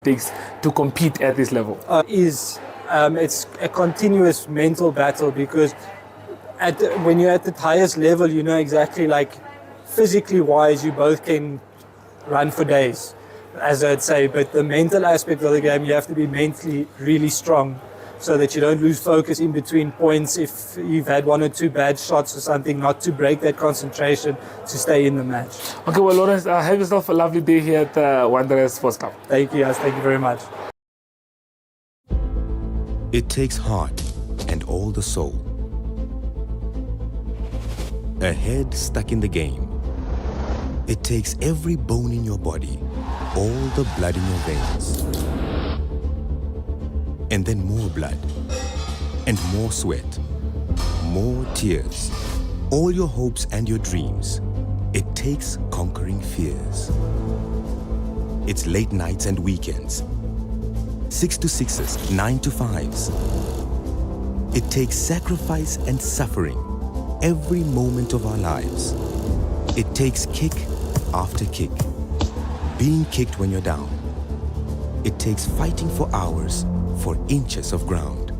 takes to compete at this level? It's a continuous mental battle because when you're at the highest level, you know exactly, like, physically wise, you both can run for days, as I'd say. But the mental aspect of the game, you have to be mentally really strong so that you don't lose focus in between points if you've had one or two bad shots or something, not to break that concentration to stay in the match. Okay, well, Lawrence, have yourself a lovely day here at the Wanderers Sports Club. Thank you, guys. Thank you very much. It takes heart and all the soul. A head stuck in the game. It takes every bone in your body, all the blood in your veins. And then more blood, and more sweat, more tears, all your hopes and your dreams. It takes conquering fears. It's late nights and weekends, 6 to 6s, 9 to 5s. It takes sacrifice and suffering, every moment of our lives. It takes kick after kick, being kicked when you're down. It takes fighting for hours, for inches of ground.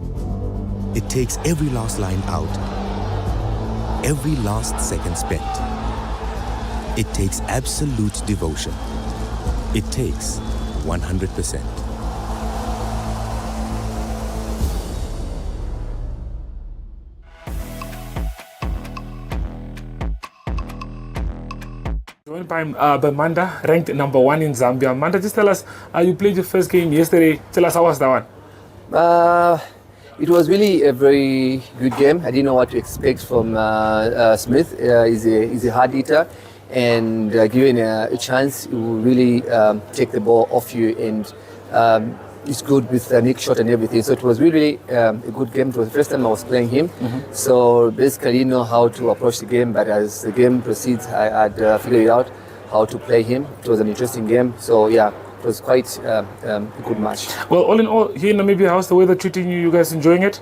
It takes every last line out, every last second spent. It takes absolute devotion. It takes 100%. Joined by Manda, ranked number 1 in Zambia. Manda, just tell us, you played your first game yesterday. Tell us, how was that one? It was really a very good game. I didn't know what to expect from Smith. He's a hard hitter, and given a chance, he will really take the ball off you, and he's good with the nick shot and everything. So it was really a good game. It was the first time I was playing him. So basically, I didn't know how to approach the game, but as the game proceeds, I had figured out how to play him. It was an interesting game. So yeah, it was quite a good match. Well, all in all, here in Namibia, how's the weather treating you? You guys enjoying it?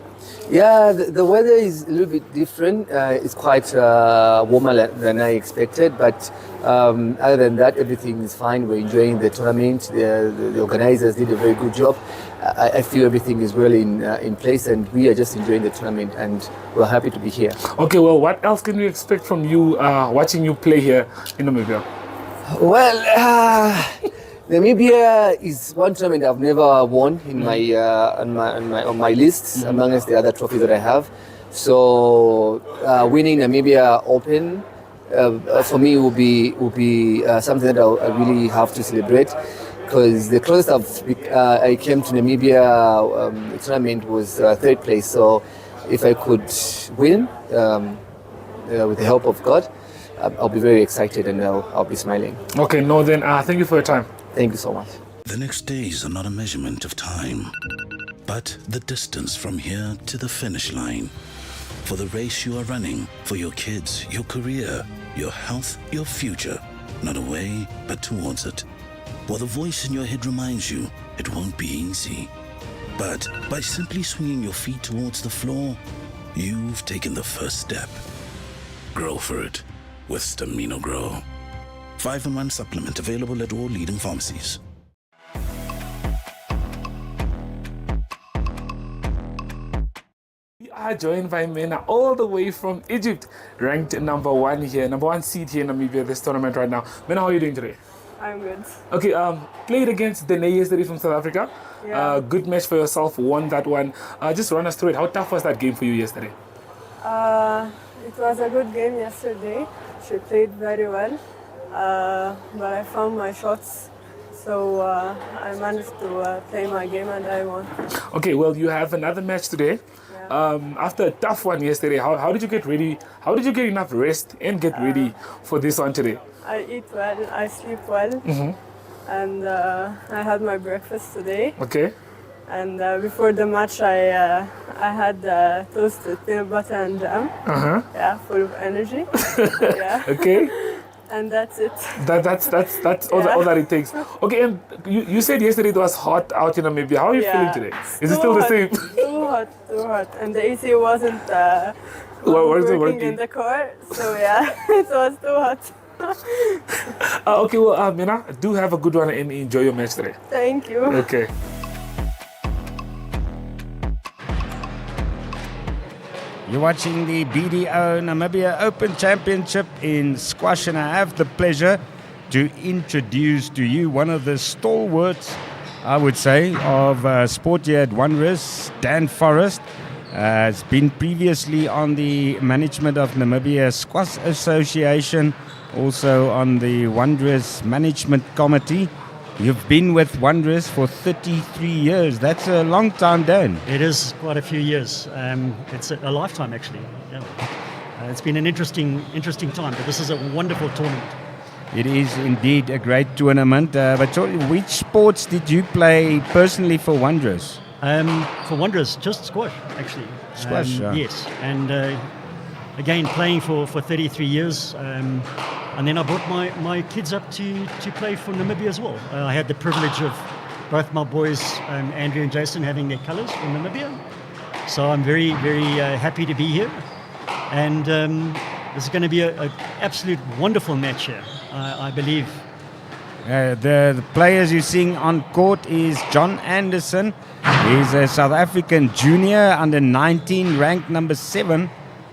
Yeah, the weather is a little bit different. It's quite warmer than I expected, but other than that, everything is fine. We're enjoying the tournament. The organizers did a very good job. I feel everything is well in place, and we are just enjoying the tournament, and we're happy to be here. Okay, well, what else can we expect from you watching you play here in Namibia? Well, Namibia is one tournament I've never won in on my lists amongst the other trophies that I have. So winning Namibia Open for me will be something that I really have to celebrate, because the closest I came to Namibia tournament was third place. So if I could win with the help of God, I'll be very excited, and I'll be smiling. Okay, no, then thank you for your time. Thank you so much. The next days are not a measurement of time, but the distance from here to the finish line. For the race you are running, for your kids, your career, your health, your future. Not away, but towards it. While the voice in your head reminds you it won't be easy. But by simply swinging your feet towards the floor, you've taken the first step. Grow for it with Stamino Grow. 5-in-1 supplement available at all leading pharmacies. We are joined by Mena all the way from Egypt, ranked number 1 here, number 1 seed here in Namibia this tournament right now. Mena, how are you doing today? I'm good. Okay, played against Dene yesterday from South Africa. Yeah. Good match for yourself, won that one. Just run us through it. How tough was that game for you yesterday? It was a good game yesterday. She played very well, but I found my shots, so I managed to play my game and I won. Okay, well, you have another match today. Yeah. After a tough one yesterday, how did you get ready? How did you get enough rest and get ready for this one today? I eat well, I sleep well, and I had my breakfast today. Okay. And before the match, I had toasted peanut butter and jam. Yeah, full of energy. Yeah. Okay. And that's it. That's all that it takes. Okay, and you said yesterday it was hot out in Namibia. How are you feeling today? Is it still the same? Too hot. And the AC wasn't working in the car. So yeah, it was too hot. Okay, well, Mina, do have a good one and enjoy your match today. Thank you. Okay. You're watching the BDO Namibia Open Championship in squash, and I have the pleasure to introduce to you one of the stalwarts, I would say, of sport here at Wanderers, Dan Forrest. Has been previously on the management of Namibian Squash Association, also on the Wanderers Management Committee. You've been with Wanderers for 33 years. That's a long time, Dan. It is quite a few years. It's a lifetime, actually. Yeah. It's been an interesting time, but this is a wonderful tournament. It is indeed a great tournament. But which sports did you play personally for Wanderers? For Wanderers, just squash, actually. Squash, yeah. Yes, and again, playing for 33 years. And then I brought my kids up to play for Namibia as well. I had the privilege of both my boys, Andrew and Jason, having their colours for Namibia. So I'm very, very happy to be here. And this is going to be an absolute wonderful match here, I believe. The players you're seeing on court is John Anderson. He's a South African junior, under 19, ranked number 7.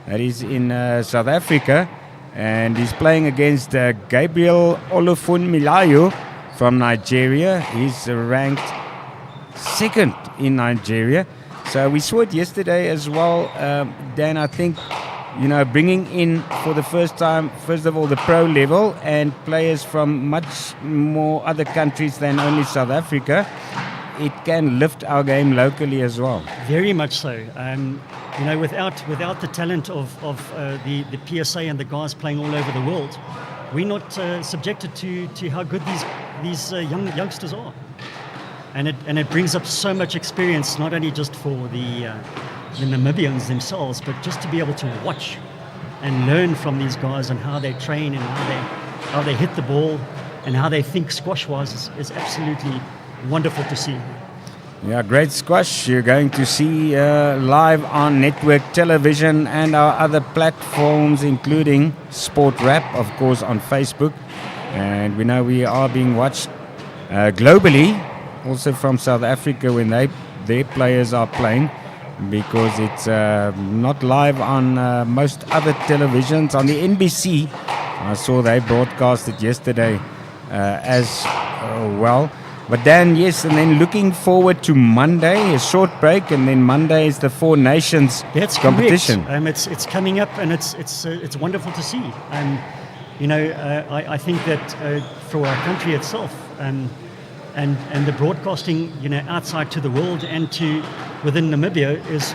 That is in South Africa. And he's playing against Gabriel Olufun-Milayo from Nigeria. He's ranked 2nd in Nigeria. So we saw it yesterday as well. Dan, I think, bringing in for the first time, first of all, the pro level and players from much more other countries than only South Africa, it can lift our game locally as well. Very much so. Without the talent of the PSA and the guys playing all over the world, we're not subjected to how good these youngsters are. And it brings up so much experience, not only just for the Namibians themselves, but just to be able to watch and learn from these guys and how they train and how they hit the ball and how they think squash-wise is absolutely wonderful to see. Yeah, great squash. You're going to see live on network television and our other platforms, including Sport Rap, of course, on Facebook. And we know we are being watched globally, also from South Africa when their players are playing, because it's not live on most other televisions. On the NBC, I saw they broadcast it yesterday as well. But then, yes, and then looking forward to Monday, a short break, and then Monday is the Four Nations competition. Correct. It's coming up, and it's wonderful to see. I think that for our country itself, and the broadcasting, outside to the world and to within Namibia is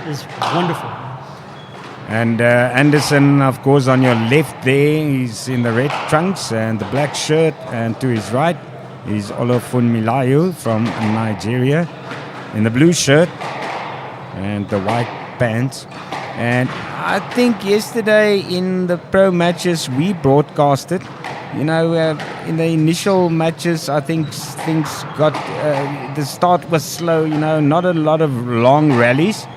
wonderful. And Anderson, of course, on your left there, he's in the red trunks and the black shirt, and to his right is Olufun-Milayo from Nigeria in the blue shirt and the white pants. And I think yesterday in the pro matches we broadcasted, in the initial matches, I think things got, the start was slow, not a lot of long rallies,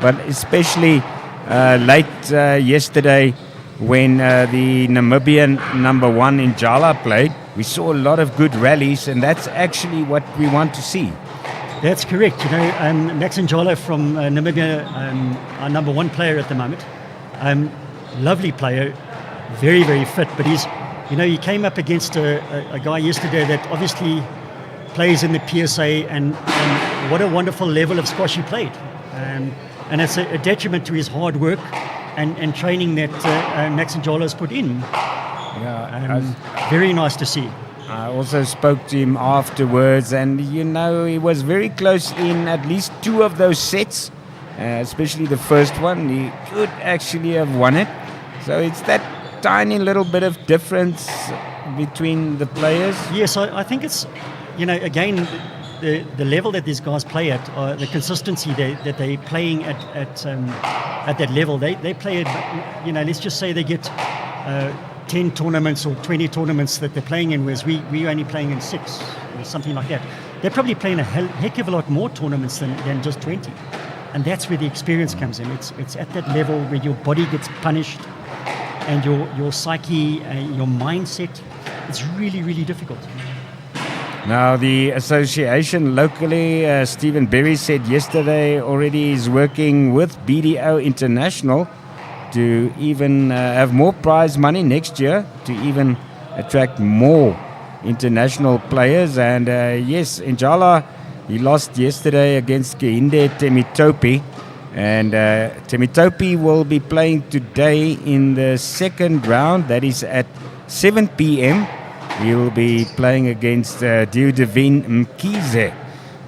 but especially late yesterday when the Namibian number 1 in Jala played. We saw a lot of good rallies, and that's actually what we want to see. That's correct. Max Njala from Namibia, our number 1 player at the moment. Lovely player, very, very fit. But he came up against a guy yesterday that obviously plays in the PSA, and what a wonderful level of squash he played. And it's a detriment to his hard work and training that Max Njala has put in. Yeah, very nice to see. I also spoke to him afterwards, and he was very close in at least 2 of those sets, especially the first one. He could actually have won it. So it's that tiny little bit of difference between the players. Yes, I think it's, again, the level that these guys play at, the consistency that they're playing at that level. They play at, let's just say they get 10 tournaments or 20 tournaments that they're playing in, whereas we're only playing in 6 or something like that. They're probably playing a heck of a lot more tournaments than just 20. And that's where the experience comes in. It's at that level where your body gets punished and your psyche, your mindset. It's really, really difficult. Now, the association locally, Stephen Berry said yesterday already is working with BDO International to even have more prize money next year, to even attract more international players. And yes, Njala, he lost yesterday against Kehinde Temitope. And Temitope will be playing today in the second round. That is at 7 p.m. He'll be playing against Diudevin Mkize.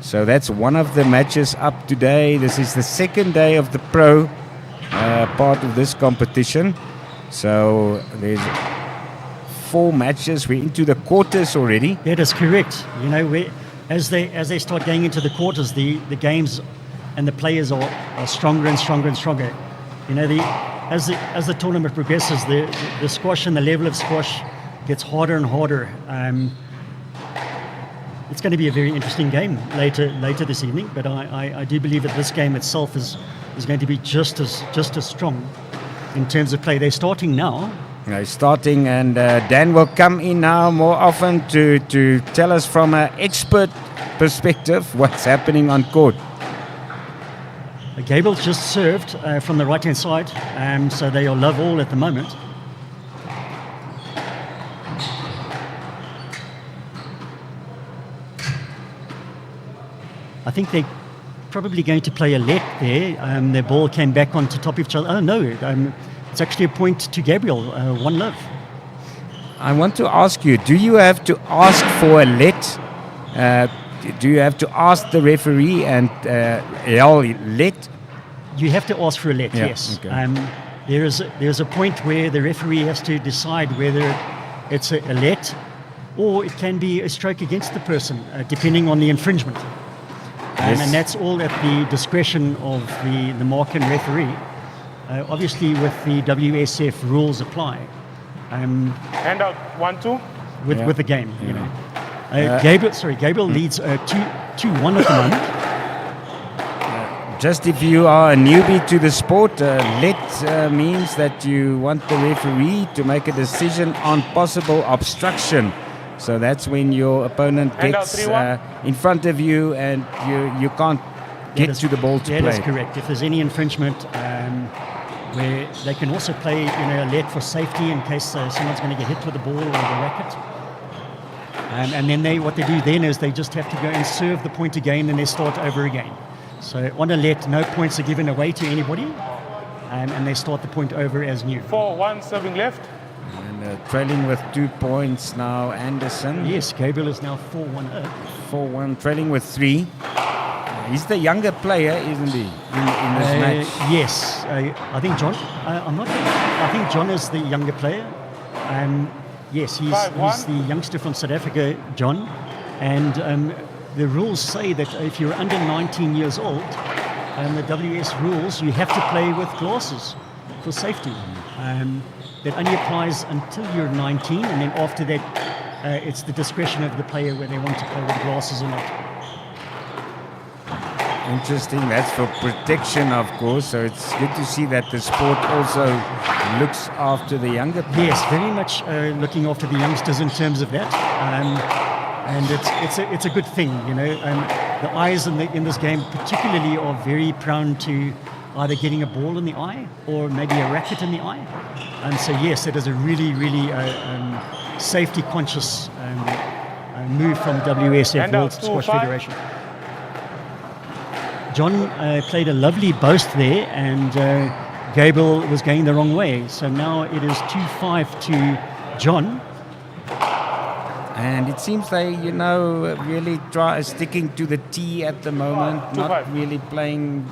So that's one of the matches up today. This is the second day of the pro part of this competition. So there's 4 matches. We're into the quarters already. That is correct. You know, as they start going into the quarters, the games and the players are stronger and stronger and stronger. You know, as the tournament progresses, the squash and the level of squash gets harder and harder. It's going to be a very interesting game later this evening, but I do believe that this game itself is going to be just as strong in terms of play. They're starting now. They're starting, and Dan will come in now more often to tell us from an expert perspective what's happening on court. Gabriel just served from the right-hand side, so they are love all at the moment. I think they're probably going to play a let there. Their ball came back onto top of each other. Oh no, it's actually a point to Gabriel, 1-love. I want to ask you, do you have to ask for a let? Do you have to ask the referee and yell let? You have to ask for a let, Yeah, yes. okay. There's a point where the referee has to decide whether it's a let or it can be a stroke against the person, depending on the infringement. Yes. And that's all at the discretion of the mark and referee. Obviously, with the WSF rules apply. Hand out 1-2. With the game, you know. Gabriel leads 2-1 at the moment. Just if you are a newbie to the sport, let means that you want the referee to make a decision on possible obstruction. So that's when your opponent gets in front of you and you can't get to the ball to play. That is correct. If there's any infringement, where they can also play, a let for safety in case someone's going to get hit with the ball or the racket. And then what they do then is they just have to go and serve the point again and they start over again. So on a let, no points are given away to anybody, and they start the point over as new. 4-1, serving left. And trailing with 2 points now, Anderson. Yes, Gabriel is now 4-1 up. 4-1, trailing with 3. He's the younger player, isn't he, in this match? Yes, I think John. I think John is the younger player. Yes, he's the youngster from South Africa, John. And the rules say that if you're under 19 years old, the WS rules, you have to play with glasses for safety. That only applies until you're 19, and then after that, it's the discretion of the player whether they want to play with glasses or not. Interesting. That's for protection, of course. So it's good to see that the sport also looks after the younger players. Yes, very much looking after the youngsters in terms of that. And it's a good thing, The eyes in this game particularly are very prone to either getting a ball in the eye or maybe a racket in the eye. And so yes, it is a really, really safety conscious move from WSF, World Squash Federation. John played a lovely boast there, and Gabriel was going the wrong way. So now it is 2-5 to John. And it seems they, really sticking to the tee at the moment, not really playing,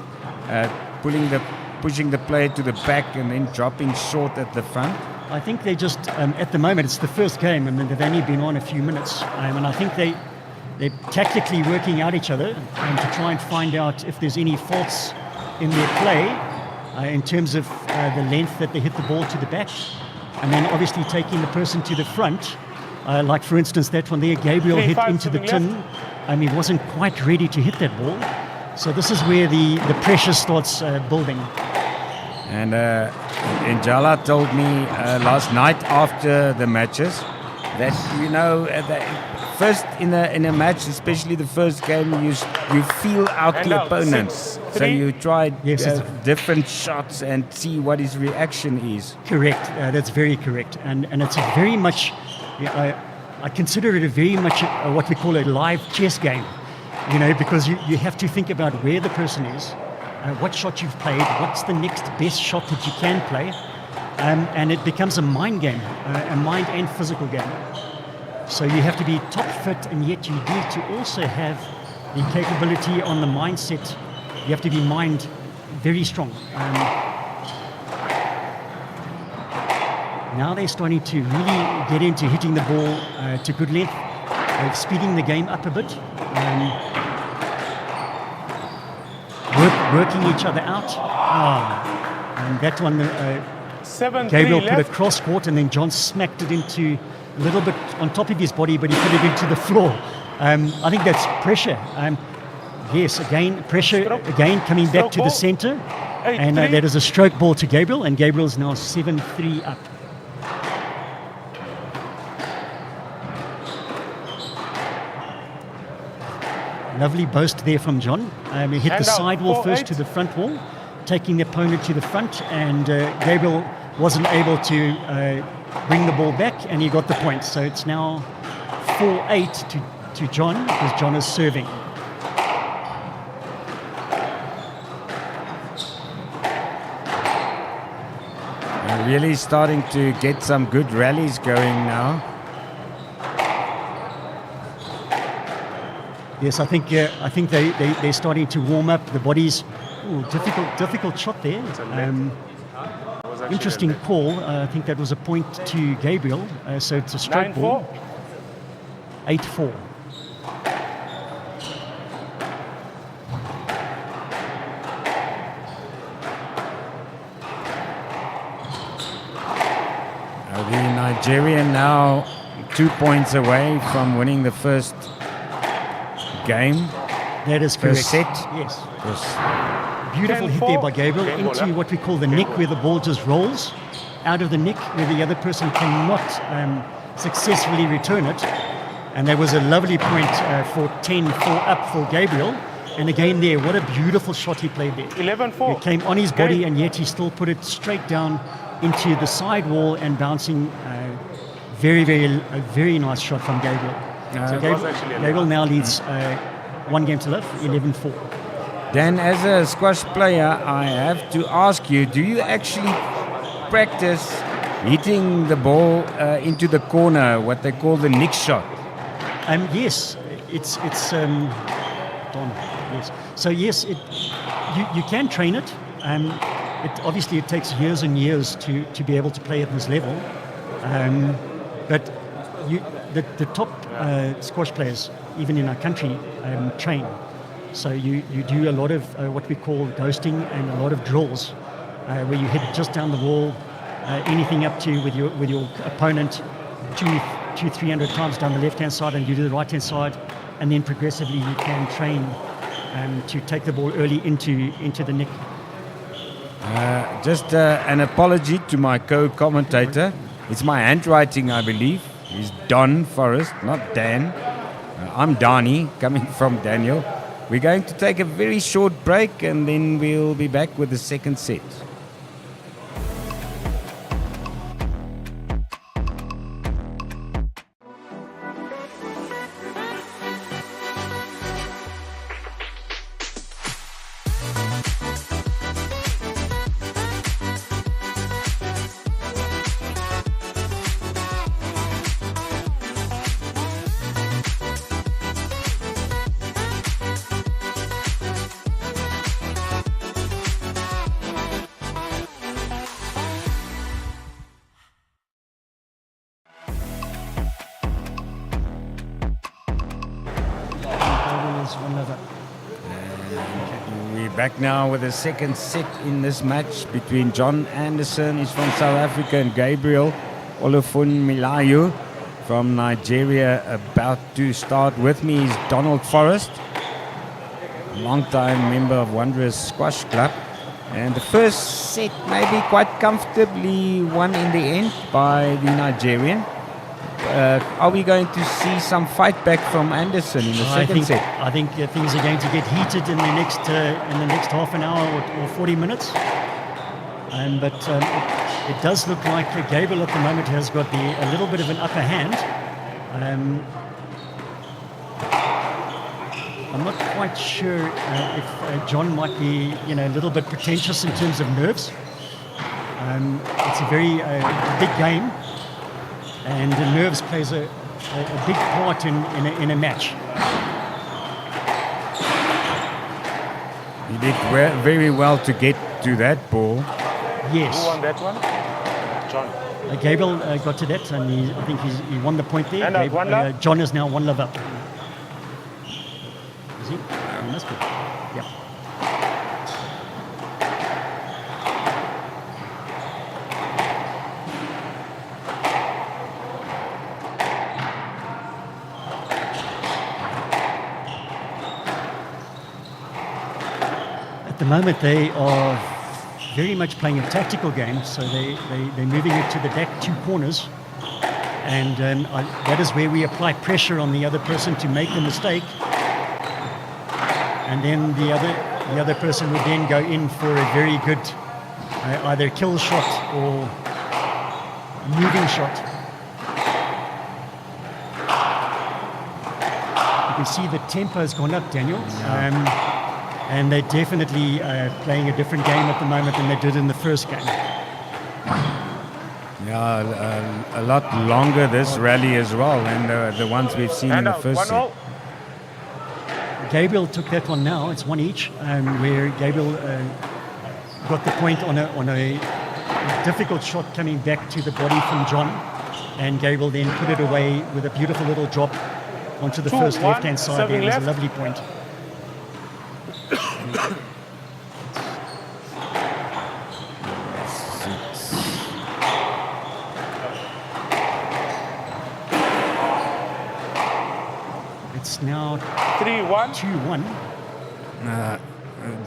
pushing the player to the back and then dropping short at the front. I think they just, at the moment, it's the first game, and they've only been on a few minutes. And I think they're tactically working out each other to try and find out if there's any faults in their play in terms of the length that they hit the ball to the back, and then obviously taking the person to the front. Like, for instance, that one there, Gabriel hit into the tin. He wasn't quite ready to hit that ball. So this is where the pressure starts building. And Njala told me last night after the matches that, you know, first in a match, especially the first game, you feel out And the out. opponent. 6, So 3. you try Yes, different shots and see what his reaction is. Correct. That's very correct. And it's a very much, I consider it a very much what we call a live chess game, you know, because you have to think about where the person is, what shot you've played, what's the next best shot that you can play, and it becomes a mind game, a mind and physical game. So you have to be top fit, and yet you need to also have the capability on the mindset. You have to be mind very strong. Now they're starting to really get into hitting the ball to good length, speeding the game up a bit, working each other out. And that one, 7, Gabriel 3 put a left. cross court, and then John smacked it into a little bit on top of his body, but he put it into the floor. I think that's pressure. Yes, again, pressure, again, coming back to the center. And that is a stroke ball to Gabriel, and Gabriel is now 7-3 up. Lovely boast there from John. He hit And the out, sidewall 4-8. first to the front wall, taking the opponent to the front, and Gabriel wasn't able to bring the ball back, and he got the point. So it's now 4-8 to John, because John is serving. They're really starting to get some good rallies going now. Yes, I think they're starting to warm up the bodies. Ooh, difficult shot there. Interesting call. I think that was a point to Gabriel. So it's a stroke 9-4. ball. 8-4. The Nigerian now 2 points away from winning the first game. That is correct. First set. Yes. Yes. Beautiful hit there by 10-4. Gabriel Game ball, into huh? what we call the neck, where the ball just rolls out of the neck, where the other person cannot successfully return it. And there was a lovely point for 10-4 up for Gabriel. And again there, what a beautiful shot he played there. 11-4. It came on his body, Game. and yet he still put it straight down into the side wall and bouncing. A very nice shot from Gabriel. So it was actually a Gabriel now leads 1 game to love, 11-4. Dan, as a squash player, I have to ask you, do you actually practice hitting the ball into the corner, what they call the nick shot? Yes, it's Don. Yes. So yes, you can train it. Obviously it takes years and years to be able to play at this level. But the top squash players, even in our country, train. So you do a lot of what we call ghosting and a lot of drills, where you hit just down the wall, anything up to with your opponent, 200-300 times down the left-hand side, and you do the right-hand side, and then progressively you can train to take the ball early into the neck. Just an apology to my co-commentator. It's my handwriting, I believe. It's Don Forrest, not Dan. I'm Donnie, coming from Daniel. We're going to take a very short break, and then we'll be back with the second set. We're back now with the second set in this match between John Anderson, he's from South Africa, and Gabriel Olufunmilayo from Nigeria. About to start. With me is Donald Forrest, long-time member of Wanderers Squash Club. And the first set maybe quite comfortably won in the end by the Nigerian. Are we going to see some fight back from Anderson in the second set? I think things are going to get heated in the next half an hour or 40 minutes. But it does look like Gabriel at the moment has got a little bit of an upper hand. I'm not quite sure if John might be, a little bit pretentious in terms of nerves. It's a very big game, and the nerves plays a big part in a match. He did very well to get to that ball. Yes. Who won that one? John. Gabriel got to that, and I think he won the point there. And one love? John is now 1 love up. Is he? He must be. Yeah. At the moment, they are very much playing a tactical game, so they're moving it to the back 2 corners, and that is where we apply pressure on the other person to make the mistake, and then the other person would then go in for a very good either kill shot or moving shot. You can see the tempo has gone up, Daniel. And they're definitely playing a different game at the moment than they did in the first game. Yeah, a lot longer this rally as well than the ones we've seen in the first set. Gabriel took that one now. It's 1 each, where Gabriel got the point on a difficult shot coming back to the body from John, and Gabriel then put it away with a beautiful little drop onto the first left-hand side. There was a lovely point. It's now 3-1. 2-1.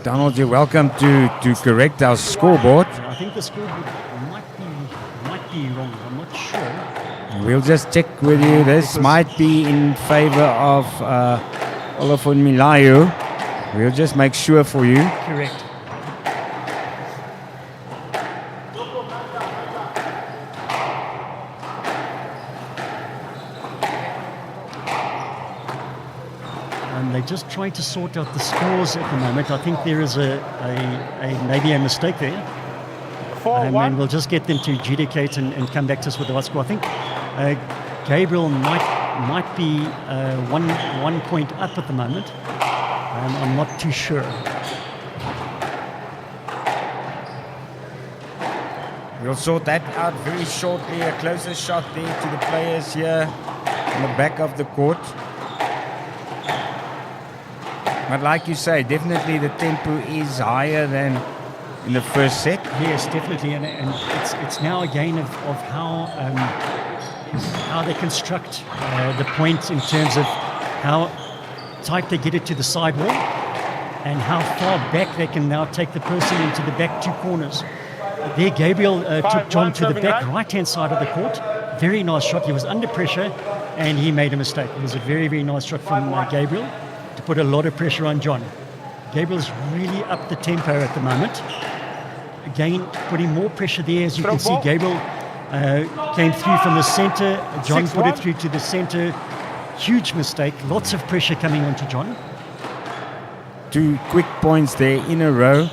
Donald, you're welcome to correct our scoreboard. I think the scoreboard might be wrong. I'm not sure. We'll just check with you. This might be in favor of Olafun Milayu. We'll just make sure for you. Correct. And they're just trying to sort out the scores at the moment. I think there is maybe a mistake there. 4-1. And we'll just get them to adjudicate and come back to us with the right score. I think Gabriel might be 1 point up at the moment. I'm not too sure. We'll sort that out very shortly. A closer shot there to the players here in the back of the court. But like you say, definitely the tempo is higher than in the first set. Yes, definitely, and it's now a game of how they construct the point in terms of how tight they get it to the sidewall and how far back they can now take the person into the back 2 corners. There, Gabriel took John to the back right-hand side of the court. Very nice shot. He was under pressure and he made a mistake. It was a very, very nice shot from Gabriel to put a lot of pressure on John. Gabriel's really up the tempo at the moment. Again, putting more pressure there. As you can see, Gabriel came through from the center. John put it through to the center. Huge mistake. Lots of pressure coming onto John. 2 quick points there in a row.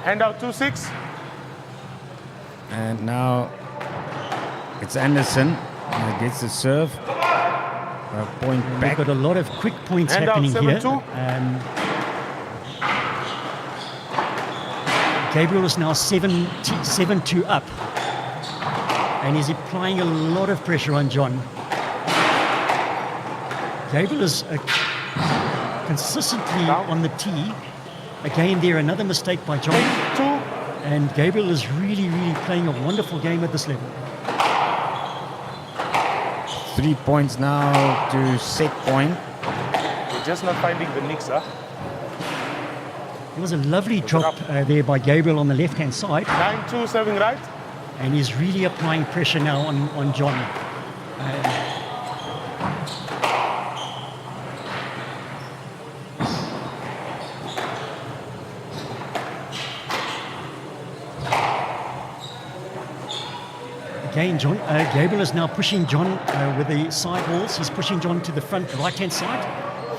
Hand out 2-6. And now it's Anderson who gets the serve. A point And back. we've got a lot of quick points Hand out, happening here. 7-2. Gabriel is now 7-2 up. And he's applying a lot of pressure on John. Gabriel is consistently on the tee. Again, there another mistake by John. 2. And Gabriel is really, really playing a wonderful game at this level. 3 points now to set point. We're just not finding the nicks, huh? There was a lovely drop there by Gabriel on the left-hand side. 9-2 serving right. And he's really applying pressure now on John. Again, Gabriel is now pushing John with the side balls. He's pushing John to the front right-hand side.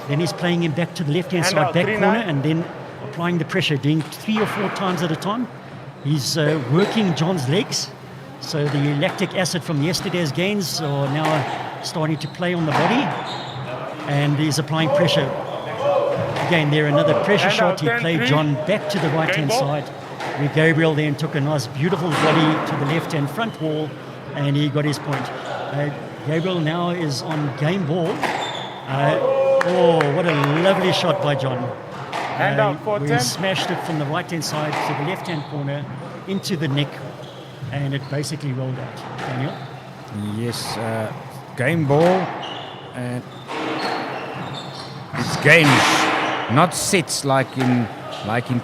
Then he's playing him back to the left-hand side, back corner, and then applying the pressure, doing 3 or 4 times at a time. He's working John's legs. So the lactic acid from yesterday's gains are now starting to play on the body. And he's applying pressure. Again, there another pressure shot. He played John back to the right-hand side, where Gabriel then took a nice, beautiful volley to the left-hand front wall, and he got his point. Gabriel now is on game ball. Oh, what a lovely shot by John. We smashed it from the right-hand side to the left-hand corner into the neck, and it basically rolled out. Daniel? Yes, game ball. And it's games, not sets like in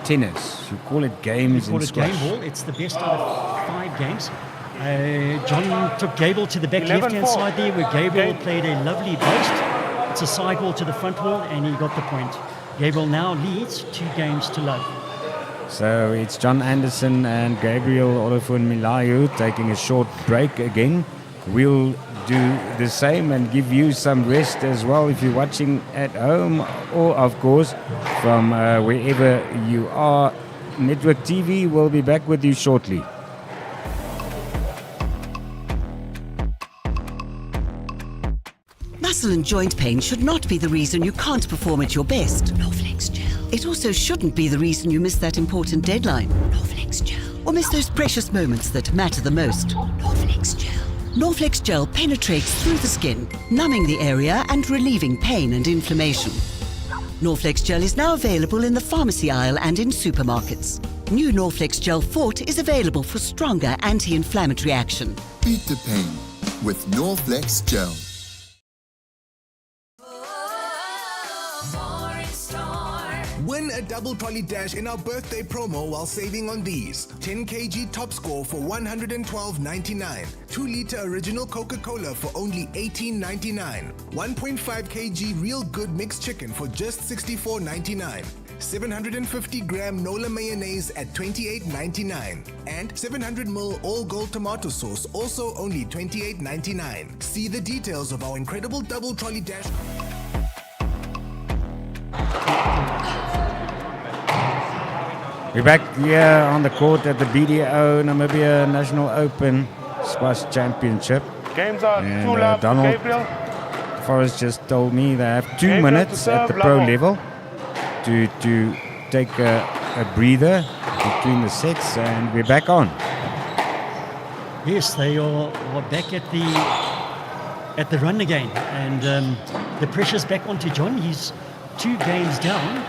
tennis. You call it games in squash. We call it game ball. It's the best out of 5 games. John took Gabriel to the back left-hand side there, where Gabriel played a lovely post. It's a side wall to the front wall, and he got the point. Gabriel now leads 2 games to love. So it's John Anderson and Gabriel Olofun-Milayu taking a short break again. We'll do the same and give you some rest as well if you're watching at home, or of course from wherever you are. Network TV will be back with you shortly. Muscle and joint pain should not be the reason you can't perform at your best. Norflex Gel. It also shouldn't be the reason you miss that important deadline. Norflex Gel. Or miss those precious moments that matter the most. Norflex Gel. Norflex Gel penetrates through the skin, numbing the area and relieving pain and inflammation. Norflex Gel is now available in the pharmacy aisle and in supermarkets. New Norflex Gel Fort is available for stronger anti-inflammatory action. Beat the pain with Norflex Gel. Win a double trolley dash in our birthday promo while saving on these. 10 kg top score for $112.99. 2-liter original Coca-Cola for only $18.99. 1.5 kg real good mixed chicken for just $64.99. 750-gram Nola mayonnaise at $28.99. And 700ml all gold tomato sauce, also only $28.99. See the details of our incredible double trolley dash. We're back here on the court at the BDO Namibian National Open Squash Championship. Games are And 2 laps, Donald Gabriel. Forrest just told me they have 2 minutes at the pro level to take a breather between the sets, and we're back on. Yes, they are back at the run again, and the pressure's back onto John. He's 2 games down.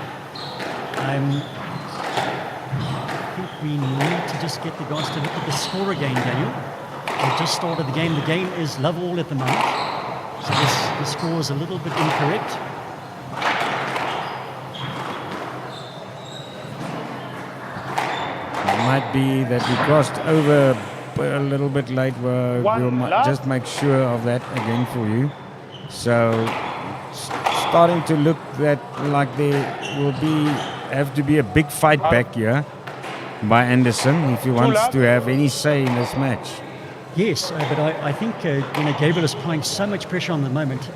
I think we need to just get the guys to look at the score again, Daniel. They just started the game. The game is love all at the moment, so the score is a little bit incorrect. It might be that we crossed over a little bit late. We'll just make sure of that again for you. So starting to look like there will have to be a big fight back here by Anderson if he wants to have any say in this match. Yes, but I think Gabriel is applying so much pressure on the moment.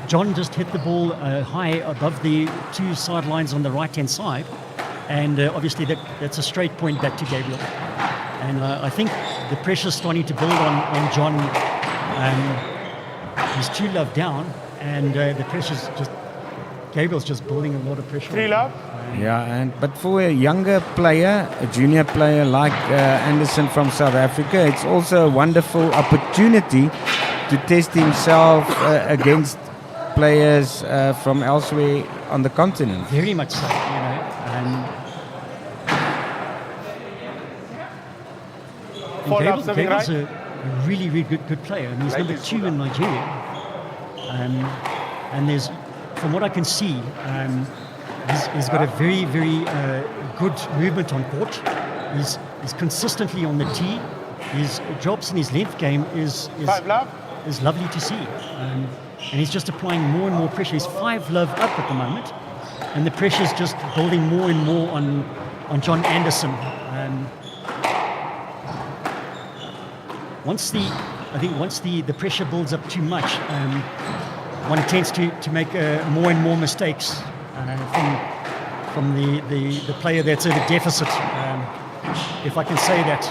John just hit the ball high above the 2 sidelines on the right-hand side, and obviously that's a straight point back to Gabriel. And I think the pressure's starting to build on John. He's 2 love down, and the pressure's Gabriel's just building a lot of pressure. 3 love. But for a younger player, a junior player like Anderson from South Africa, it's also a wonderful opportunity to test himself against players from elsewhere on the continent. Very much so, Gabriel's a really, really good player, and he's number 2 in Nigeria. And there's, from what I can see, He's got a very, very good movement on court. He's consistently on the tee. His drops in his length game is lovely to see. And he's just applying more and more pressure. He's 5-love up at the moment. And the pressure is just building more and more on John Anderson. Once the pressure builds up too much, one tends to make more and more mistakes from the player that's at a deficit, if I can say that.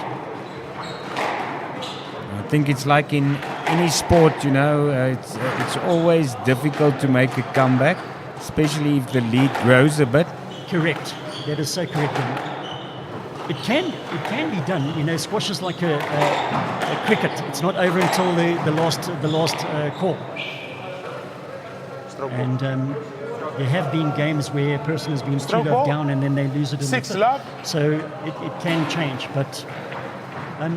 I think it's like in any sport, it's always difficult to make a comeback, especially if the lead grows a bit. Correct. That is so correct. It can be done. Squash is like a cricket. It's not over until the last call. And there have been games where a person has been 2-love down and then they lose it in the fifth. So it can change. But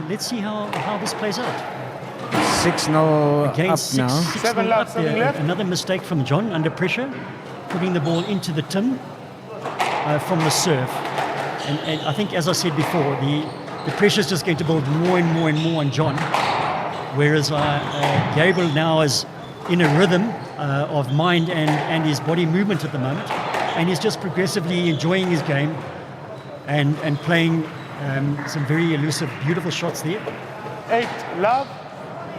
let's see how this plays out. 6-0 Again, up 7 up there. Another mistake from John under pressure, putting the ball into the tin from the serve. And I think, as I said before, the pressure is just going to build more and more and more on John. Whereas Gabriel now is in a rhythm of mind and his body movement at the moment. And he's just progressively enjoying his game and playing some very elusive, beautiful shots there. 8-love.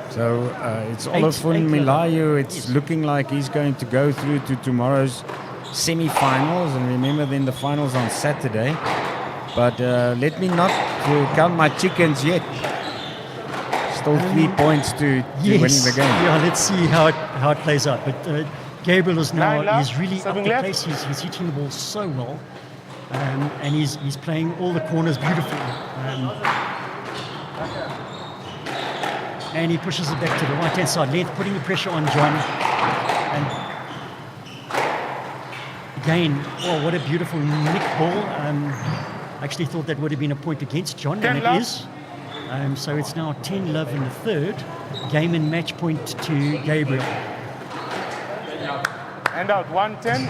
So it's Olafun Milayo. It's looking like he's going to go through to tomorrow's semi-finals. And remember, then the finals on Saturday. But let me not count my chickens yet. Still 3 points to winning the game. Yeah, let's see how it plays out. But Gabriel is now, he's really up the pace. He's hitting the ball so well. And he's playing all the corners beautifully. And he pushes it back to the right-hand side length, putting the pressure on John. And again, what a beautiful nick ball. I actually thought that would have been a point against John, and it is. So it's now 10-love in the third. Game and match point to Gabriel. And out 1-10.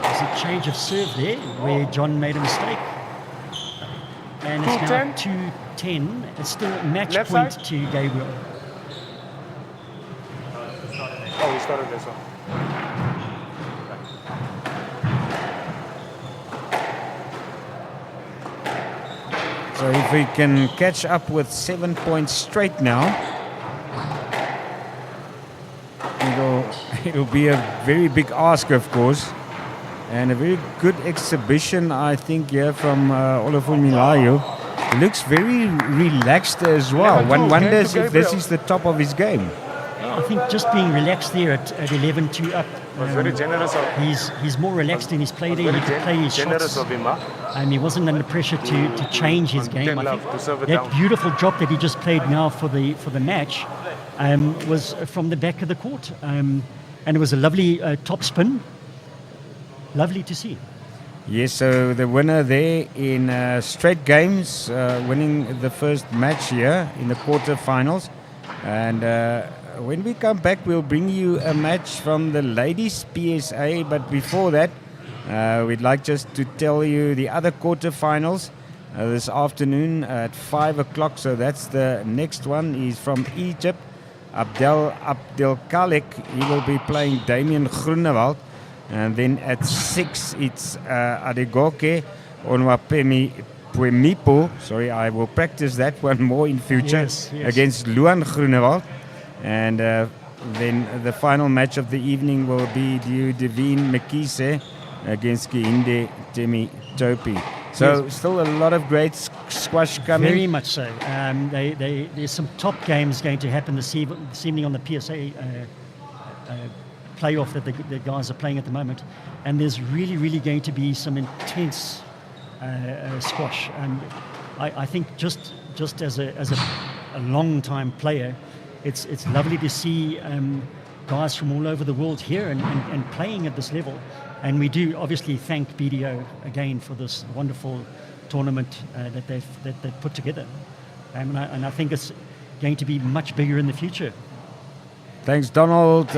There's a change of serve there where John made a mistake. And it's now 2-10. It's still match Left point side. to Gabriel. Oh, we started this one. So if we can catch up with 7 points straight now, it'll be a very big ask, of course, and a very good exhibition, I think, here from Olafun Milayo. He looks very relaxed as well. One wonders if this is the top of his game. I think just being relaxed there at 11-2 up. Very generous of He's more relaxed in his play there. He could play his shots. of him, He wasn't under pressure to change his game. I think that beautiful drop that he just played now for the match was from the back of the court, and it was a lovely top spin. Lovely to see. Yes, so the winner there in straight games, winning the first match here in the quarterfinals. And when we come back, we'll bring you a match from the ladies PSA. But before that, we'd like just to tell you the other quarterfinals this afternoon at 5 o'clock. So that's the next one. He's from Egypt, Abdelkalek. He will be playing Damien Groenewald. And then at 6, it's Adegoke Onwapemipo. Sorry, I will practice that one more in future. Yes. Against Luan Groenewald. And then the final match of the evening will be Devine Mekise against Kihinde Temi Topi. So still a lot of great squash coming. Very much so. There's some top games going to happen this evening on the PSA playoff that the guys are playing at the moment. And there's really, really going to be some intense squash. And I think just as a long-time player, it's lovely to see guys from all over the world here and playing at this level. And we do obviously thank BDO again for this wonderful tournament that they've put together. And I think it's going to be much bigger in the future. Thanks, Donald.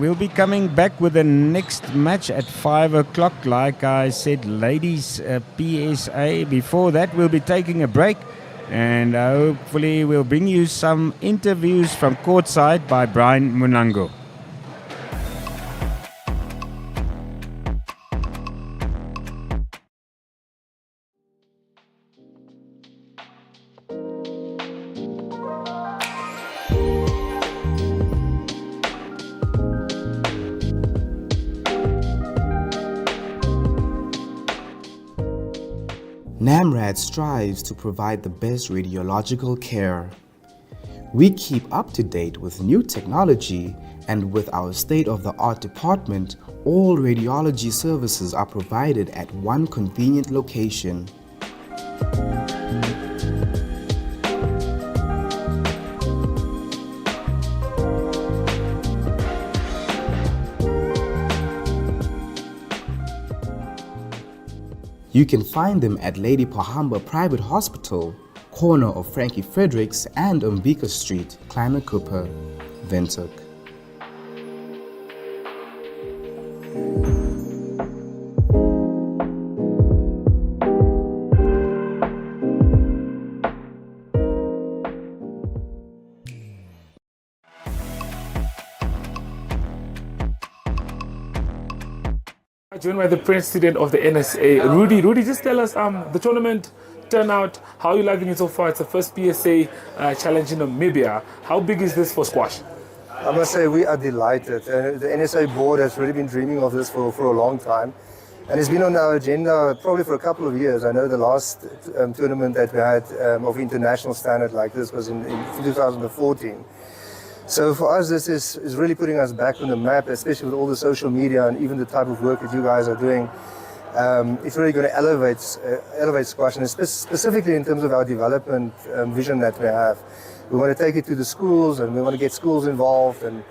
We'll be coming back with the next match at 5 o'clock. Like I said, ladies PSA. Before that, we'll be taking a break. And hopefully we'll bring you some interviews from courtside by Brian Munango. NAMRAD strives to provide the best radiological care. We keep up to date with new technology, and with our state-of-the-art department, all radiology services are provided at one convenient location. You can find them at Lady Pahamba Private Hospital, corner of Frankie Fredericks and Umbika Street, Kleine Cooper, Windhoek. Joined by the president of the NSA, Rudy. Rudy, just tell us the tournament turnout, how are you liking it so far? It's the first PSA challenge in Namibia. How big is this for squash? I must say we are delighted. The NSA board has really been dreaming of this for a long time. And it's been on our agenda probably for a couple of years. I know the last tournament that we had of international standard like this was in 2014. So for us, this is really putting us back on the map, especially with all the social media and even the type of work that you guys are doing. It's really going to elevate squash, and specifically in terms of our development vision that we have. We want to take it to the schools, and we want to get schools involved, and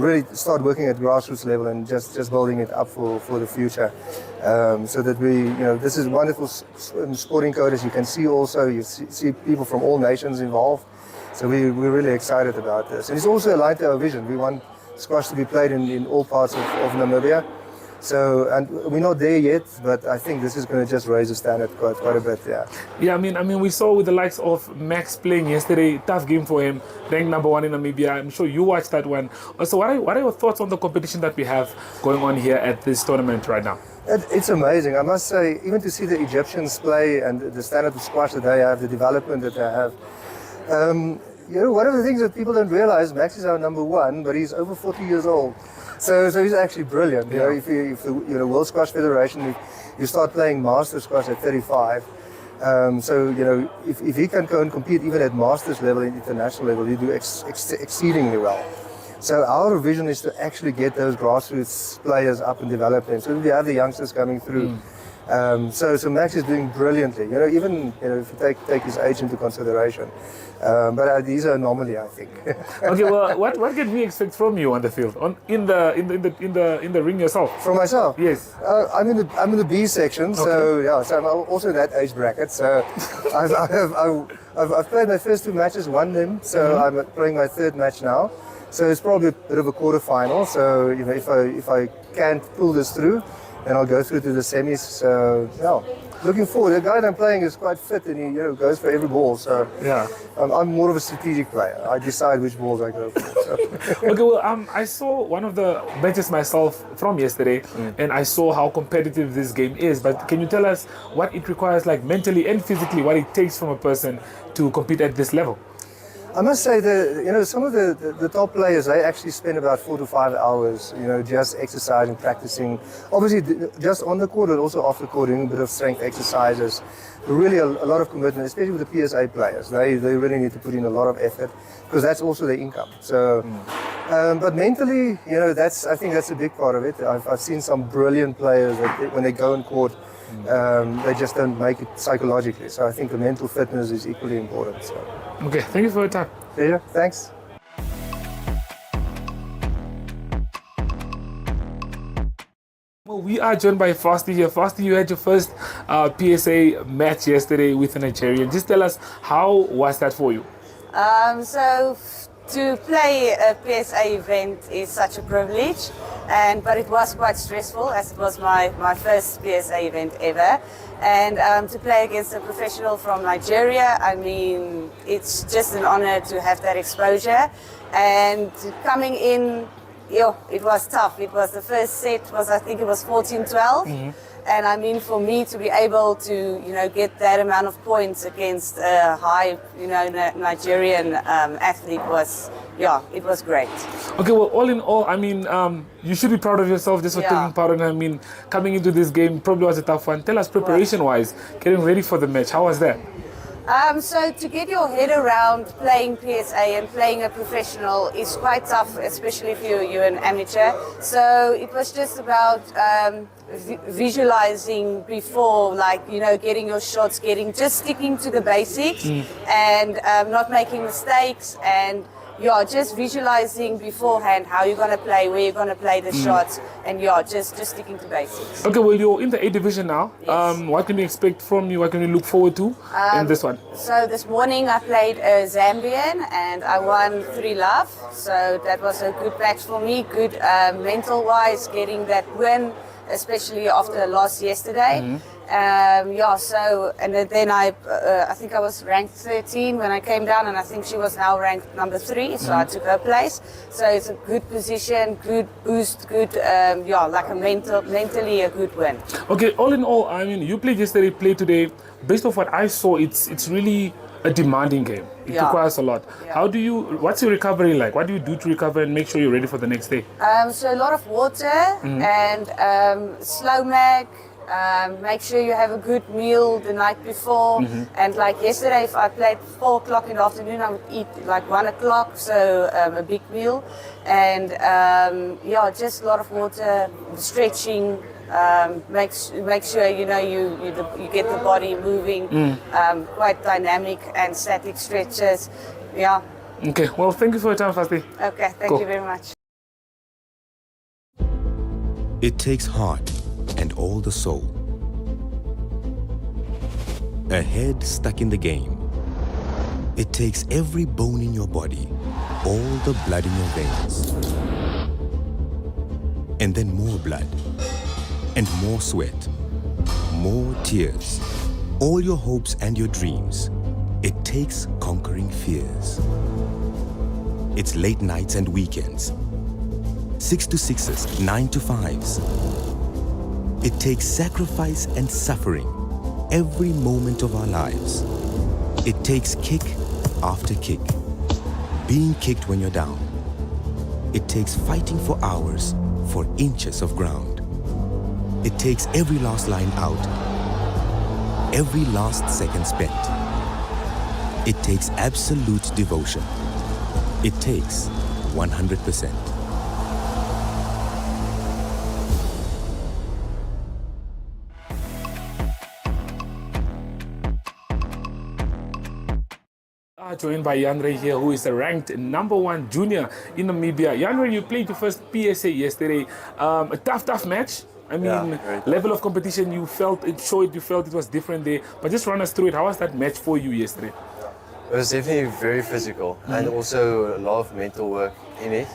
really start working at grassroots level and just building it up for the future. So that we, this is wonderful sporting code, as you can see also. You see people from all nations involved. So we're really excited about this. And it's also aligned to our vision. We want squash to be played in all parts of Namibia. So, and we're not there yet, but I think this is going to just raise the standard quite a bit, yeah. Yeah, I mean, we saw with the likes of Max playing yesterday, tough game for him, ranked number 1 in Namibia. I'm sure you watched that one. So what are your thoughts on the competition that we have going on here at this tournament right now? It's amazing. I must say, even to see the Egyptians play and the standard of squash that they have, the development that they have, one of the things that people don't realize, Max is our number 1, but he's over 40 years old. So he's actually brilliant. Yeah. If the World Squash Federation, you start playing master squash at 35. If he can go and compete even at masters level and international level, you do exceedingly well. So our vision is to actually get those grassroots players up and develop them. So we have the youngsters coming through. So Max is doing brilliantly. Even if you take his age into consideration, but he's an anomaly, I think. Okay, well, what can we expect from you on the field, in the ring yourself? From myself? Yes. I'm in the B section, so yeah. So I'm also in that age bracket. So I've played my first 2 matches, won them. So I'm playing my 3rd match now. So it's probably a bit of a quarterfinal. So if I can't pull this through, then I'll go through to the semis. So yeah, looking forward. The guy that I'm playing is quite fit, and he goes for every ball. So yeah, I'm more of a strategic player. I decide which balls I go for. So. Okay, well, I saw one of the matches myself from yesterday, and I saw how competitive this game is. But can you tell us what it requires, like mentally and physically, what it takes from a person to compete at this level? I must say that some of the top players, they actually spend about 4 to 5 hours, just exercising, practicing. Obviously, just on the court, but also off the court, doing a bit of strength exercises. Really, a lot of commitment, especially with the PSA players. They really need to put in a lot of effort because that's also their income. So, but mentally, I think that's a big part of it. I've seen some brilliant players that when they go on court, they just don't make it psychologically. So I think the mental fitness is equally important. So. Okay, thank you for your time. Yeah, thanks. Well, we are joined by Frosty here. Frosty, you had your first PSA match yesterday with a Nigerian. Just tell us, how was that for you? So to play a PSA event is such a privilege, but it was quite stressful as it was my first PSA event ever. And to play against a professional from Nigeria, I mean, it's just an honor to have that exposure. And coming in, it was tough. It was the first set I think it was 14-12. And I mean, for me to be able to, get that amount of points against a high, Nigerian athlete it was great. Okay, well, all in all, I mean, you should be proud of yourself just for taking part in it. I mean, coming into this game probably was a tough one. Tell us, preparation-wise, getting ready for the match, how was that? So to get your head around playing PSA and playing a professional is quite tough, especially if you're an amateur. So it was just about visualizing before, getting your shots, just sticking to the basics and not making mistakes, and just visualizing beforehand how you're going to play, where you're going to play the shots, and just sticking to basics. Okay, well, you're in the A division now. Yes. What can we expect from you? What can we look forward to in this one? So this morning I played a Zambian and I won 3-love. So that was a good match for me, good mental-wise, getting that win, especially after the loss yesterday. And then I think I was ranked 13 when I came down, and I think she was now ranked number 3, so I took her place. So it's a good position, good boost, good, mentally a good win. Okay, all in all, I mean, you played yesterday, played today. Based off what I saw, it's really a demanding game. It requires a lot. What's your recovery like? What do you do to recover and make sure you're ready for the next day? So a lot of water and slow mag. Make sure you have a good meal the night before. And like yesterday, if I played 4 o'clock in the afternoon, I would eat like 1 o'clock, so a big meal. And just a lot of water, stretching. Make sure you get the body moving, quite dynamic and static stretches. Okay, well, thank you for your time, Fasti. Okay, thank you very much. It takes heart and all the soul. A head stuck in the game. It takes every bone in your body, all the blood in your veins. And then more blood, and more sweat, more tears, all your hopes and your dreams. It takes conquering fears. It's late nights and weekends, 6 to 6s, 9 to 5s. It takes sacrifice and suffering every moment of our lives. It takes kick after kick, being kicked when you're down. It takes fighting for hours for inches of ground. It takes every last line out, every last second spent. It takes absolute devotion. It takes 100%. Joined by Yanre here, who is a ranked #1 junior in Namibia. Yanre, you played your first PSA yesterday. A tough match. I mean, level of competition, you felt it was different there. But just run us through it. How was that match for you yesterday? It was definitely very physical and also a lot of mental work in it.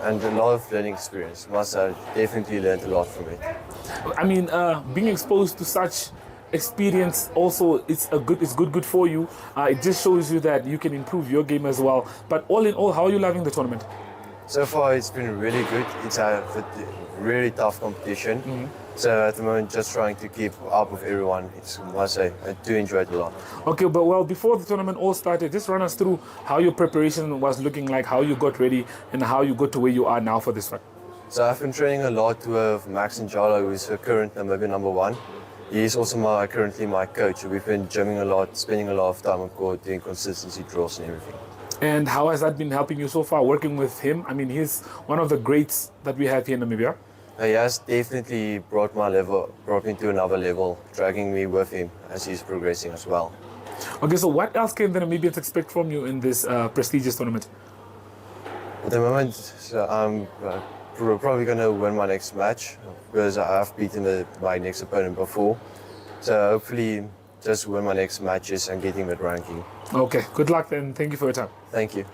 And a lot of learning experience. I definitely learned a lot from it. I mean, being exposed to such experience also it's good for you. It just shows you that you can improve your game as well. But all in all, how are you loving the tournament? So far it's been really good. It's a really tough competition. So at the moment just trying to keep up with everyone. I do enjoy it a lot. Okay, but well, before the tournament all started, just run us through how your preparation was looking like, how you got ready and how you got to where you are now for this one. So I've been training a lot with Max Njalo, who is the current Namibian #1. He's also currently my coach. We've been gymming a lot, spending a lot of time on court, doing consistency drills and everything. And how has that been helping you so far, working with him? I mean, he's one of the greats that we have here in Namibia. He has definitely brought me to another level, dragging me with him as he's progressing as well. Okay, so what else can the Namibians expect from you in this prestigious tournament? At the moment, I'm probably going to win my next match because I've beaten my next opponent before. So hopefully just win my next matches and getting that ranking. Okay, good luck then. Thank you for your time. Thank you.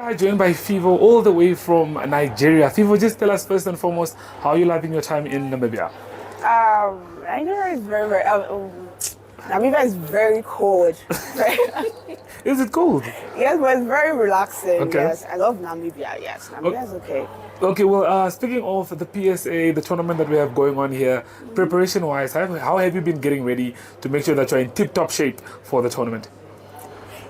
I'm joined by Fivo all the way from Nigeria. Fivo, just tell us first and foremost how you're loving your time in Namibia. Nigeria is very. Namibia is very cold. Is it cold? Yes, but it's very relaxing. Okay. Yes, I love Namibia. Yes, Namibia is okay. Okay, well, speaking of the PSA, the tournament that we have going on here, preparation-wise, how have you been getting ready to make sure that you're in tip-top shape for the tournament?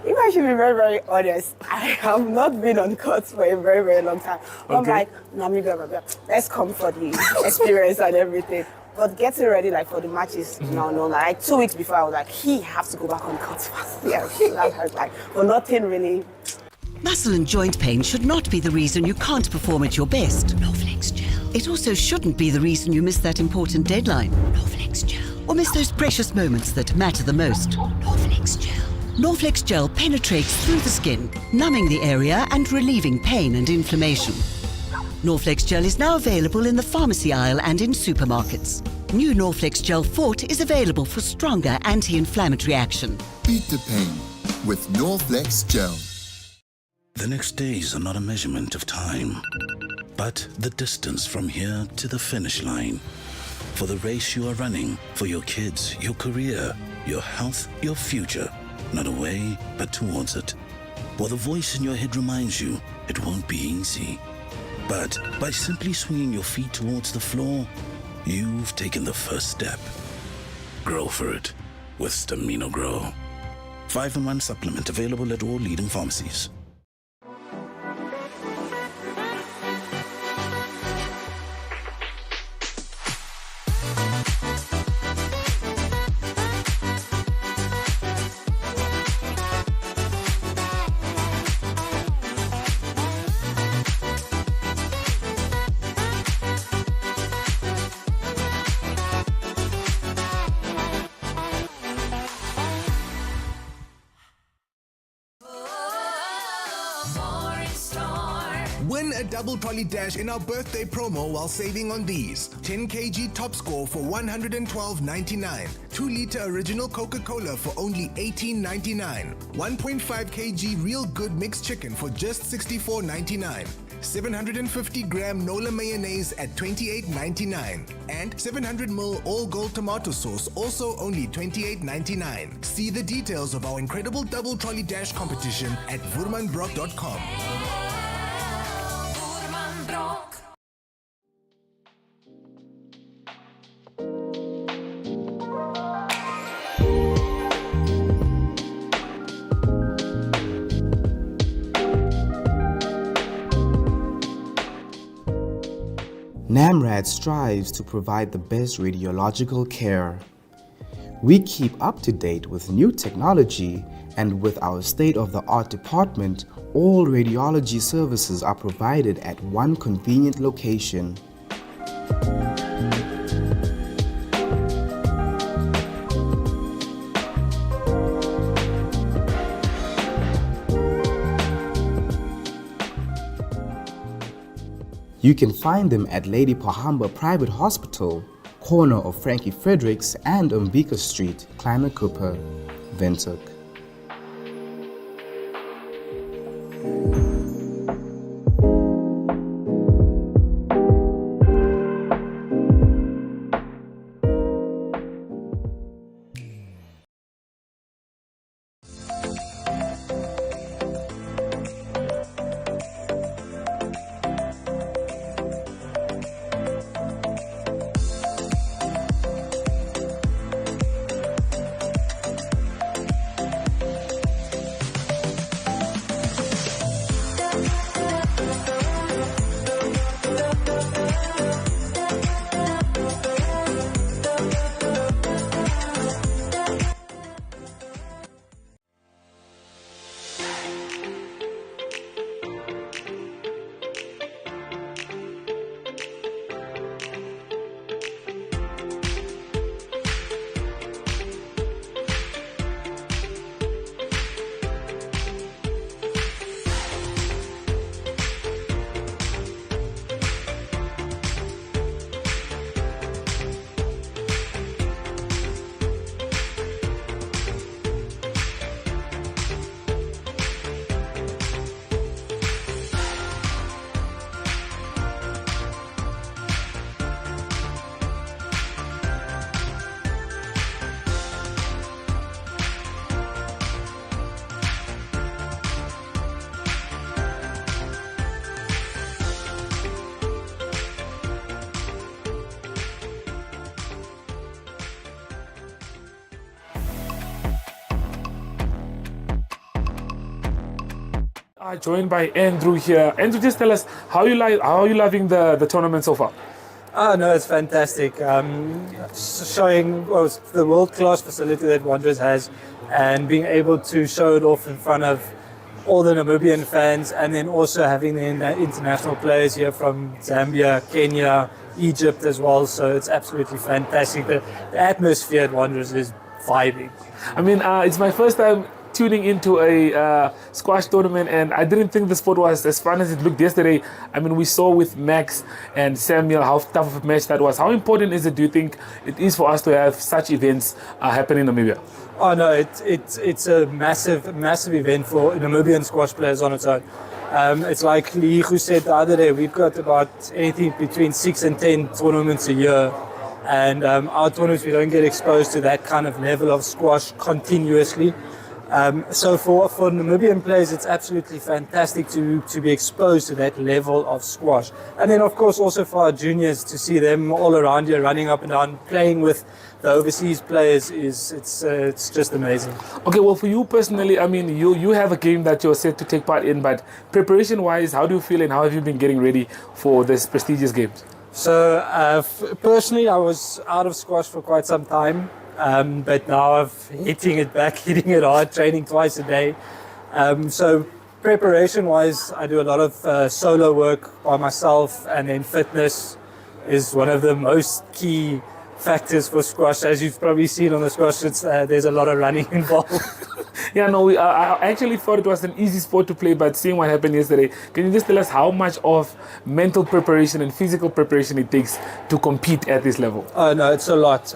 If I should be very, very honest, I have not been on court for a very, very long time. I'm Okay. like, Namibia, let's come for the experience and everything. But getting ready like for the matches, no, like 2 weeks before, I was like, he has to go back on court fast. Yeah, that hurt like, but nothing really. Muscle and joint pain should not be the reason you can't perform at your best. Norflex Gel. It also shouldn't be the reason you miss that important deadline. Norflex Gel. Or miss those precious moments that matter the most. Norflex Gel. Norflex Gel penetrates through the skin, numbing the area and relieving pain and inflammation. Norflex Gel is now available in the pharmacy aisle and in supermarkets. New Norflex Gel Fort is available for stronger anti-inflammatory action. Beat the pain with Norflex Gel. The next days are not a measurement of time, but the distance from here to the finish line. For the race you are running, for your kids, your career, your health, your future. Not away, but towards it. While the voice in your head reminds you it won't be easy. But by simply swinging your feet towards the floor, you've taken the first step. Grow for it with Stamino Grow. 5-in-1 supplement available at all leading pharmacies. Win a double trolley dash in our birthday promo while saving on these. 10 kg top score for $112.99. 2-liter original Coca-Cola for only $18.99. 1.5 kg real good mixed chicken for just $64.99. 750-gram Nola mayonnaise at $28.99. And 700ml all gold tomato sauce, also only $28.99. See the details of our incredible double trolley dash competition at vurmanbrock.com. NAMRAD strives to provide the best radiological care. We keep up to date with new technology, and with our state-of-the-art department, all radiology services are provided at one convenient location. You can find them at Lady Pohamba Private Hospital, corner of Frankie Fredericks and Umbika Street, Kleiner Cooper, Windhoek. Joined by Andrew here. Andrew, just tell us how you loving the tournament so far? Oh no, it's fantastic. Showing the world-class facility that Wanderers has, and being able to show it off in front of all the Namibian fans, and then also having the international players here from Zambia, Kenya, Egypt as well. So it's absolutely fantastic. The atmosphere at Wanderers is vibing. I mean, it's my first time tuning into a squash tournament, and I didn't think the sport was as fun as it looked yesterday. I mean, we saw with Max and Samuel how tough of a match that was. How important is it, do you think it is for us to have such events happen in Namibia? Oh no, it's a massive event for Namibian squash players on its own. It's like Lee who said the other day, we've got about anything between 6 and 10 tournaments a year. And our tournaments, we don't get exposed to that kind of level of squash continuously. So for Namibian players, it's absolutely fantastic to be exposed to that level of squash. And then, of course, also for our juniors, to see them all around here running up and down, playing with the overseas players, it's just amazing. Okay, well, for you personally, I mean, you have a game that you're set to take part in, but preparation-wise, how do you feel and how have you been getting ready for this prestigious games? So personally, I was out of squash for quite some time. But now I'm hitting it hard, training twice a day. So preparation-wise, I do a lot of solo work by myself, and then fitness is one of the most key factors for squash. As you've probably seen on the squash, there's a lot of running involved. Yeah, no, I actually thought it was an easy sport to play, but seeing what happened yesterday, can you just tell us how much of mental preparation and physical preparation it takes to compete at this level? Oh no, it's a lot.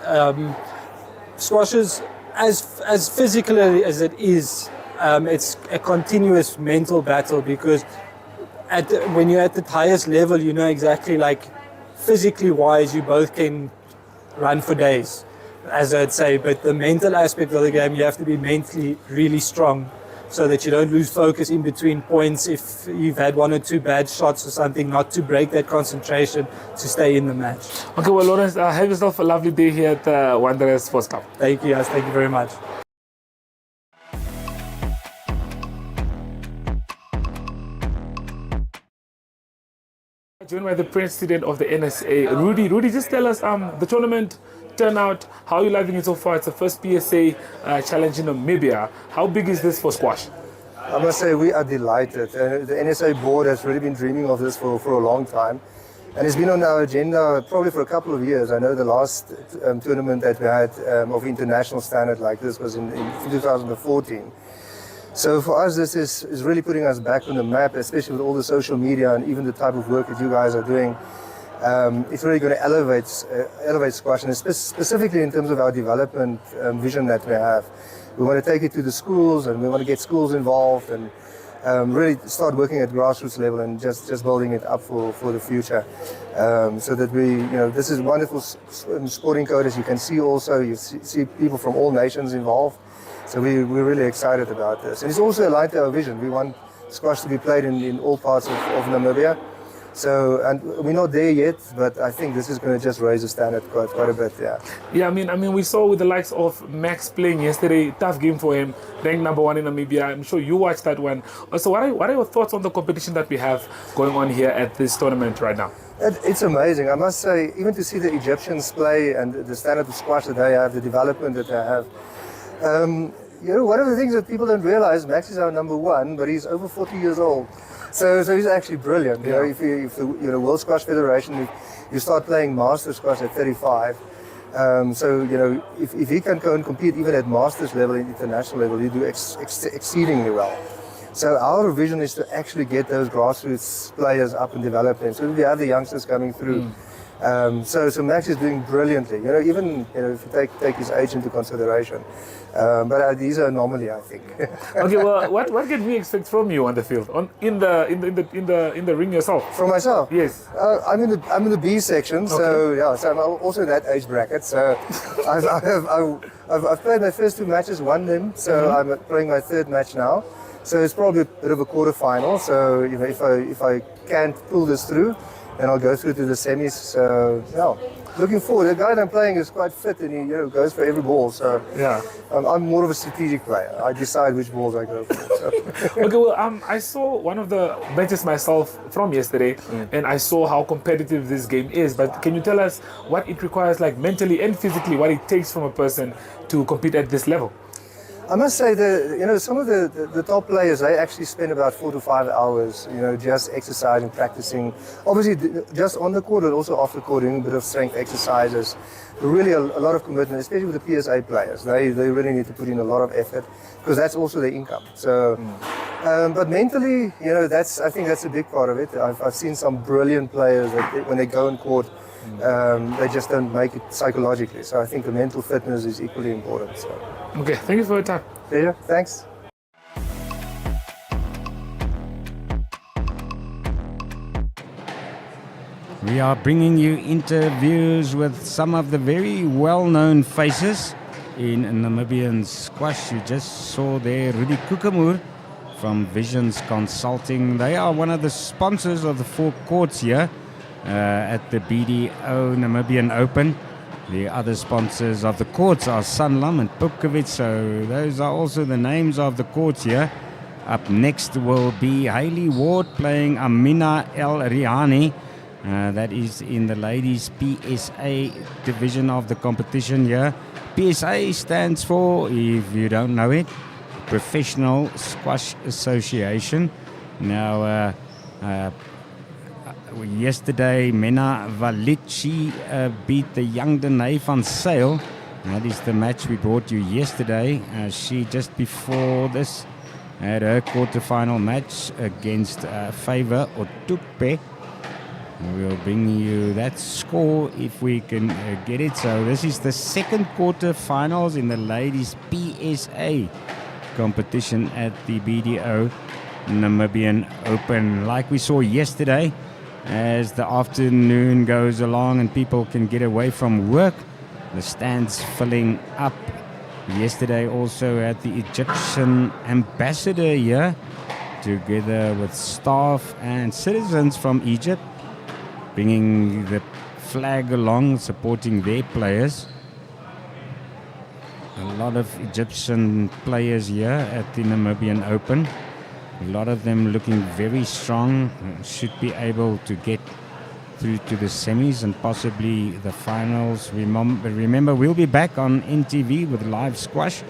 Squash is, as physically as it is, it's a continuous mental battle, because when you're at the highest level, you know exactly, like, physically wise, you both can run for days, as I'd say, but the mental aspect of the game, you have to be mentally really strong so that you don't lose focus in between points. If you've had one or two bad shots or something, not to break that concentration, to stay in the match. Okay, well, Lawrence, have yourself a lovely day here at the Wanderers Sports Club. Thank you, guys. Thank you very much. Joined by the president of the NSA, Rudy. Rudy, just tell us the tournament turnout, how are you loving it so far? It's the first PSA challenge in Namibia. How big is this for squash? I must say we are delighted. The NSA board has really been dreaming of this for a long time. And it's been on our agenda probably for a couple of years. I know the last tournament that we had of international standard like this was in 2014. So for us, this is really putting us back on the map, especially with all the social media and even the type of work that you guys are doing. It's really going to elevate squash, and specifically in terms of our development vision that we have. We want to take it to the schools, and we want to get schools involved, and really start working at grassroots level and just building it up for the future. So that this is wonderful sporting code, as you can see also. You see people from all nations involved. So we're really excited about this. And it's also aligned to our vision. We want squash to be played in all parts of Namibia. So, and we're not there yet, but I think this is going to just raise the standard quite a bit, yeah. Yeah, I mean, we saw with the likes of Max playing yesterday, tough game for him, ranked #1 in Namibia. I'm sure you watched that one. So what are your thoughts on the competition that we have going on here at this tournament right now? It's amazing. I must say, even to see the Egyptians play and the standard of squash that they have, the development that they have. One of the things that people don't realize, Max is our #1, but he's over 40 years old. So he's actually brilliant. Yeah. If the World Squash Federation, you start playing master squash at 35. If he can go and compete even at masters level, international level, he do exceedingly well. So our vision is to actually get those grassroots players up and develop them. So we have the youngsters coming through. So Max is doing brilliantly. Even if you take his age into consideration. But he's an anomaly, I think. Okay, well, what can we expect from you on the field, in the ring yourself? From myself? Yes. I'm in the B section, so okay. yeah. So I'm also in that age bracket. So I've played my first 2 matches, won them. So I'm playing my 3rd match now. So it's probably a bit of a quarter-final. So if I can't pull this through, then I'll go through to the semis. So looking forward. The guy that I'm playing is quite fit and he goes for every ball. So yeah, I'm more of a strategic player. I decide which balls I go for. So. Okay, well, I saw one of the matches myself from yesterday, and I saw how competitive this game is. But can you tell us what it requires, like mentally and physically, what it takes from a person to compete at this level? I must say that some of the top players, they actually spend about 4 to 5 hours, just exercising, practicing. Obviously, just on the court, but also off the court, doing a bit of strength exercises. Really, a lot of commitment, especially with the PSA players. They really need to put in a lot of effort because that's also their income. So, but mentally, I think that's a big part of it. I've seen some brilliant players that when they go on court, they just don't make it psychologically. So I think the mental fitness is equally important. So. Okay, thank you for your time. Pleasure, thanks. We are bringing you interviews with some of the very well-known faces in Namibian squash. You just saw there Rudy Kukamur from Visions Consulting. They are one of the sponsors of the 4 courts here at the BDO Namibian Open. The other sponsors of the courts are Sanlam and Pupkovic, so those are also the names of the courts here. Up next will be Hayley Ward playing Amina El Rihani. That is in the ladies PSA division of the competition here. PSA stands for, if you don't know it, Professional Squash Association. Now, yesterday, Mena Valitchi beat the young Danae van Sail. That is the match we brought you yesterday. She, just before this, had her quarterfinal match against Favor Otukpe. We'll bring you that score if we can get it. So this is the second quarterfinals in the ladies PSA competition at the BDO Namibian Open. Like we saw yesterday, as the afternoon goes along and people can get away from work, the stands filling up. Yesterday also at the Egyptian ambassador here, together with staff and citizens from Egypt, bringing the flag along, supporting their players. A lot of Egyptian players here at the Namibian Open. A lot of them looking very strong, should be able to get through to the semis and possibly the finals. Remember, we'll be back on NTV with live squash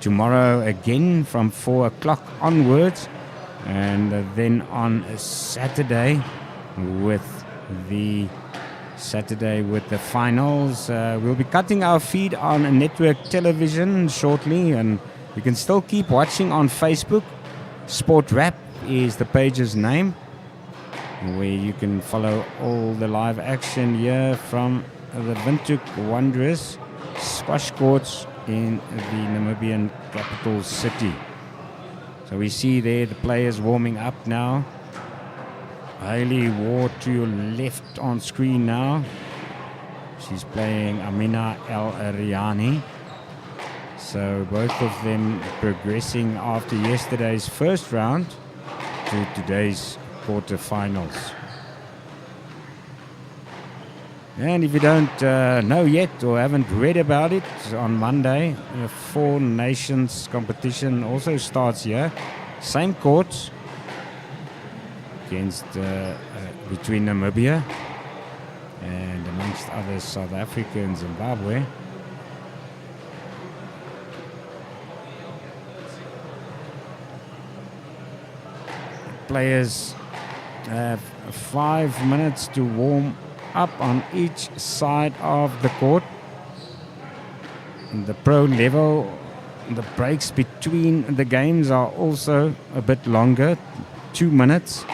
tomorrow again from 4 o'clock onwards, and then on Saturday with the finals. We'll be cutting our feed on network television shortly, and you can still keep watching on Facebook. Sport Wrap is the page's name, where you can follow all the live action here from the Windhoek Wanderers squash courts in the Namibian capital city. So we see there the players warming up now. Hayley Ward to your left on screen now. She's playing Amina El Rihani. So both of them progressing after yesterday's first round to today's quarterfinals. And if you don't know yet or haven't read about it, on Monday, the 4 Nations competition also starts here. Same courts against between Namibia and amongst others South Africa and Zimbabwe. Players have 5 minutes to warm up on each side of the court. In the pro level, the breaks between the games are also a bit longer, 2 minutes.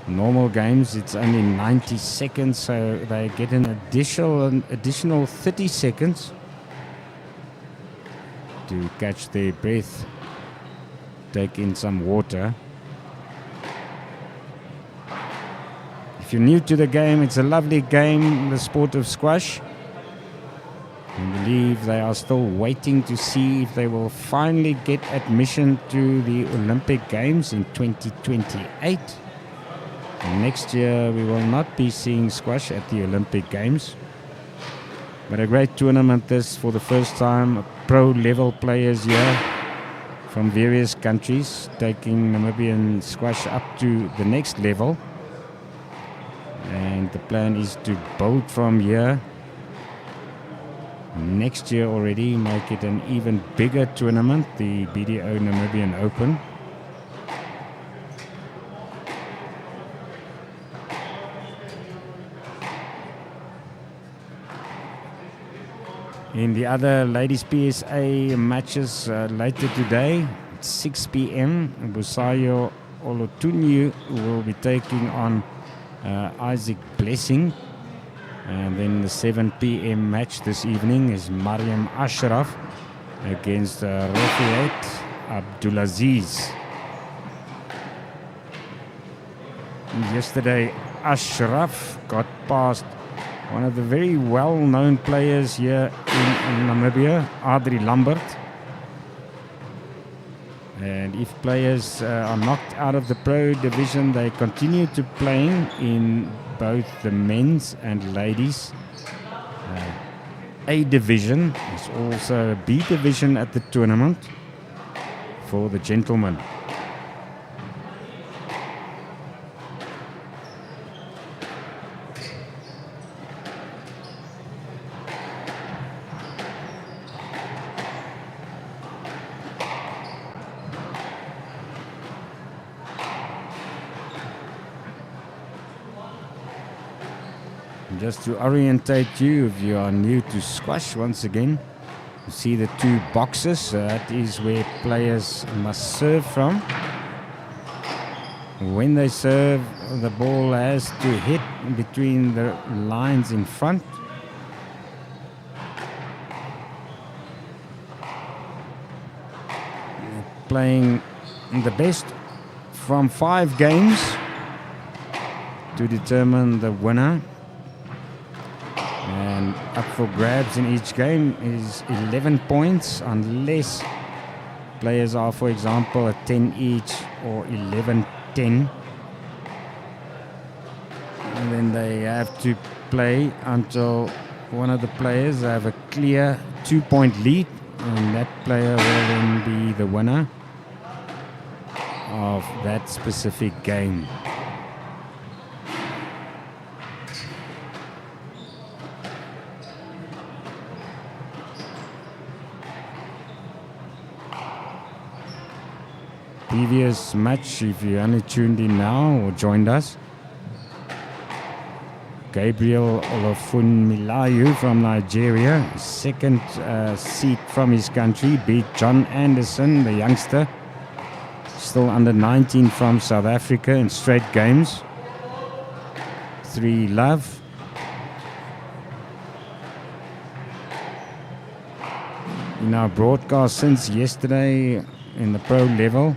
Normal games, it's only 90 seconds, so they get an additional 30 seconds to catch their breath, take in some water. If you're new to the game, it's a lovely game, the sport of squash. I believe they are still waiting to see if they will finally get admission to the Olympic Games in 2028. Next year we will not be seeing squash at the Olympic Games. But a great tournament this for the first time. Pro level players here from various countries taking Namibian squash up to the next level. And the plan is to build from here. Next year already make it an even bigger tournament, the BDO Namibian Open. In the other ladies PSA matches later today, at 6 p.m., Busayo Olotunyu will be taking on Isaac Blessing. And then the 7 p.m. match this evening is Mariam Ashraf against Rafiat Abdulaziz. Yesterday, Ashraf got past one of the very well-known players here in Namibia, Adri Lambert. And if players are knocked out of the pro division, they continue to playing in both the men's and ladies A division. There's also a B division at the tournament for the gentlemen. Just to orientate you, if you are new to squash, once again, you see the two boxes. That is where players must serve from. When they serve, the ball has to hit between the lines in front. Playing the best from 5 games to determine the winner. And up for grabs in each game is 11 points unless players are, for example, a 10 each or 11-10. And then they have to play until one of the players have a clear 2-point lead, and that player will then be the winner of that specific game. Previous match, if you only tuned in now or joined us, Gabriel Olofunmilayo from Nigeria, second seed from his country, beat John Anderson, the youngster, still under 19 from South Africa in straight games. 3-love. In our broadcast since yesterday in the pro level,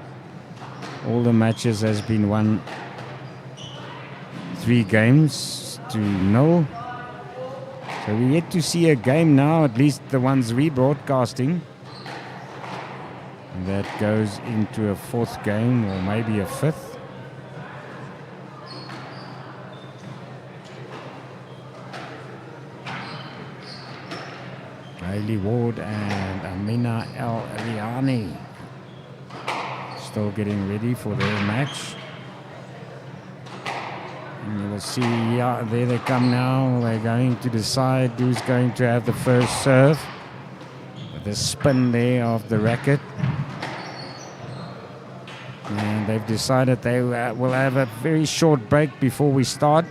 all the matches has been won 3-0. So we yet to see a game now, at least the ones we broadcasting, that goes into a 4th game or maybe a 5th. Hayley Ward and Amina El Eliani still getting ready for their match. And you will see, yeah, there they come now. They're going to decide who's going to have the first serve. The spin there of the racket. And they've decided they will have a very short break before we start.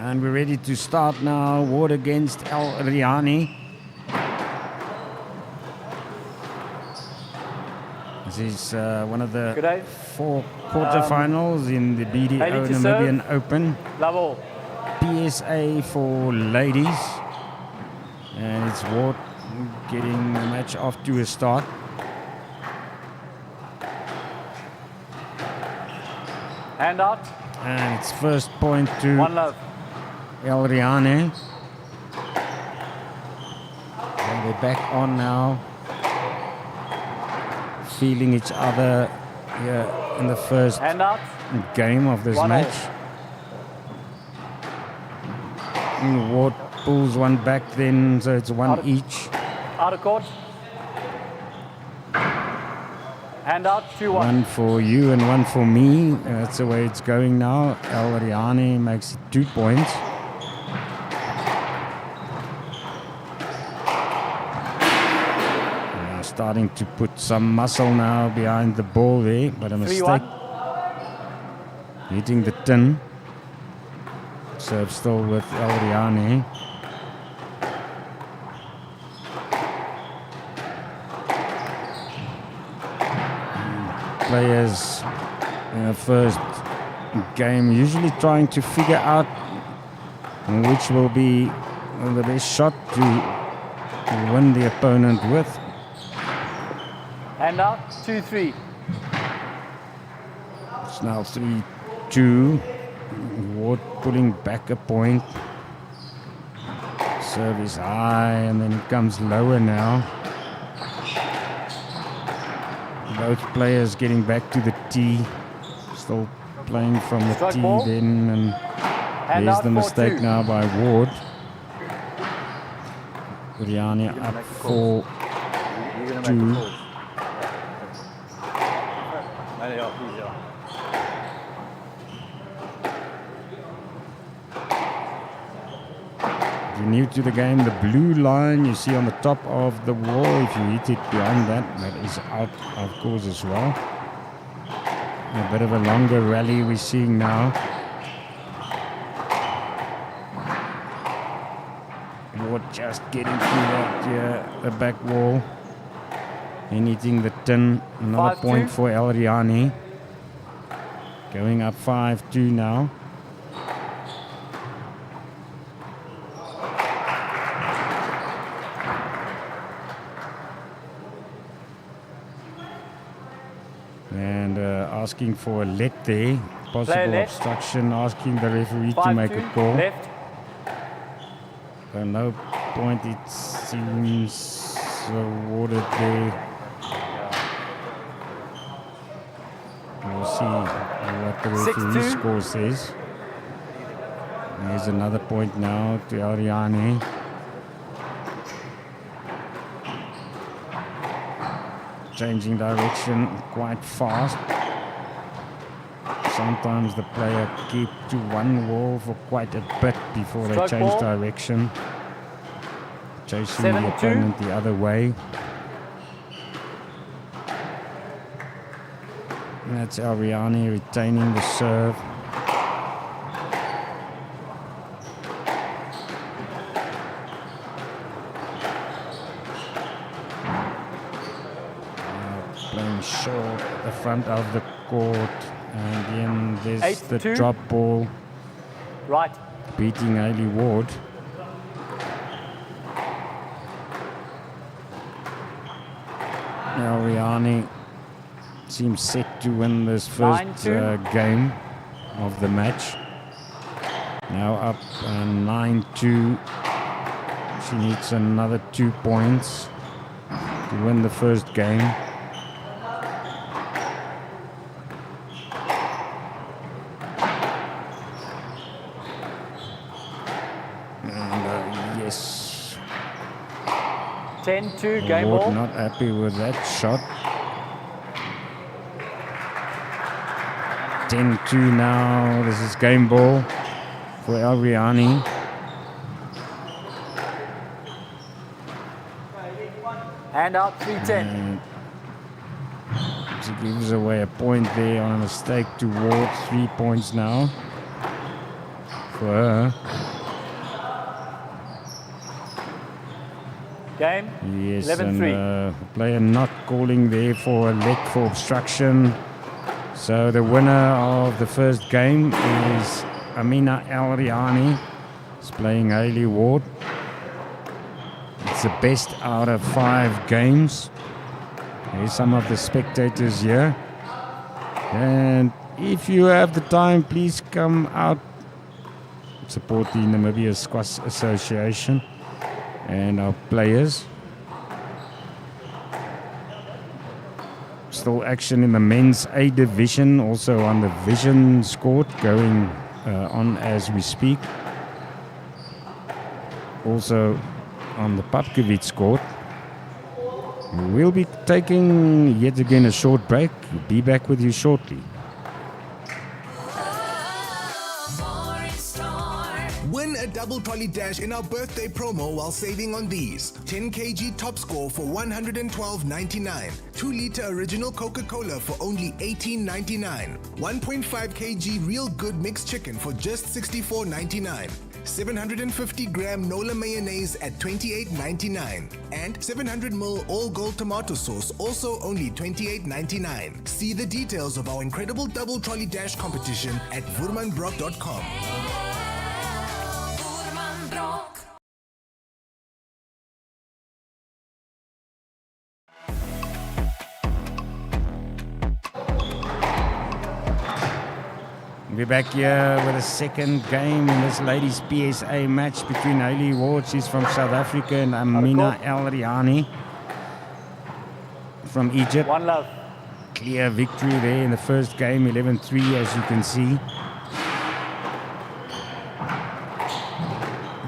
And we're ready to start now. Ward against El Riani. This is one of the 4 quarterfinals in the BDO Namibian Open. Level. PSA for ladies. And it's Ward getting the match off to a start. Hand out. And it's first point to One love. El Riani. And they're back on now. Feeling each other here in the first game of this match. And Ward pulls one back then, so it's one each. Out of court. Hand out, 2-1. One for you and one for me. That's the way it's going now. El Riani makes it 2 points. Starting to put some muscle now behind the ball there, but a mistake. Hitting the tin. Serve still with El Riani. Players in the first game usually trying to figure out which will be the best shot to win the opponent with. Hand out, 2-3. It's now 3-2. Ward pulling back a point. Serve is high and then it comes lower now. Both players getting back to the tee. Still playing from the Strike tee ball. then, and Hand there's out, the mistake 4-2. now by Ward. Riani up 4-2. If you're new to the game, the blue line you see on the top of the wall, if you hit it beyond that, that is out of course as well. A bit of a longer rally we're seeing now. Ward just getting through that, the back wall. And hitting the tin. Another 5-2. point for El Riani. Going up 5-2 now. And asking for a let there. Possible left. obstruction, asking the referee to make a 5-2. call. Left. So no point, it seems, awarded there. We'll see what the referee 6-2. score says. There's another point now to El Riani. Changing direction quite fast. Sometimes the player keep to one wall for quite a bit before they Strike change ball. direction. Chasing 7-2. the opponent the other way. And that's El Riani retaining the serve. Playing short at the front of the court. And then there's the 8-2. drop ball Right. beating Ailey Ward. Now Riani seems set to win this first 9-2. game of the match. Now up 9-2. She needs another 2 points to win the first game. And yes, 10-2, game Ward ball. not happy with that shot. 10-2 now. This is game ball for El Riani. Hand out, 3-10. And she gives away a point there on a mistake to Ward. 3 points now. for her. Game. Yes, 11-3. and player not calling there for a leg for obstruction. So the winner of the first game is Amina El Riani. Is playing Hayley Ward. It's the best out of 5 games. There's some of the spectators here. And if you have the time, please come out, support the Namibian Squash Association and our players. Still action in the men's A division, also on the Vision Court, going on as we speak. Also on the Papkevich Court. We'll be taking yet again a short break. We'll be back with you shortly. Win a double trolley dash in our birthday promo while saving on these. 10 kg top score for $112.99. 2 liter original Coca-Cola for only $18.99. 1.5 kg real good mixed chicken for just $64.99. 750 gram Nola mayonnaise at $28.99. And 700 ml all gold tomato sauce, also only $28.99. See the details of our incredible double trolley dash competition at vurmanbrock.com. We're back here with a second game in this ladies' PSA match between Hayley Ward, she's from South Africa, and Amina El Riani from Egypt. One love. Clear victory there in the first game, 11-3, as you can see.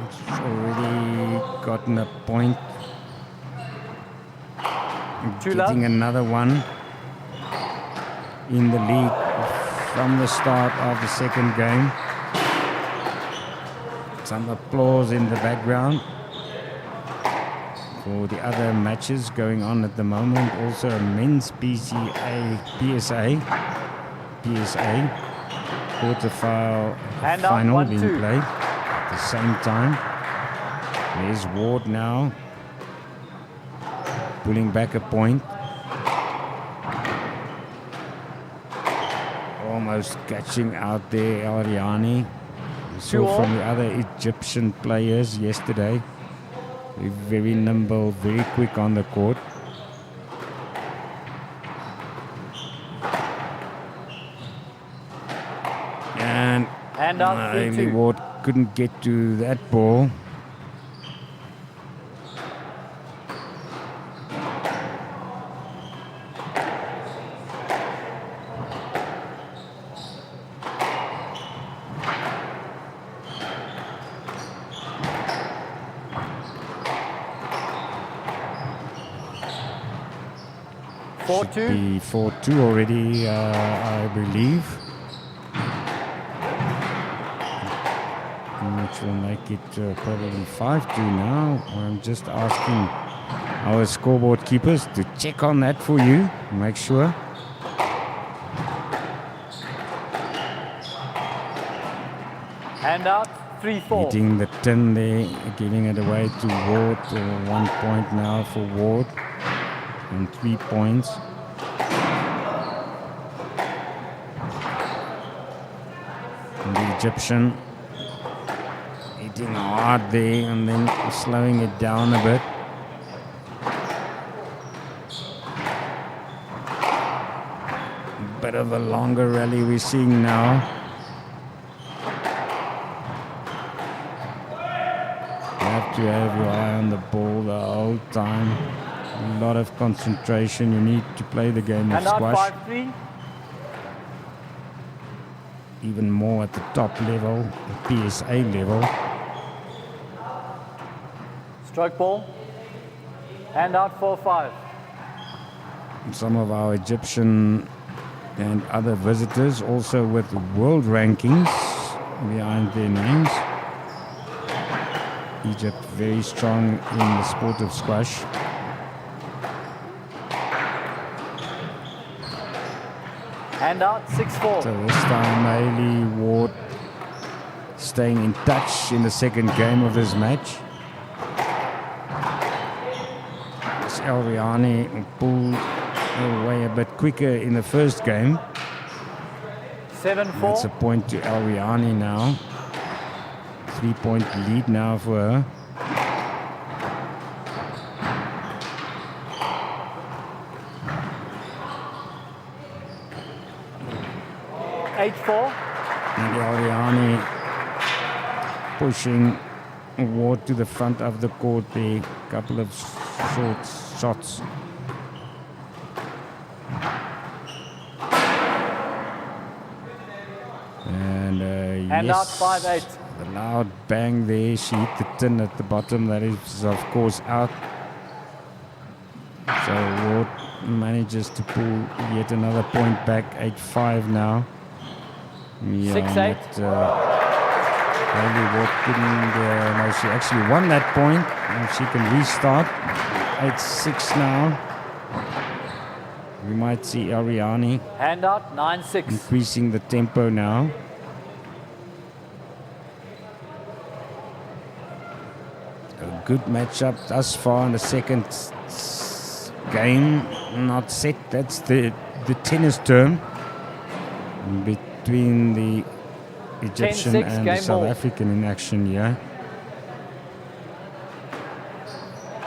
It's already gotten a point. Getting another one in the league from the start of the second game. Some applause in the background for the other matches going on at the moment. Also a men's PSA quarterfinal final being played at the same time. There's Ward now pulling back a point. Almost catching out there Ariani. We saw from the other Egyptian players yesterday. They're very nimble, very quick on the court. And Amy Ward couldn't get to that ball. Should be 4-2 already, I believe. Which will make it probably 5-2 now. I'm just asking our scoreboard keepers to check on that for you. Make sure. Hand out, 3-4. Hitting the tin there, giving it away to Ward. 1 point now for Ward. And 3 points. And the Egyptian hitting hard there and then slowing it down a bit. Bit of a longer rally we're seeing now. You have to have your eye on the ball the whole time. A lot of concentration. You need to play the game of squash. 5-3. Even more at the top level, the PSA level. Stroke ball. Hand out, 4-5. Some of our Egyptian and other visitors also with world rankings behind their names. Egypt very strong in the sport of squash. Hand out, 6-4. So this time Hayley Ward staying in touch in the second game of this match. Elriani pulled away a bit quicker in the first game. 7-4. That's a point to Elriani now. 3-point lead now for her. And Elriani pushing Ward to the front of the court there. Couple of short shots. And out yes, 5-8. the loud bang there. She hit the tin at the bottom. That is, of course, out. So Ward manages to pull yet another point back. 8-5 now. Yeah, 6-8. Hayley Ward couldn't. No, she actually won that point. And she can restart. 8-6 now. We might see Ariani Handout 9-6. increasing the tempo now. A good matchup thus far in the second game. Not set. That's the tennis term between the Egyptian 10-6 and the game South ball. African in action here.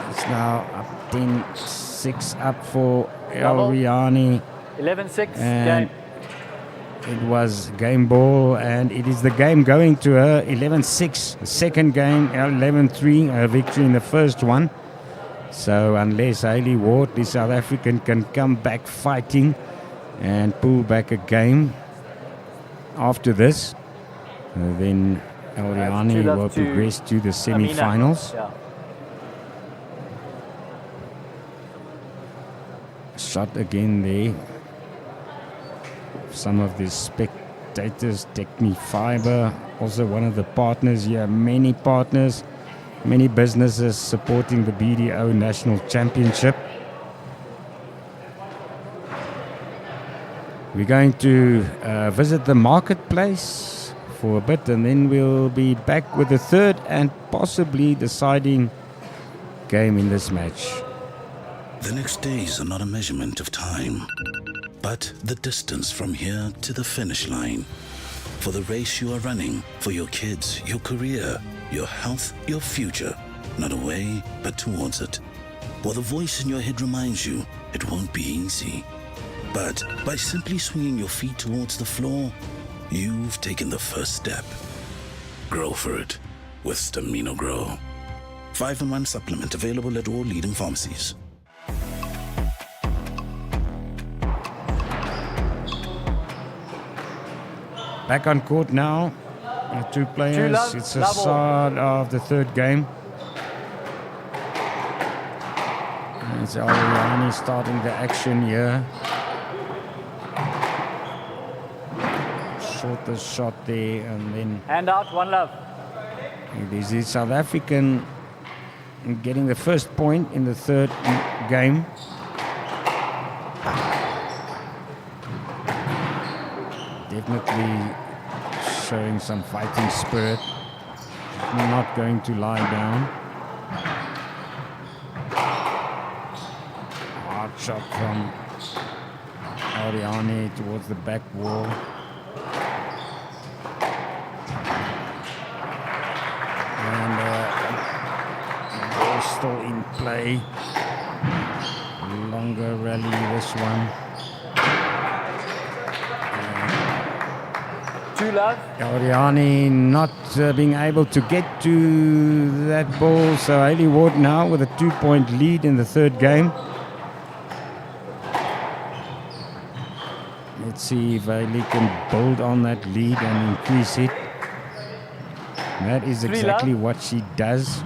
It's now up 10-6 up for Double. Elriani. 11-6 And game. it was game ball, and it is the game going to her. 11-6, the second game. 11-3, her victory in the first one. So unless Hayley Ward, the South African, can come back fighting and pull back a game after this, then Elriani will progress to the semi-finals. Yeah. Shot again there. Some of the spectators, Technifiber, also one of the partners here. Many partners, many businesses supporting the BDO National Championship. We're going to visit the marketplace for a bit, and then we'll be back with the third and possibly deciding game in this match. The next days are not a measurement of time, but the distance from here to the finish line. For the race you are running, for your kids, your career, your health, your future. Not away, but towards it. While the voice in your head reminds you it won't be easy. But by simply swinging your feet towards the floor, you've taken the first step. Grow for it with Stamino Grow. 5-in-1 supplement available at all leading pharmacies. Back on court now. The two players. love, It's a love all. start of the third game. And it's Ariani starting the action here. Shorter shot there, and then Handout 1 love. it is the South African getting the first point in the third game. Definitely showing some fighting spirit. Not going to lie down. Hard shot from Ariani towards the back wall. And ball still in play. Longer rally this one. 2 love. Ariani not being able to get to that ball. So Hayley Ward now with a 2-point lead in the third game. Let's see if Hayley can build on that lead and increase it. That is exactly what she does.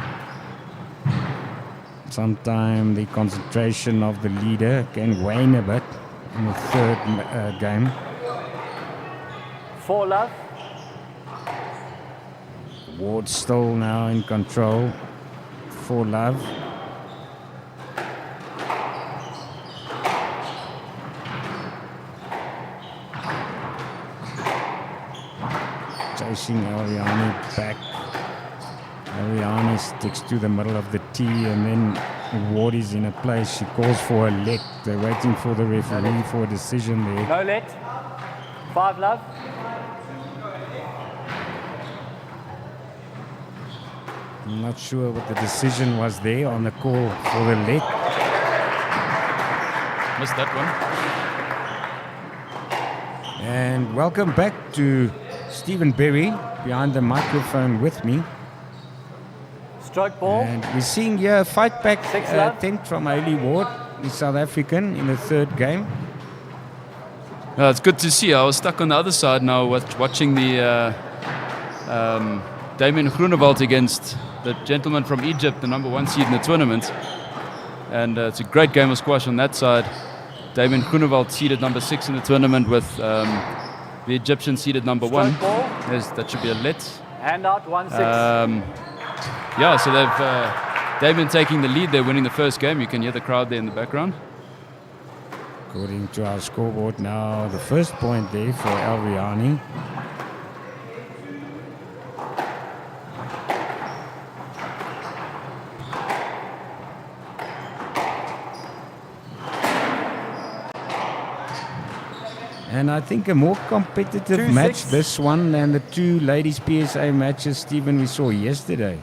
Sometimes the concentration of the leader can wane a bit in the third game. 4 love. Ward still now in control. 4 love. pushing Ariani back. Ariani sticks to the middle of the tee, and then Ward is in a place. She calls for a let. They're waiting for the referee for a decision there. No let. 5 love. I'm not sure what the decision was there on the call for the let. Missed that one. And welcome back to Stephen Berry behind the microphone with me. Stroke ball. And we're seeing here a fight back 6 love. attempt from Hayley Ward, the South African, in the third game. It's good to see. I was stuck on the other side now watching the Damien Groenewald against the gentleman from Egypt, the number 1 seed in the tournament. And it's a great game of squash on that side. Damien Groenewald seeded number 6 in the tournament with the Egyptian seeded number 1. That should be a let. Hand out 1-6. Yeah, so they've Damien taking the lead. They're winning the first game. You can hear the crowd there in the background. According to our scoreboard now, the first point there for Alviani. And I think a more competitive match, this one, than the 2 ladies PSA matches, Stephen, we saw yesterday.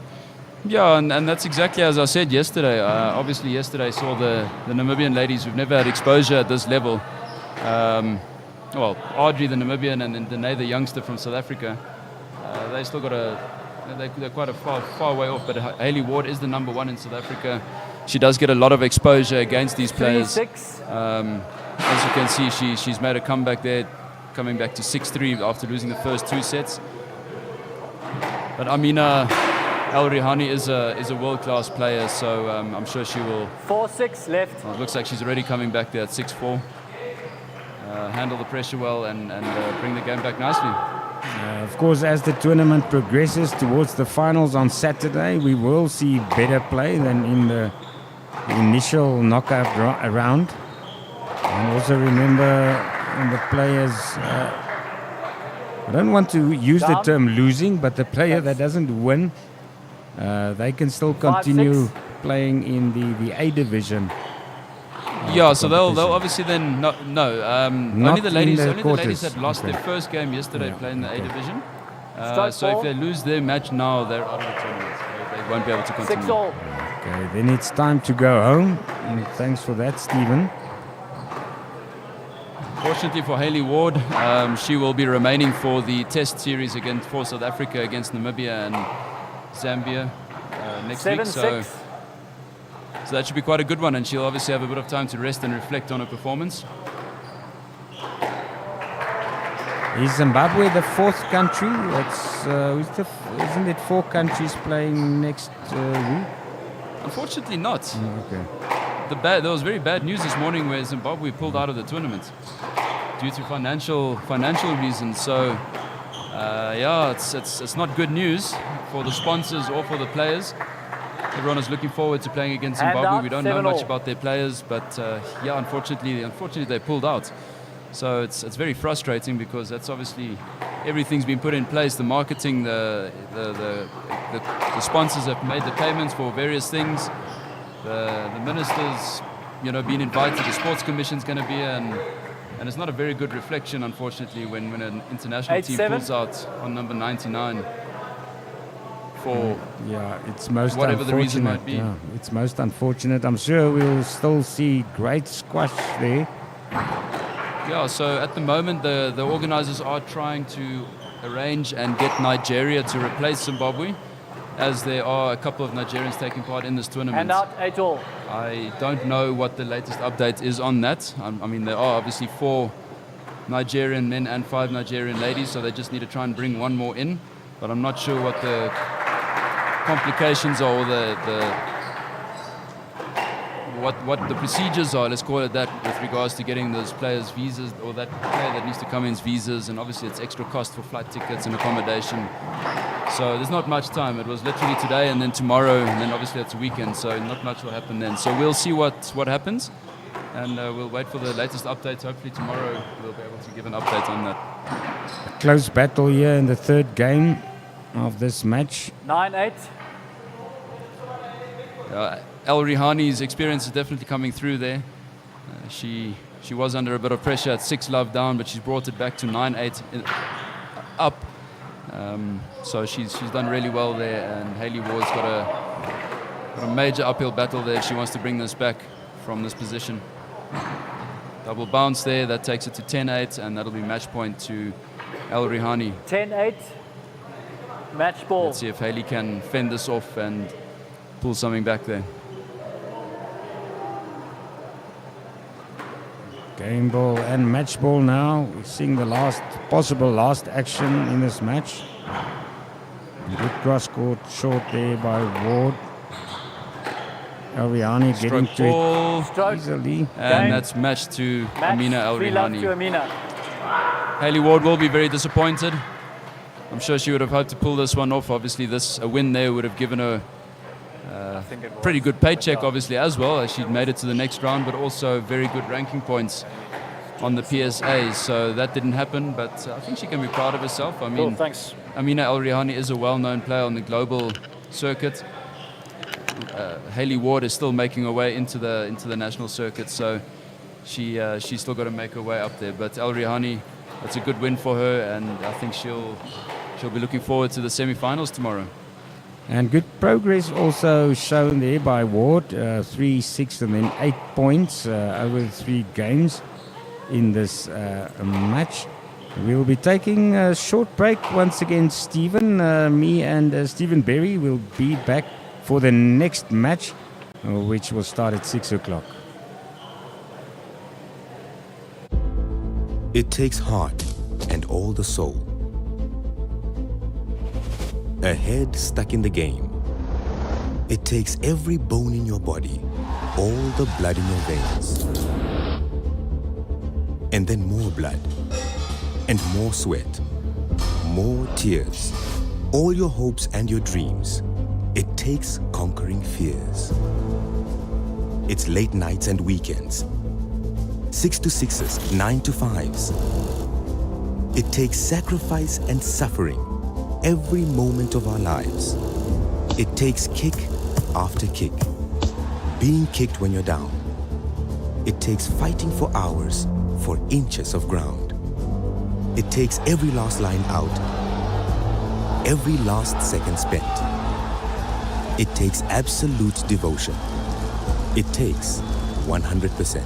Yeah, and that's exactly as I said yesterday. Obviously, yesterday I saw the Namibian ladies who've never had exposure at this level. Well, Audrey, the Namibian, and then Danae, the youngster from South Africa. They still got they're quite a far way off, but Hayley Ward is the number 1 in South Africa. She does get a lot of exposure against these players. 3-6. As you can see, she's made a comeback there, coming back to 6-3 after losing the first 2 sets. But Amina El Rihani is a world-class player, so I'm sure she will. 4-6 left. Well, it looks like she's already coming back there at 6-4. Handle the pressure well and bring the game back nicely. Of course, as the tournament progresses towards the finals on Saturday, we will see better play than in the initial knockout round. And also remember, the players, I don't want to use the term losing, but the player that doesn't win, they can still continue playing in the A division. Yeah, so they'll obviously then only the ladies that lost their first game yesterday play in the A division. So if they lose their match now, they're out of the tournament. They won't be able to continue. 6-all. Okay, then it's time to go home. And thanks for that, Stephen. Fortunately for Hayley Ward, she will be remaining for the test series for South Africa against Namibia and Zambia next week. 7-6. So that should be quite a good one, and she'll obviously have a bit of time to rest and reflect on her performance. Is Zimbabwe the 4th country? Isn't it 4 countries playing next week? Unfortunately not. Okay. There was very bad news this morning where Zimbabwe pulled out of the tournament due to financial reasons. So, it's not good news for the sponsors or for the players. Everyone is looking forward to playing against Zimbabwe. We don't know much about their players, but unfortunately they pulled out. So it's very frustrating because that's obviously everything's been put in place. The marketing, the sponsors have made the payments for various things. The ministers, being invited. The sports commission's going to be, and it's not a very good reflection, unfortunately, when an international team pulls out on number 99 for it's most whatever the reason might be. Yeah, it's most unfortunate. I'm sure we'll still see great squash there. Yeah, so at the moment the organizers are trying to arrange and get Nigeria to replace Zimbabwe, as there are a couple of Nigerians taking part in this tournament. Hand out 8-all. I don't know what the latest update is on that. I mean, there are obviously 4 Nigerian men and 5 Nigerian ladies, so they just need to try and bring one more in. But I'm not sure what the complications are, or what the procedures are, let's call it that, with regards to getting those players visas, or that player that needs to come in's visas, and obviously it's extra cost for flight tickets and accommodation. So there's not much time. It was literally today and then tomorrow, and then obviously it's a weekend, so not much will happen then. So we'll see what happens. and we'll wait for the latest updates. Hopefully tomorrow we'll be able to give an update on that. A close battle here in the third game of this match. 9-8. El Rihani's experience is definitely coming through there. She was under a bit of pressure at 6-love down, but she's brought it back to 9-8 up. So she's done really well there, and Hayley Ward's got a major uphill battle there if she wants to bring this back from this position. Double bounce there, that takes it to 10-8, and that'll be match point to El Rihani. 10-8. Match ball. Let's see if Hayley can fend this off and pull something back there. Game ball and match ball now. We're seeing the possible last action in this match. Good cross court short there by Ward. El Rihani getting to it easily. And that's match to Amina El 3-love Rihani. to Amina. Hayley Ward will be very disappointed. I'm sure she would have hoped to pull this one off. Obviously, a win there would have given her pretty good paycheck, obviously, as well, as she'd made it to the next round, but also very good ranking points on the PSA. So that didn't happen, but I think she can be proud of herself. I mean, thanks. Amina El Rihani is a well-known player on the global circuit. Hayley Ward is still making her way into the national circuit, so she's still got to make her way up there. But El Rihani, that's a good win for her, and I think she'll be looking forward to the semi-finals tomorrow. And good progress also shown there by Ward. 3, 6 and then 8 points over 3 games in this match. We'll be taking a short break once again, Stephen. Me and Stephen Berry will be back for the next match, which will start at 6 o'clock. It takes heart and all the soul. A head stuck in the game. It takes every bone in your body, all the blood in your veins. And then more blood, and more sweat, more tears, all your hopes and your dreams. It takes conquering fears. It's late nights and weekends, 6 to 6s, 9 to 5s. It takes sacrifice and suffering every moment of our lives. It takes kick after kick, being kicked when you're down. It takes fighting for hours for inches of ground. It takes every last line out, every last second spent. It takes absolute devotion. It takes 100%.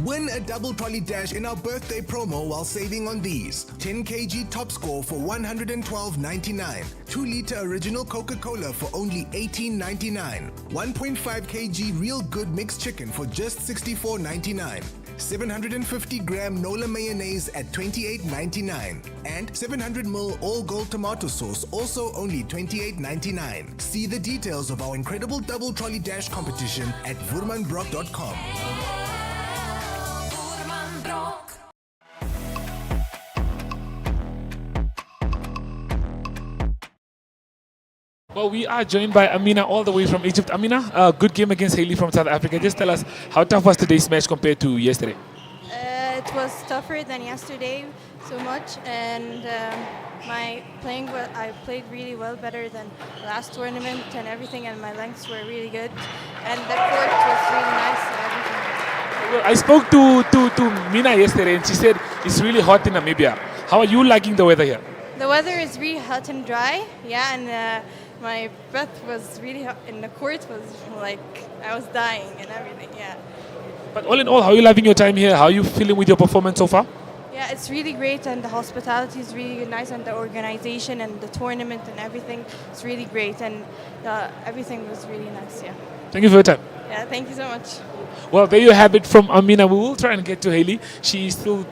Win a double trolley dash in our birthday promo while saving on these. 10 kg top score for $112.99. 2-liter original Coca-Cola for only $18.99. 1.5 kg real good mixed chicken for just $64.99. 750-gram Nola mayonnaise at $28.99. And 700ml all gold tomato sauce, also only $28.99. See the details of our incredible double trolley dash competition at vurmanbrock.com. Well, we are joined by Amina all the way from Egypt. Amina, a good game against Hayley from South Africa. Just tell us, how tough was today's match compared to yesterday? it was tougher than yesterday so much, and I played really well, better than last tournament and everything, and my lengths were really good, and the court was really nice and everything. Well, I spoke to Mina yesterday, and she said it's really hot in Namibia. How are you liking the weather here? The weather is really hot and dry, yeah, and my breath was really hot, and the court was like I was dying and everything, yeah. But all in all, how are you loving your time here? How are you feeling with your performance so far? Yeah, it's really great, and the hospitality is really nice, and the organization and the tournament and everything is really great, and everything was really nice, yeah. Thank you for your time. Yeah, thank you so much. Well, there you have it from Amina. We will try and get to Haley. She is still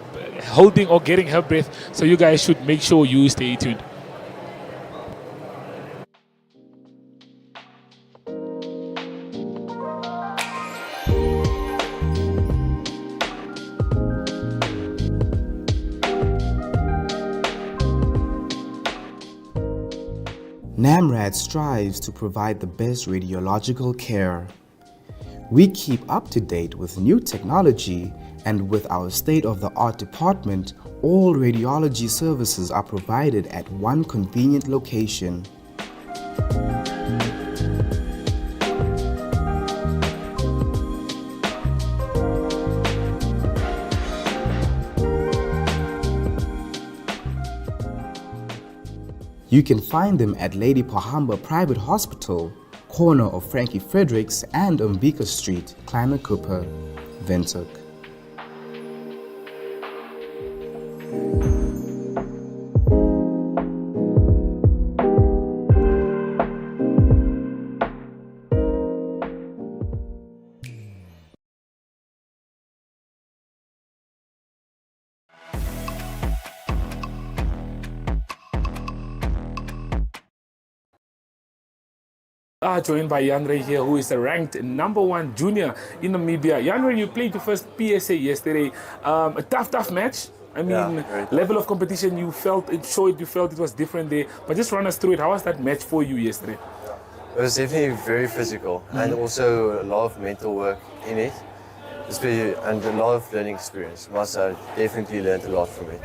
holding or getting her breath, so you guys should make sure you stay tuned. NAMRAD strives to provide the best radiological care. We keep up to date with new technology, and with our state-of-the-art department, all radiology services are provided at one convenient location. You can find them at Lady Pahamba Private Hospital, corner of Frankie Fredericks and Umbika Street, Kleiner Cooper, Windhoek. Joined by Yanre here, who is a ranked #1 junior in Namibia. Yanre, you played your first PSA yesterday. A tough match. I mean, level of competition, you felt it was different there. But just run us through it. How was that match for you yesterday? It was definitely very physical, and also a lot of mental work in it, and a lot of learning experience. I definitely learned a lot from it.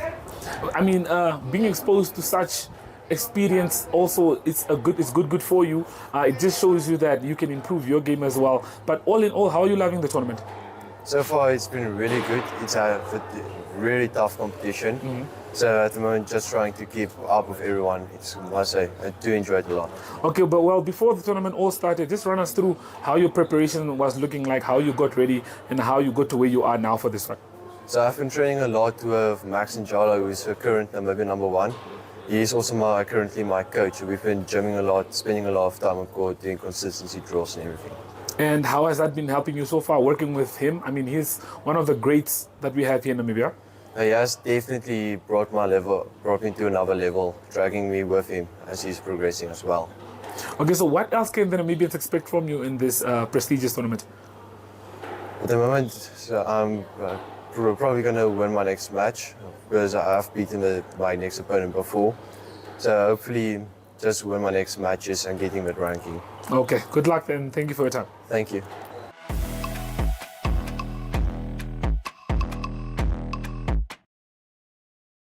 I mean, being exposed to such experience also, it's good for you. It just shows you that you can improve your game as well. But all in all, how are you loving the tournament? So far, it's been really good. It's a really tough competition. So at the moment, just trying to keep up with everyone. I do enjoy it a lot. Okay, but well, before the tournament all started, just run us through how your preparation was looking like, how you got ready, and how you got to where you are now for this fight. So I've been training a lot with Max Njalo, who is the current Namibian #1. He's also currently my coach. We've been gymming a lot, spending a lot of time on court, doing consistency drills and everything. And how has that been helping you so far, working with him? I mean, he's one of the greats that we have here in Namibia. He has definitely brought me to another level, dragging me with him as he's progressing as well. Okay, so what else can the Namibians expect from you in this prestigious tournament? At the moment, I'm probably going to win my next match because I've beaten my next opponent before. So hopefully just win my next matches and getting that ranking. Okay, good luck and thank you for your time. Thank you.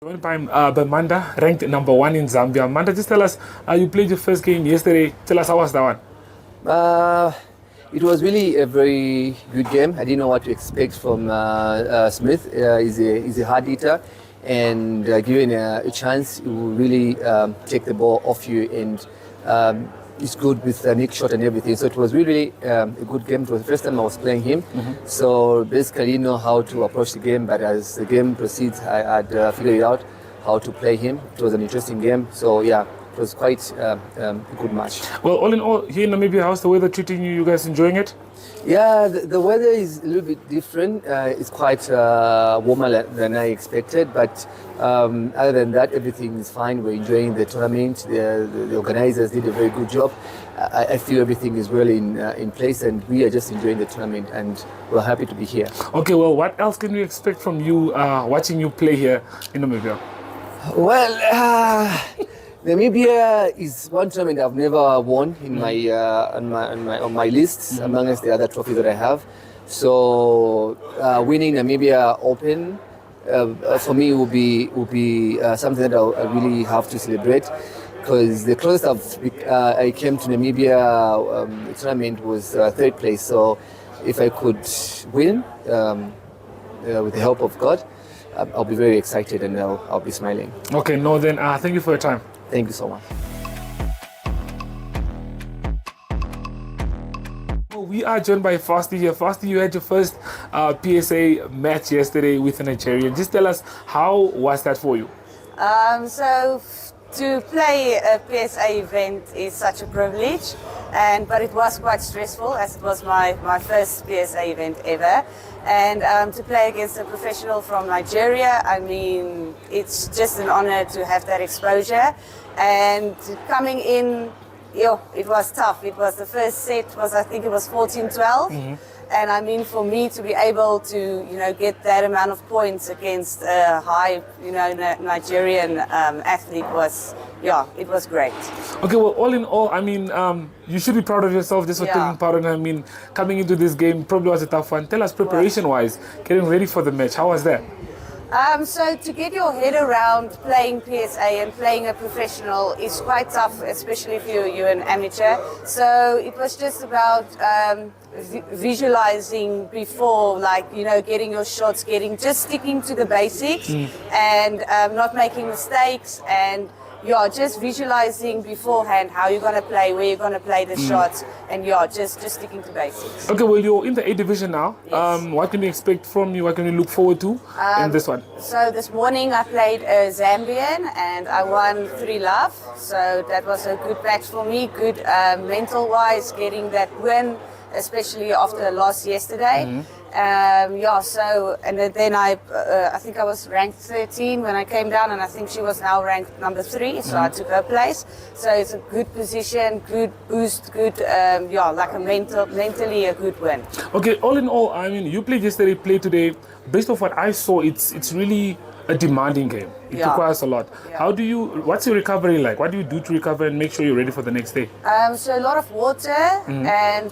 Joined by Manda, ranked #1 in Zambia. Manda, just tell us, you played your first game yesterday. Tell us, how was that one? It was really a very good game. I didn't know what to expect from Smith. He's a hard hitter, and given a chance, he will really take the ball off you, and he's good with the nick shot and everything. So it was really a good game. It was the first time I was playing him. So basically, I didn't know how to approach the game, but as the game proceeds, I had figured out how to play him. It was an interesting game. So yeah, it was quite a good match. Well, all in all, here in Namibia, how's the weather treating you? You guys enjoying it? Yeah, the weather is a little bit different. It's quite warmer than I expected, but other than that, everything is fine. We're enjoying the tournament. The organizers did a very good job. I feel everything is well in place, and we are just enjoying the tournament, and we're happy to be here. Okay, well, what else can we expect from you watching you play here in Namibia? Well, Namibia is one tournament I've never won in on my lists amongst the other trophies that I have. So winning Namibia Open for me will be something that I really have to celebrate. Because the closest I came to Namibia tournament was third place. So if I could win with the help of God, I'll be very excited and I'll be smiling. Okay, no, then thank you for your time. Thank you so much. We are joined by Fasti here. Fasti, you had your first PSA match yesterday with a Nigerian. Just tell us, how was that for you? So to play a PSA event is such a privilege, but it was quite stressful as it was my first PSA event ever. And to play against a professional from Nigeria, I mean, it's just an honor to have that exposure. And coming in, it was tough. It was the first set I think it was 14-12. And I mean, for me to be able to, get that amount of points against a high, Nigerian athlete it was great. Okay, well, all in all, I mean, you should be proud of yourself just for taking part in it. I mean, coming into this game probably was a tough one. Tell us, preparation-wise, getting ready for the match, how was that? So to get your head around playing PSA and playing a professional is quite tough, especially if you're an amateur. So it was just about visualizing before, getting your shots, just sticking to the basics and not making mistakes, and just visualizing beforehand how you're going to play, where you're going to play the shots, and just sticking to basics. Okay, well, you're in the A division now. Yes. What can you expect from you? What can you look forward to in this one? So this morning I played a Zambian and I won 3-love. So that was a good match for me, good mental-wise, getting that win, especially after a loss yesterday. And then I think I was ranked 13 when I came down, and I think she was now ranked number 3, so I took her place. So it's a good position, good boost, good, mentally a good win. Okay, all in all, I mean, you played yesterday, played today. Based off what I saw, it's really a demanding game. It requires a lot. What's your recovery like? What do you do to recover and make sure you're ready for the next day? So a lot of water and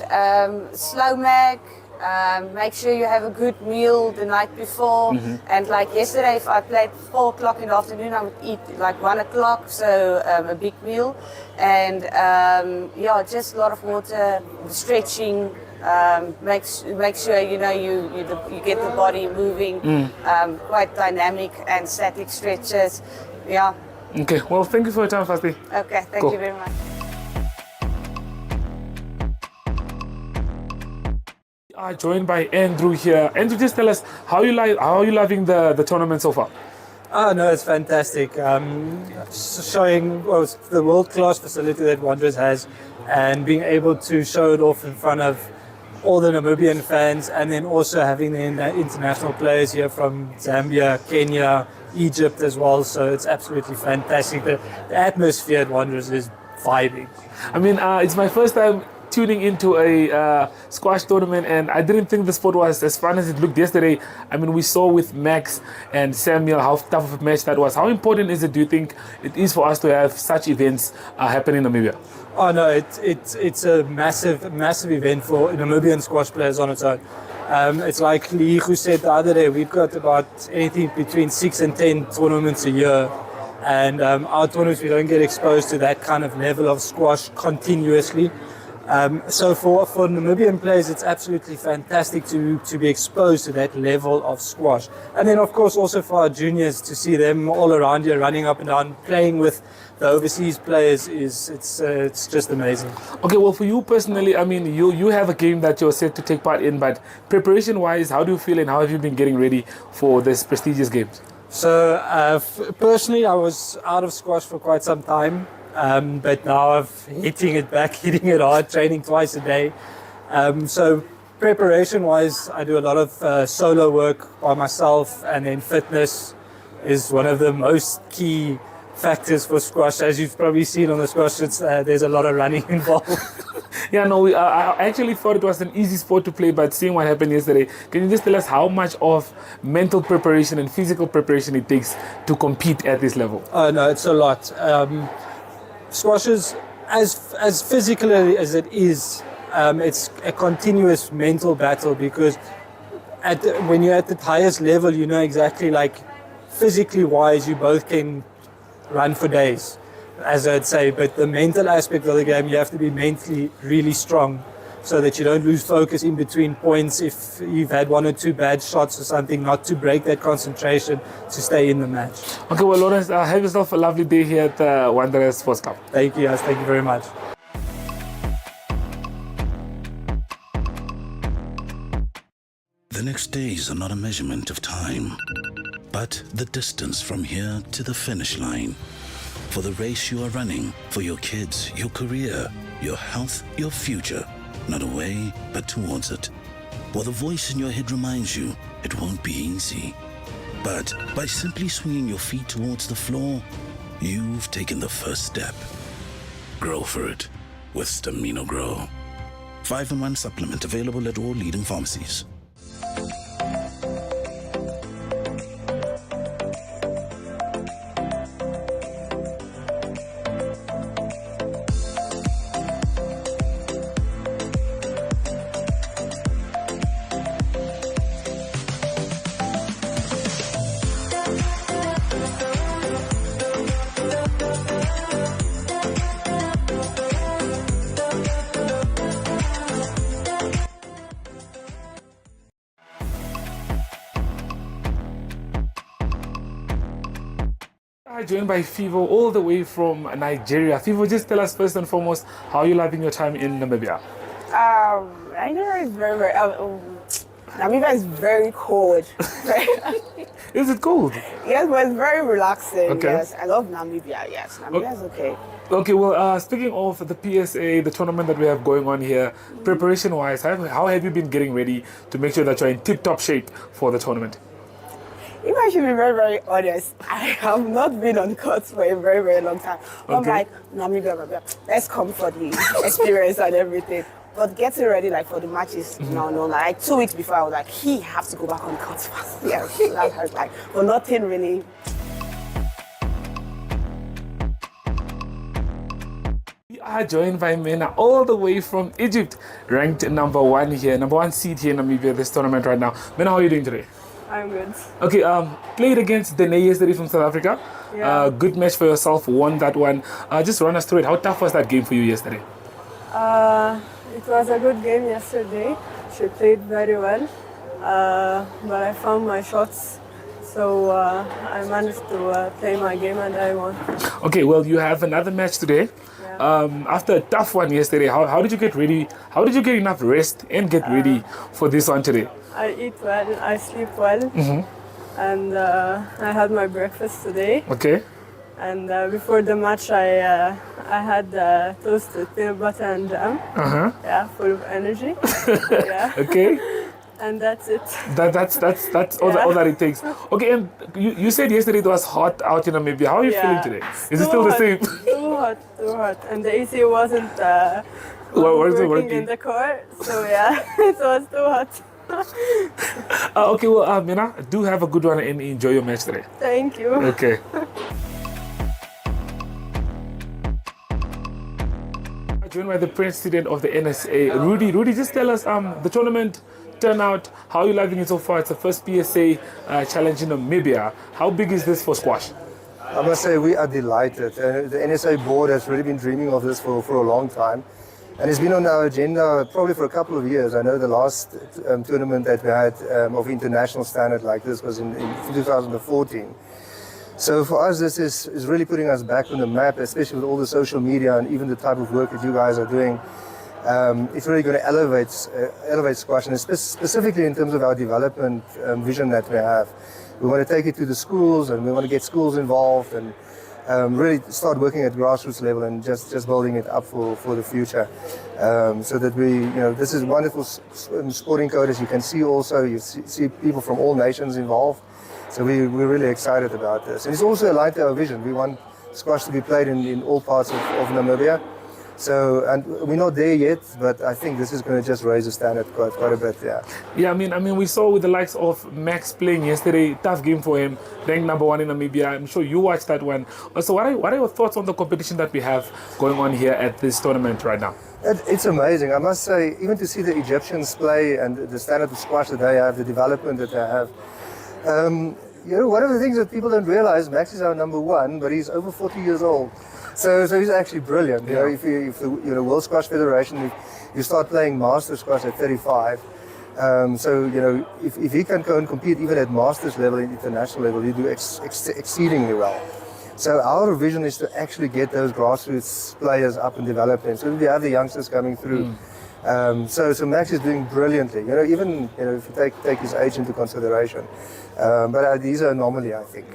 slow mag. Make sure you have a good meal the night before. And like yesterday, if I played 4 o'clock in the afternoon, I would eat like 1 o'clock, so a big meal. And just a lot of water, stretching. Make sure you get the body moving. Quite dynamic and static stretches. Okay, well, thank you for your time, Fasti. Okay, thank you very much. Are joined by Andrew here. Andrew, just tell us how are you loving the tournament so far? Oh no, it's fantastic. Showing the world-class facility that Wanderers has, and being able to show it off in front of all the Namibian fans, and then also having the international players here from Zambia, Kenya, Egypt as well. So it's absolutely fantastic. The atmosphere at Wanderers is vibing. I mean, it's my first time tuning into a squash tournament, and I didn't think the sport was as fun as it looked yesterday. I mean, we saw with Max and Samuel how tough of a match that was. How important do you think it is for us to have such events happen in Namibia? Oh no, it's a massive event for Namibian squash players on its own. It's like Lee who said the other day, we've got about anything between 6 and 10 tournaments a year. And our tournaments, we don't get exposed to that kind of level of squash continuously. So for Namibian players, it's absolutely fantastic to be exposed to that level of squash. And then, of course, also for our juniors, to see them all around here running up and down, playing with the overseas players, it's just amazing. Okay, well, for you personally, I mean, you have a game that you're set to take part in, but preparation-wise, how do you feel and how have you been getting ready for this prestigious games? So personally, I was out of squash for quite some time. But now I'm hitting it hard, training twice a day. So preparation-wise, I do a lot of solo work by myself, and then fitness is one of the most key factors for squash. As you've probably seen on the squash, there's a lot of running involved. Yeah, no, I actually thought it was an easy sport to play, but seeing what happened yesterday, can you just tell us how much of mental preparation and physical preparation it takes to compete at this level? Oh no, it's a lot. Squash is, as physically as it is, it's a continuous mental battle, because when you're at the highest level, you know exactly, like, physically wise, you both can run for days, as I'd say. But the mental aspect of the game, you have to be mentally really strong so that you don't lose focus in between points if you've had one or two bad shots or something, not to break that concentration to stay in the match. Okay, well, Lawrence, have yourself a lovely day here at the Wanderers Sports Club. Thank you, guys. Thank you very much. The next days are not a measurement of time, but the distance from here to the finish line. For the race you are running, for your kids, your career, your health, your future. Not away, but towards it. While the voice in your head reminds you it won't be easy. But by simply swinging your feet towards the floor, you've taken the first step. Grow for it with Stamino Grow. 5-in-1 supplement available at all leading pharmacies. Joined by Fivo all the way from Nigeria. Fivo, just tell us first and foremost how you're loving your time in Namibia. Nigeria is very Namibia is very cold. Is it cold? Yes, but it's very relaxing. Okay. Yes, I love Namibia. Yes, Namibia is okay. Okay, well, speaking of the PSA, the tournament that we have going on here, preparation-wise, how have you been getting ready to make sure that you're in tip-top shape for the tournament? If I should be very, very honest, I have not been on court for a very, very long time. I'm like, Namibia, let's come for the experience and everything. But getting ready, like, for the matches, no, like 2 weeks before, I was like, he has to go back on court fast. Yeah, that hurt, like, but nothing really. We are joined by Mena all the way from Egypt, ranked number 1 here, number 1 seed here in Namibia, this tournament right now. Mena, how are you doing today? I'm good. Okay, played against Dene yesterday from South Africa. Yeah. Good match for yourself, won that one. Just run us through it. How tough was that game for you yesterday? It was a good game yesterday. She played very well, but I found my shots, so I managed to play my game and I won. Okay, well, you have another match today. After a tough one yesterday, how did you get ready? How did you get enough rest and get ready for this one today? I eat well, I sleep well, and I had my breakfast today. Okay. And before the match, I had toast with peanut butter and jam. Yeah, full of energy. Yeah. Okay. And that's it. That's all that it takes. Okay, and you said yesterday it was hot out in Namibia. How are you feeling today? Is it still the same? Too hot. And the AC wasn't working in the car, so yeah, it was too hot. Okay, well, Mena, do have a good one and enjoy your match today. Thank you. Okay. Joined by the president of the NSA, Rudy. Rudy, just tell us the tournament turnout, how are you liking it so far? It's the first PSA challenge in Namibia. How big is this for squash? I must say we are delighted. The NSA board has really been dreaming of this for a long time. And it's been on our agenda probably for a couple of years. I know the last tournament that we had of international standard like this was in 2014. So for us, this is really putting us back on the map, especially with all the social media and even the type of work that you guys are doing. It's really going to elevate squash, and specifically in terms of our development vision that we have. We want to take it to the schools, and we want to get schools involved, and really start working at grassroots level and just building it up for the future. So that this is wonderful sporting code, as you can see also. You see people from all nations involved. So we're really excited about this. And it's also aligned to our vision. We want squash to be played in all parts of Namibia. So, and we're not there yet, but I think this is going to just raise the standard quite a bit. Yeah. Yeah, I mean, we saw with the likes of Max playing yesterday. Tough game for him, ranked #1 in Namibia. I'm sure you watched that one. So, what are your thoughts on the competition that we have going on here at this tournament right now? It's amazing. I must say, even to see the Egyptians play and the standard of squash that they have, the development that they have. You know, one of the things that people don't realize, Max is our #1, but he's over 40 years old. So he's actually brilliant. You know, if the World Squash Federation, if you start playing master squash at 35, so you know, if he can go and compete even at masters level, international level, you do exceedingly well. So our vision is to actually get those grassroots players up and develop them. So we have the youngsters coming through. So Max is doing brilliantly. You know, even if you take his age into consideration. But he's an anomaly, I think.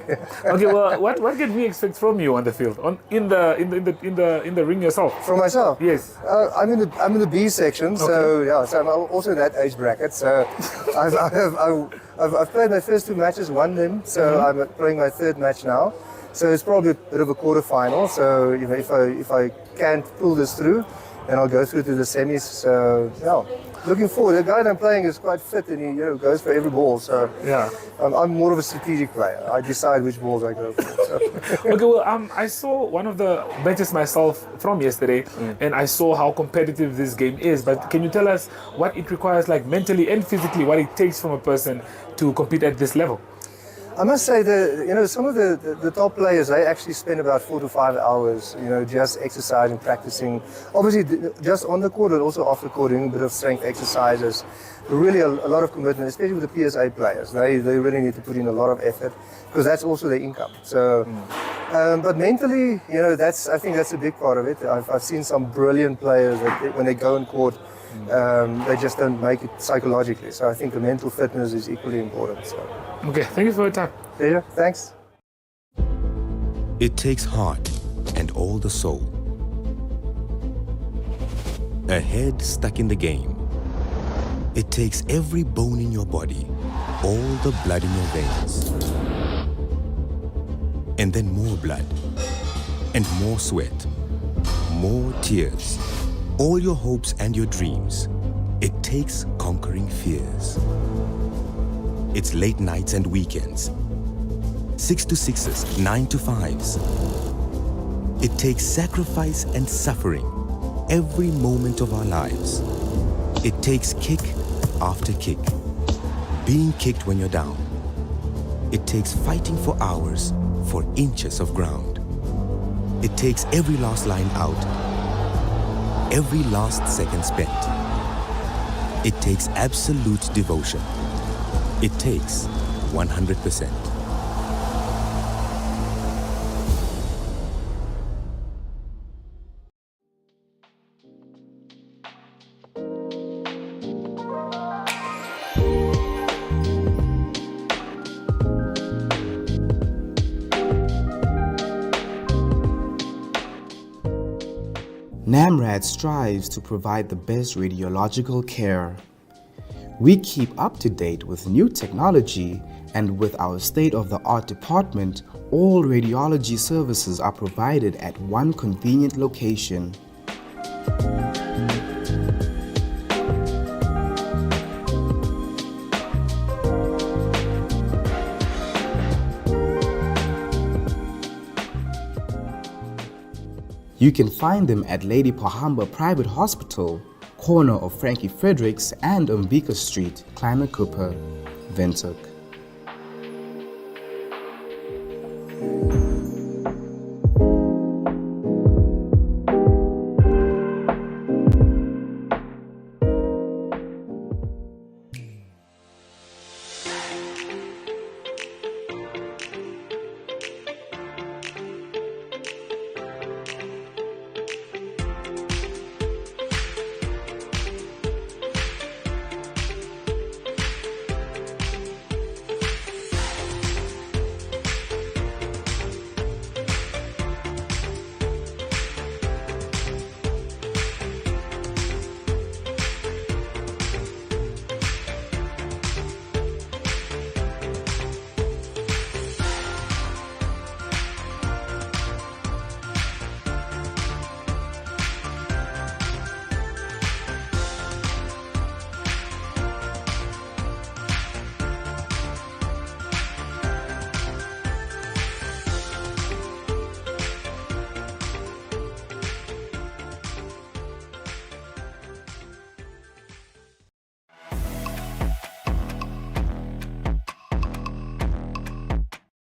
Okay, well, what can we expect from you on the field, in the ring yourself? From myself? Yes. I'm in the B section, so yeah. So I'm also in that age bracket. So I've played my first 2 matches, won them. So I'm playing my 3rd match now. So it's probably a bit of a quarterfinal. So you know, if I can't pull this through, then I'll go through to the semis. So yeah, looking forward. The guy that I'm playing is quite fit, and he goes for every ball. So yeah, I'm more of a strategic player. I decide which balls I go for. So. Okay, well, I saw one of the matches myself from yesterday, and I saw how competitive this game is. But can you tell us what it requires, like mentally and physically, what it takes from a person to compete at this level? I must say that some of the top players, they actually spend about 4 to 5 hours, just exercising, practicing. Obviously, just on the court, but also off the court, doing a bit of strength exercises. Really, a lot of commitment, especially with the PSA players. They really need to put in a lot of effort because that's also their income. So, but mentally, I think that's a big part of it. I've seen some brilliant players that when they go on court, they just don't make it psychologically. So I think the mental fitness is equally important. So. Okay, thank you for your time. Yeah, thanks. It takes heart and all the soul. A head stuck in the game. It takes every bone in your body, all the blood in your veins. And then more blood, and more sweat, more tears. All your hopes and your dreams. It takes conquering fears. It's late nights and weekends. 6 to 6s, 9 to 5s. It takes sacrifice and suffering every moment of our lives. It takes kick after kick. Being kicked when you're down. It takes fighting for hours for inches of ground. It takes every last line out. Every last second spent. It takes absolute devotion. It takes 100%. NAMRAD strives to provide the best radiological care. We keep up to date with new technology, and with our state-of-the-art department, all radiology services are provided at one convenient location. You can find them at Lady Pohamba Private Hospital, corner of Frankie Fredericks and Umbika Street, Kleiner Cooper, Windhoek.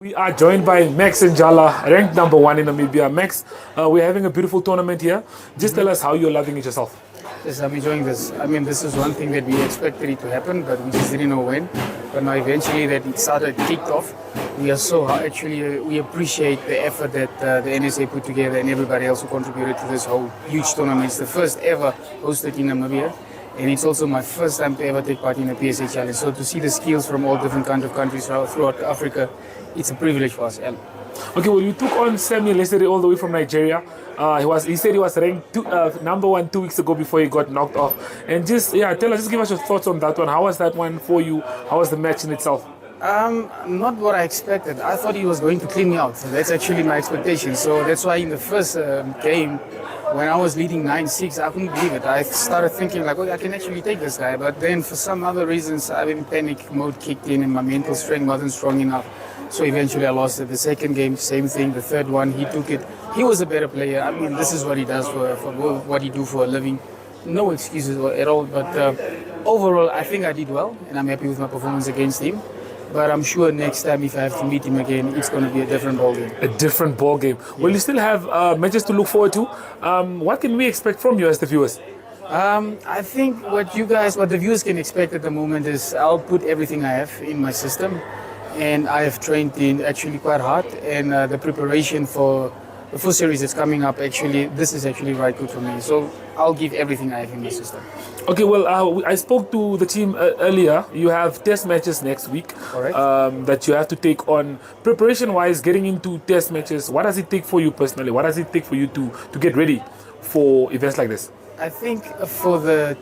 We are joined by Max and Jala, ranked number 1 in Namibia. Max, we're having a beautiful tournament here. Just tell us how you're loving it yourself. Yes, I'm enjoying this. I mean, this is one thing that we expected it to happen, but we just didn't know when. But now eventually that it started, kicked off. We are so actually, we appreciate the effort that the NSA put together and everybody else who contributed to this whole huge tournament. It's the first ever hosted in Namibia. And it's also my first time to ever take part in a PSA challenge. So to see the skills from all different kinds of countries throughout Africa, it's a privilege for us. Okay, well, you took on Samuel yesterday all the way from Nigeria. He said he was ranked number 1 2 weeks ago before he got knocked off. And just give us your thoughts on that one. How was that one for you? How was the match in itself? Not what I expected. I thought he was going to clean me out. That's actually my expectation. So that's why in the first game, when I was leading 9-6, I couldn't believe it. I started thinking like, I can actually take this guy. But then for some other reasons, panic mode kicked in and my mental strength wasn't strong enough. So eventually I lost it. The second game, same thing. The third one, he took it. He was a better player. I mean, this is what he does for what he do for a living. No excuses at all. But overall, I think I did well, and I'm happy with my performance against him. But I'm sure next time, if I have to meet him again, it's going to be a different ballgame. A different ballgame. Well, you still have matches to look forward to. What can we expect from you as the viewers? I think what the viewers can expect at the moment is I'll put everything I have in my system. And I have trained actually quite hard. And the preparation for the full series that's coming up, this is actually right good for me. So I'll give everything I have in my system. Okay, well, I spoke to the team earlier. You have test matches next week that you have to take on. Preparation-wise, getting into test matches, what does it take for you personally? What does it take for you to get ready for events like this? I think for the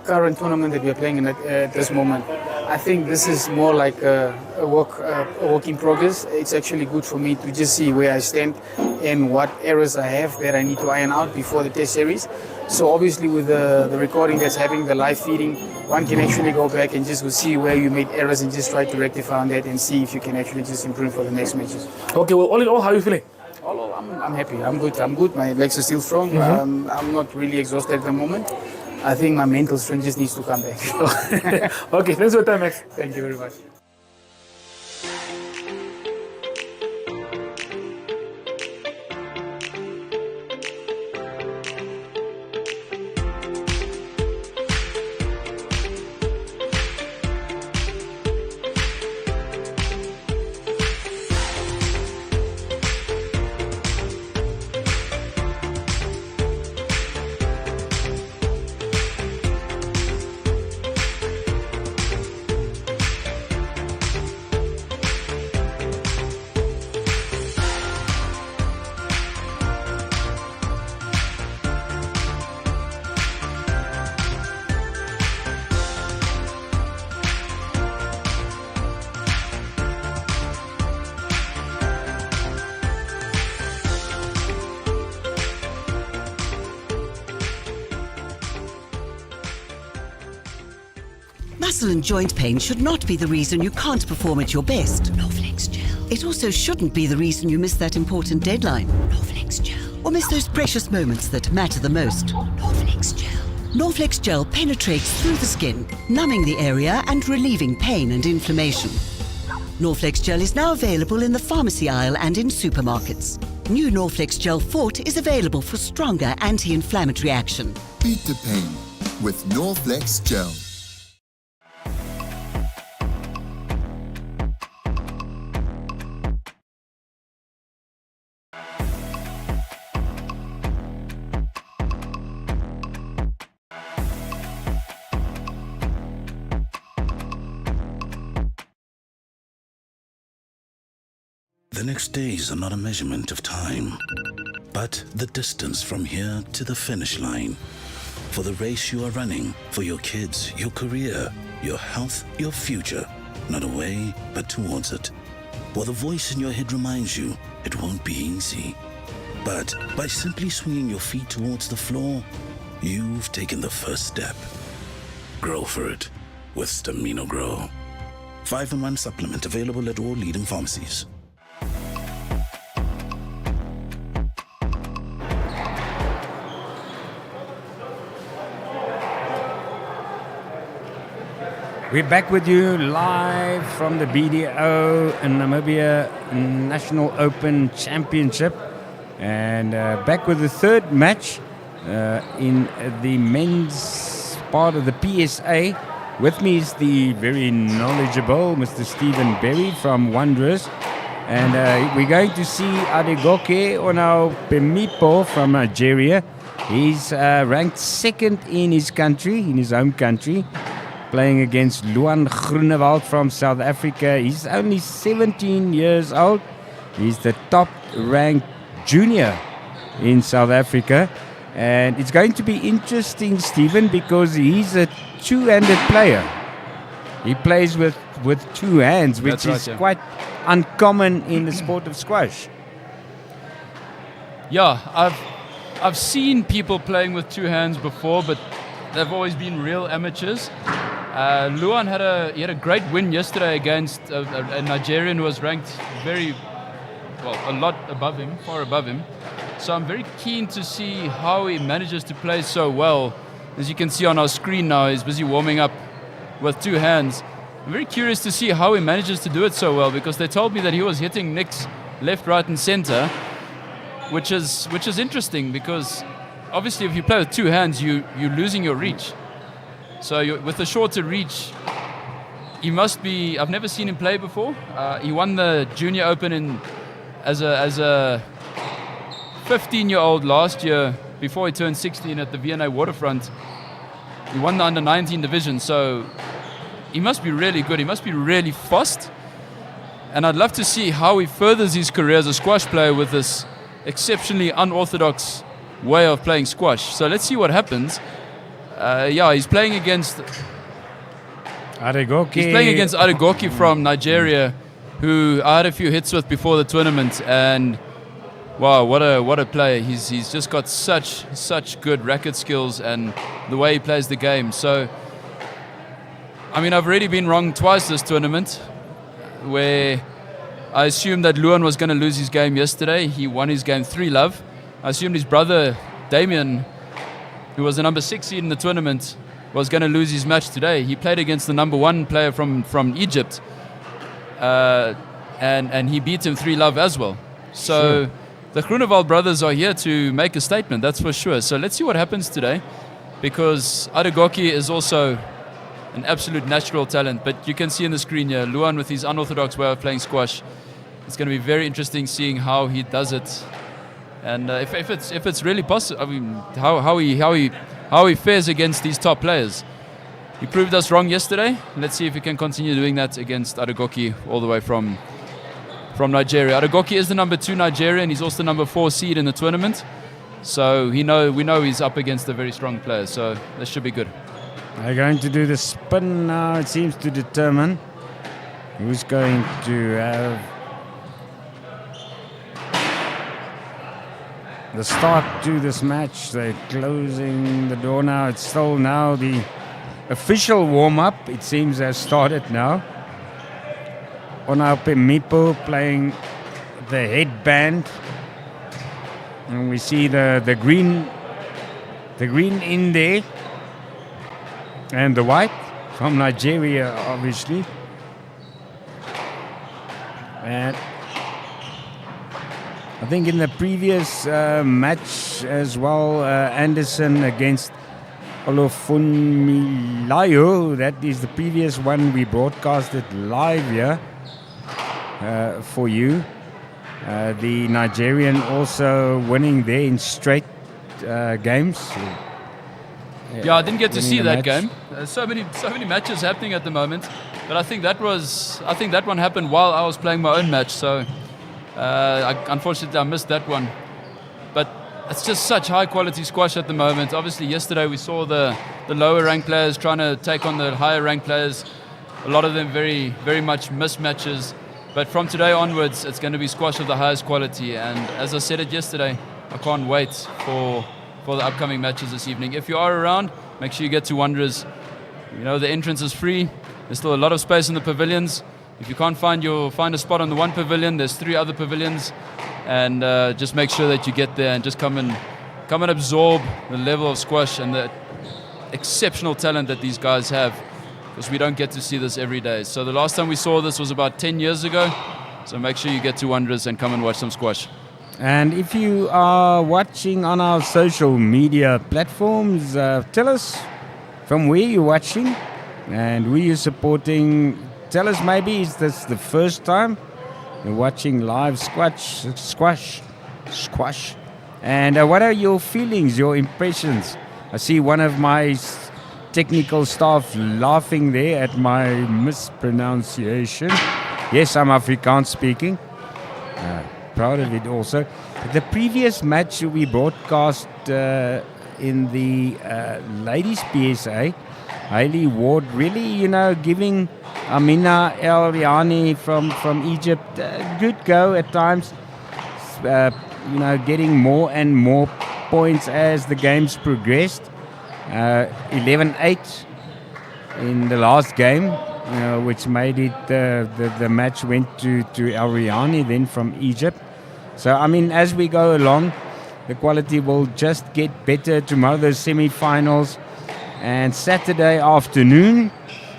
current tournament that we're playing at this moment, I think this is more like a work in progress. It's actually good for me to just see where I stand and what errors I have that I need to iron out before the test series. So obviously with the recording that's having the live feeding, one can actually go back and just see where you made errors and just try to rectify on that and see if you can actually just improve for the next matches. Okay, well, all in all, how are you feeling? I'm happy. I'm good. My legs are still strong. I'm not really exhausted at the moment. I think my mental strength just needs to come back. Okay, thanks for your time, Max. Thank you very much. Muscle and joint pain should not be the reason you can't perform at your best. Norflex Gel. It also shouldn't be the reason you miss that important deadline. Norflex Gel. Or miss those precious moments that matter the most. Norflex Gel. Norflex Gel penetrates through the skin, numbing the area and relieving pain and inflammation. Norflex Gel is now available in the pharmacy aisle and in supermarkets. New Norflex Gel Fort is available for stronger anti-inflammatory action. Beat the pain with Norflex Gel. The next days are not a measurement of time, but the distance from here to the finish line. For the race you are running, for your kids, your career, your health, your future. Not away, but towards it. While the voice in your head reminds you it won't be easy. But by simply swinging your feet towards the floor, you've taken the first step. Grow for it with Stamino Grow. 5-in-1 supplement available at all leading pharmacies. We're back with you live from the BDO Namibia National Open Championship, and back with the third match in the men's part of the PSA. With me is the very knowledgeable Mr. Stephen Berry from Wanderers, and we're going to see Adegoke Onao-Pemipo from Nigeria. He's ranked second in his country, in his home country, playing against Luan Groenewald from South Africa. He's only 17 years old. He's the top ranked junior in South Africa. And it's going to be interesting, Stephen, because he's a two-handed player. He plays with two hands, which is quite uncommon in the sport of squash. Yeah, I've seen people playing with two hands before, but they've always been real amateurs. Luan had a great win yesterday against a Nigerian who was ranked a lot above him, far above him. So I'm very keen to see how he manages to play so well. As you can see on our screen now, he's busy warming up with two hands. I'm very curious to see how he manages to do it so well, because they told me that he was hitting nicks left, right, and center, which is interesting, because obviously if you play with two hands, you're losing your reach. So with a shorter reach, he must be. I've never seen him play before. He won the Junior Open as a 15-year-old last year, before he turned 16 at the V&A Waterfront. He won the under-19 division, so he must be really good. He must be really fast. And I'd love to see how he furthers his career as a squash player with this exceptionally unorthodox way of playing squash. So let's see what happens. He's playing against Adegoke. He's playing against Adegoke from Nigeria, who I had a few hits with before the tournament, and wow, what a player! He's just got such good racket skills and the way he plays the game. So, I mean, I've already been wrong twice this tournament, where I assumed that Luan was going to lose his game yesterday. He won his game 3-love. I assumed his brother Damien, who was the number 6 seed in the tournament, was going to lose his match today. He played against the number 1 player from Egypt, and he beat him 3-love as well. So the Groenewald brothers are here to make a statement, that's for sure. So let's see what happens today, because Adegoke is also an absolute natural talent. But you can see in the screen here, Luan with his unorthodox way of playing squash. It's going to be very interesting seeing how he does it. And if it's really possible, I mean, how he fares against these top players. He proved us wrong yesterday. Let's see if he can continue doing that against Adegoke all the way from Nigeria. Adegoke is the number 2 Nigerian. He's also the number 4 seed in the tournament. So we know he's up against a very strong player. So this should be good. They're going to do the spin now. It seems to determine who's going to have the start to this match. They're closing the door now. It's still now the official warm-up. It seems has started now. Onao-Pemipo playing the headband. And we see the green in there. And the white from Nigeria, obviously. And I think in the previous match as well, Anderson against Olofunmilayo, that is the previous one we broadcasted live here for you. The Nigerian also winning there in straight games. Yeah, I didn't get to see that game. There's so many matches happening at the moment, but I think that one happened while I was playing my own match. So unfortunately, I missed that one. But it's just such high quality squash at the moment. Obviously, yesterday we saw the lower ranked players trying to take on the higher ranked players. A lot of them very, very much mismatches. But from today onwards, it's going to be squash of the highest quality. And as I said it yesterday, I can't wait for the upcoming matches this evening. If you are around, make sure you get to Wanderers. You know, the entrance is free. There's still a lot of space in the pavilions. If you can't find a spot on the one pavilion, there's 3 other pavilions. And just make sure that you get there and just come and absorb the level of squash and the exceptional talent that these guys have. because we don't get to see this every day. So the last time we saw this was about 10 years ago. So make sure you get to Wanderers and come and watch some squash. And if you are watching on our social media platforms, tell us from where you're watching and who you're supporting. Tell us, maybe is this the first time you're watching live squash? And what are your feelings, your impressions? I see one of my technical staff laughing there at my mispronunciation. Yes, I'm Afrikaans speaking. Proud of it also. The previous match we broadcast in the ladies PSA, Hailey Ward really, giving Amina El Riani from Egypt a good go at times. Getting more and more points as the games progressed. 11-8 in the last game, which made it the match went to El Riani then from Egypt. So, as we go along, the quality will just get better. Tomorrow, the semi-finals, and Saturday afternoon.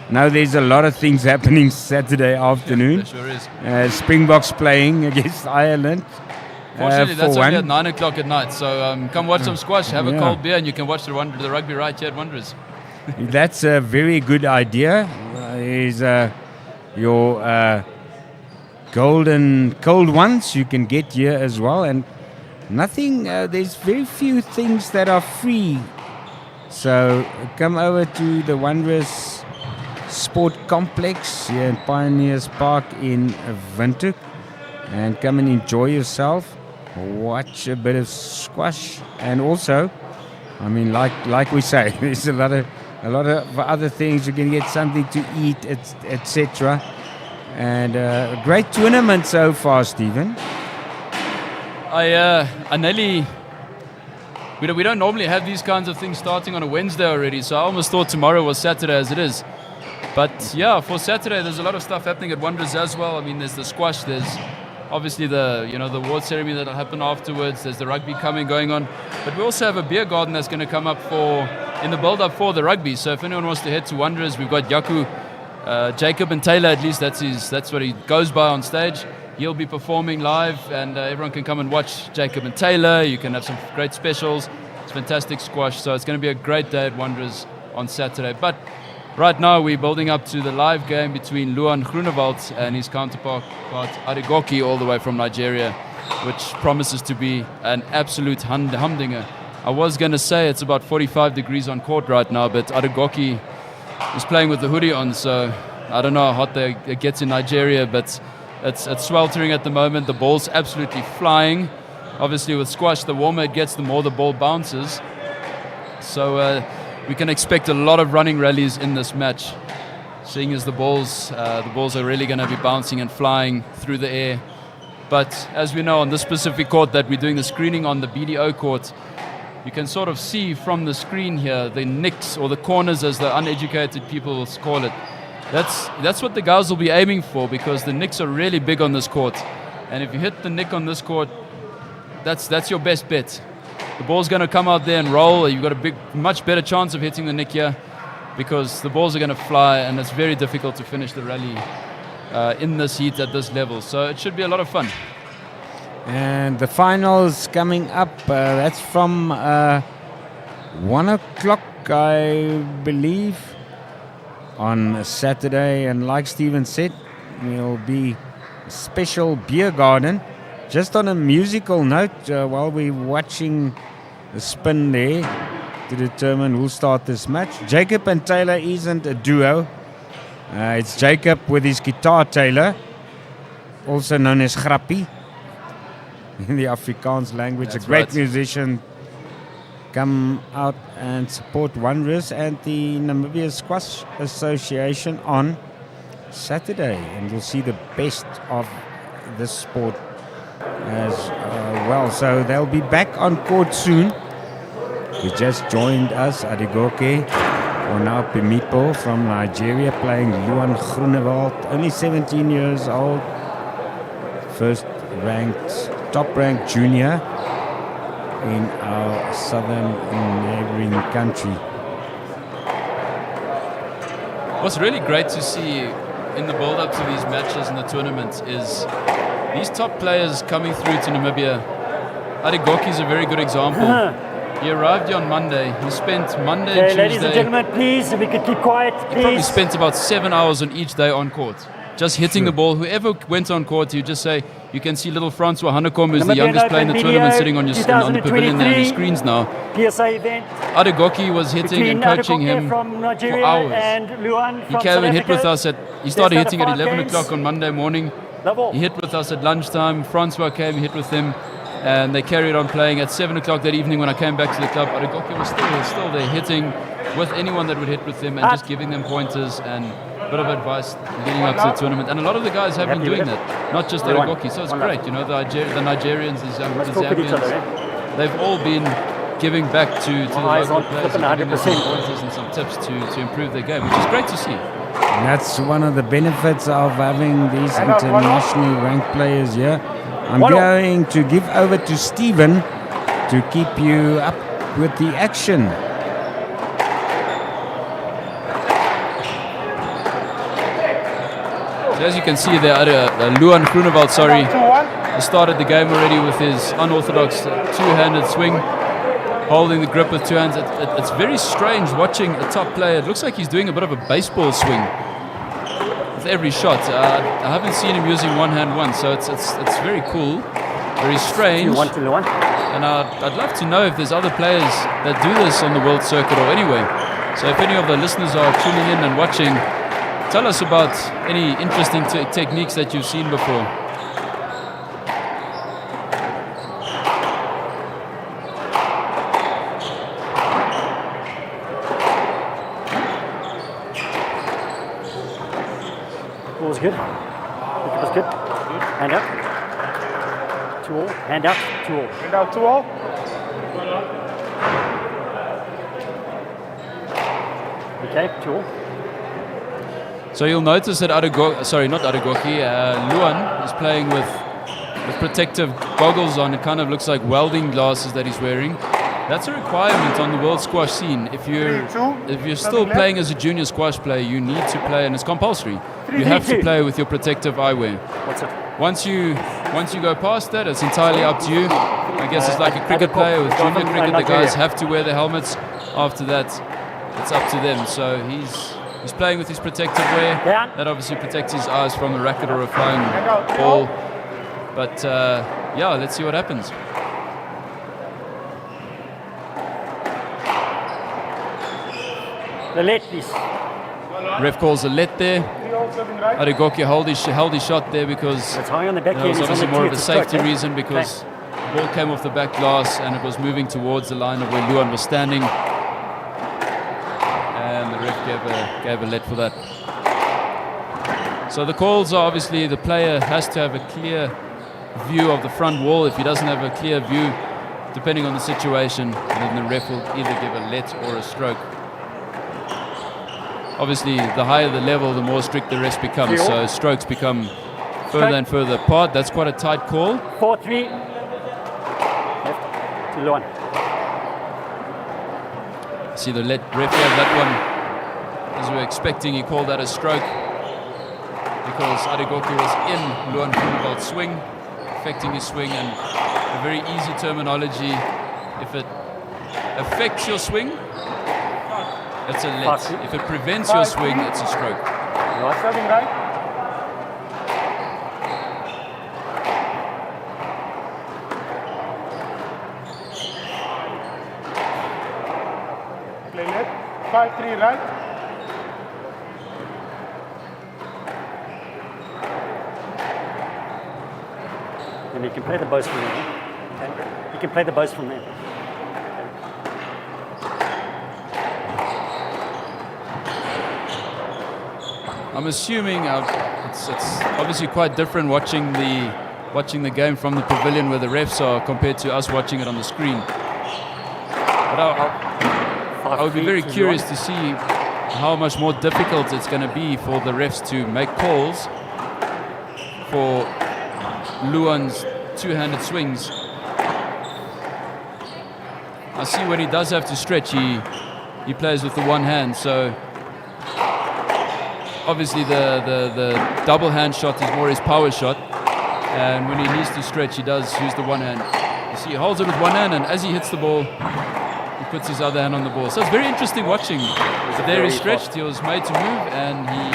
Now, there's a lot of things happening Saturday afternoon. Yeah, there sure is. Springboks playing against Ireland. Fortunately, that's only at 9 o'clock at night. So come watch some squash, have a cold beer, and you can watch the rugby right here at Wanderers. That's a very good idea. Is your golden cold ones you can get here as well, and nothing. There's very few things that are free. So come over to the Wanderers Sport Complex here in Pioneers Park in Windhoek, and come and enjoy yourself. Watch a bit of squash, and also, like we say, there's a lot of other things. You can get something to eat, etc. And a great tournament so far, Stephen. I nearly. We don't normally have these kinds of things starting on a Wednesday already, so I almost thought tomorrow was Saturday as it is. But yeah, for Saturday, there's a lot of stuff happening at Wanderers as well. There's the squash, there's obviously the award ceremony that'll happen afterwards. There's the rugby going on, but we also have a beer garden that's going to come up in the build-up for the rugby. So if anyone wants to head to Wanderers, we've got Yaku, Jacob and Taylor. At least that's what he goes by on stage. He'll be performing live, and everyone can come and watch Jacob and Taylor. You can have some great specials. It's fantastic squash, so it's going to be a great day at Wanderers on Saturday. But right now, we're building up to the live game between Luan Groenewald and his counterpart Adegoki, all the way from Nigeria, which promises to be an absolute humdinger. I was going to say it's about 45 degrees on court right now, but Adegoki is playing with the hoodie on, so I don't know how hot it gets in Nigeria, but it's sweltering at the moment. The ball's absolutely flying. Obviously, with squash, the warmer it gets, the more the ball bounces. So we can expect a lot of running rallies in this match, seeing as the balls are really going to be bouncing and flying through the air. But as we know, on this specific court that we're doing the screening on, the BDO court, you can sort of see from the screen here the nicks, or the corners as the uneducated people will call it. That's what the guys will be aiming for, because the nicks are really big on this court. And if you hit the nick on this court, that's your best bet. The ball's going to come out there and roll. You've got a much better chance of hitting the nick here, because the balls are going to fly, and it's very difficult to finish the rally in this heat at this level. So it should be a lot of fun. And the finals coming up, that's from 1 o'clock, I believe, on Saturday. And like Stephen said, there'll be a special beer garden. Just on a musical note, while we're watching the spin there to determine who'll start this match. Jacob and Taylor isn't a duo. It's Jacob with his guitar, Taylor, also known as Grappie in the Afrikaans language. That's a great right. musician. Come out and support Wanderers and the Namibian Squash Association on Saturday, and you'll see the best of this sport as well. So they'll be back on court soon. He just joined us, Adegoke, or now Pimipo from Nigeria, playing Luan Groenewald, only 17 years old, top-ranked junior in our southern neighboring country. What's really great to see in the build-up to these matches and the tournaments is these top players coming through to Namibia. Adegoki is a very good example. He arrived here on Monday. He spent Monday and Tuesday. Ladies and gentlemen, please, if we could keep quiet, please. He probably spent about 7 hours on each day on court, just hitting the ball. Whoever went on court, you just say, you can see little Francois Hanekom, who's the youngest player in the tournament, sitting on the pavilion there on your screens now. PSA event. Adegoki was hitting and coaching him from Nigeria for hours. And Luan He from came South and hit with Africa. us he started hitting at 11 games. o'clock on Monday morning. He hit with us at lunchtime. Francois came, hit with him, and they carried on playing. At 7 o'clock that evening when I came back to the club, Adegoki was still there hitting with anyone that would hit with him and just giving them pointers and a bit of advice leading up to the tournament. And a lot of the guys have been doing that, not just Adegoki. So it's great, you know, the Nigerians, the Zambians, they've all been giving back to the local players and giving them some pointers and some tips to improve their game, which is great to see. And that's one of the benefits of having these internationally ranked players here. I'm going to give over to Stephen to keep you up with the action. So as you can see there, Luan Groenewald, he started the game already with his unorthodox two-handed swing, holding the grip with two hands. It's very strange watching a top player. It looks like he's doing a bit of a baseball swing with every shot. I haven't seen him using one hand once, so it's very cool, very strange. And I'd love to know if there's other players that do this on the world circuit or anywhere. So if any of the listeners are tuning in and watching, tell us about any interesting techniques that you've seen before. Ball was good. It was good. Hand up. 2-all. Hand up. 2-all. Hand out 2-all. Okay, 2-all. So you'll notice that Luan is playing with protective goggles on. It kind of looks like welding glasses that he's wearing. That's a requirement on the world squash scene. If you're still playing as a junior squash player, you need to play, and it's compulsory. You have to play with your protective eyewear. What's it? Once you go past that, it's entirely up to you. I guess it's like a cricket player with junior cricket. The guys have to wear their helmets. After that, it's up to them. So he's playing with his protective wear. That obviously protects his eyes from a racket or a flying ball. But yeah, let's see what happens. The let, please. Ref calls a let there. Adegoki held his shot there because it's high on the back it was obviously more of a safety reason okay. because the ball came off the back glass and it was moving towards the line of where Luan was standing. And the ref gave a let for that. So the calls are obviously the player has to have a clear view of the front wall. If he doesn't have a clear view, depending on the situation, then the ref will either give a let or a stroke. Obviously, the higher the level, the more strict the refs become. So strokes become further and further apart. That's quite a tight call. 4-3. Left to Luan. See the ref gave that one, as we were expecting. He called that a stroke because Adegoki was in Luan Groenewald's swing, affecting his swing. And a very easy terminology, if it affects your swing, it's a let. If it prevents your swing, it's a stroke. Serving right. Play left. 5-3 right. And you can play the bows from there. Okay. You can play the bows from there. I'm assuming it's obviously quite different watching the game from the pavilion where the refs are compared to us watching it on the screen. But I would be very curious to see how much more difficult it's going to be for the refs to make calls for Luan's two-handed swings. I see when he does have to stretch, he plays with the one hand, so obviously the double hand shot is more his power shot, and when he needs to stretch, he does use the one hand. You see, he holds it with one hand, and as he hits the ball, he puts his other hand on the ball. So it's very interesting watching. So there he stretched, he was made to move, and he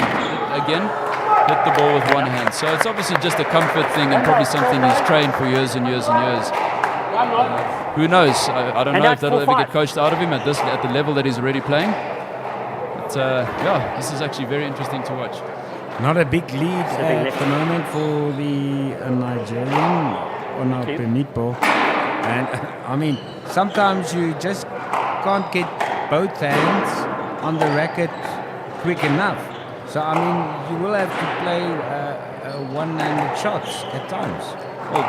hit the ball with one hand. So it's obviously just a comfort thing, and probably something he's trained for years and years and years. Who knows? I don't know if that'll ever get coached out of him at the level that he's already playing. But yeah, this is actually very interesting to watch. Not a big lead at the moment for the Nigerian Onapenipo. And I mean, sometimes you just can't get both hands on the racket quick enough. So I mean, you will have to play one-handed shots at times. Well,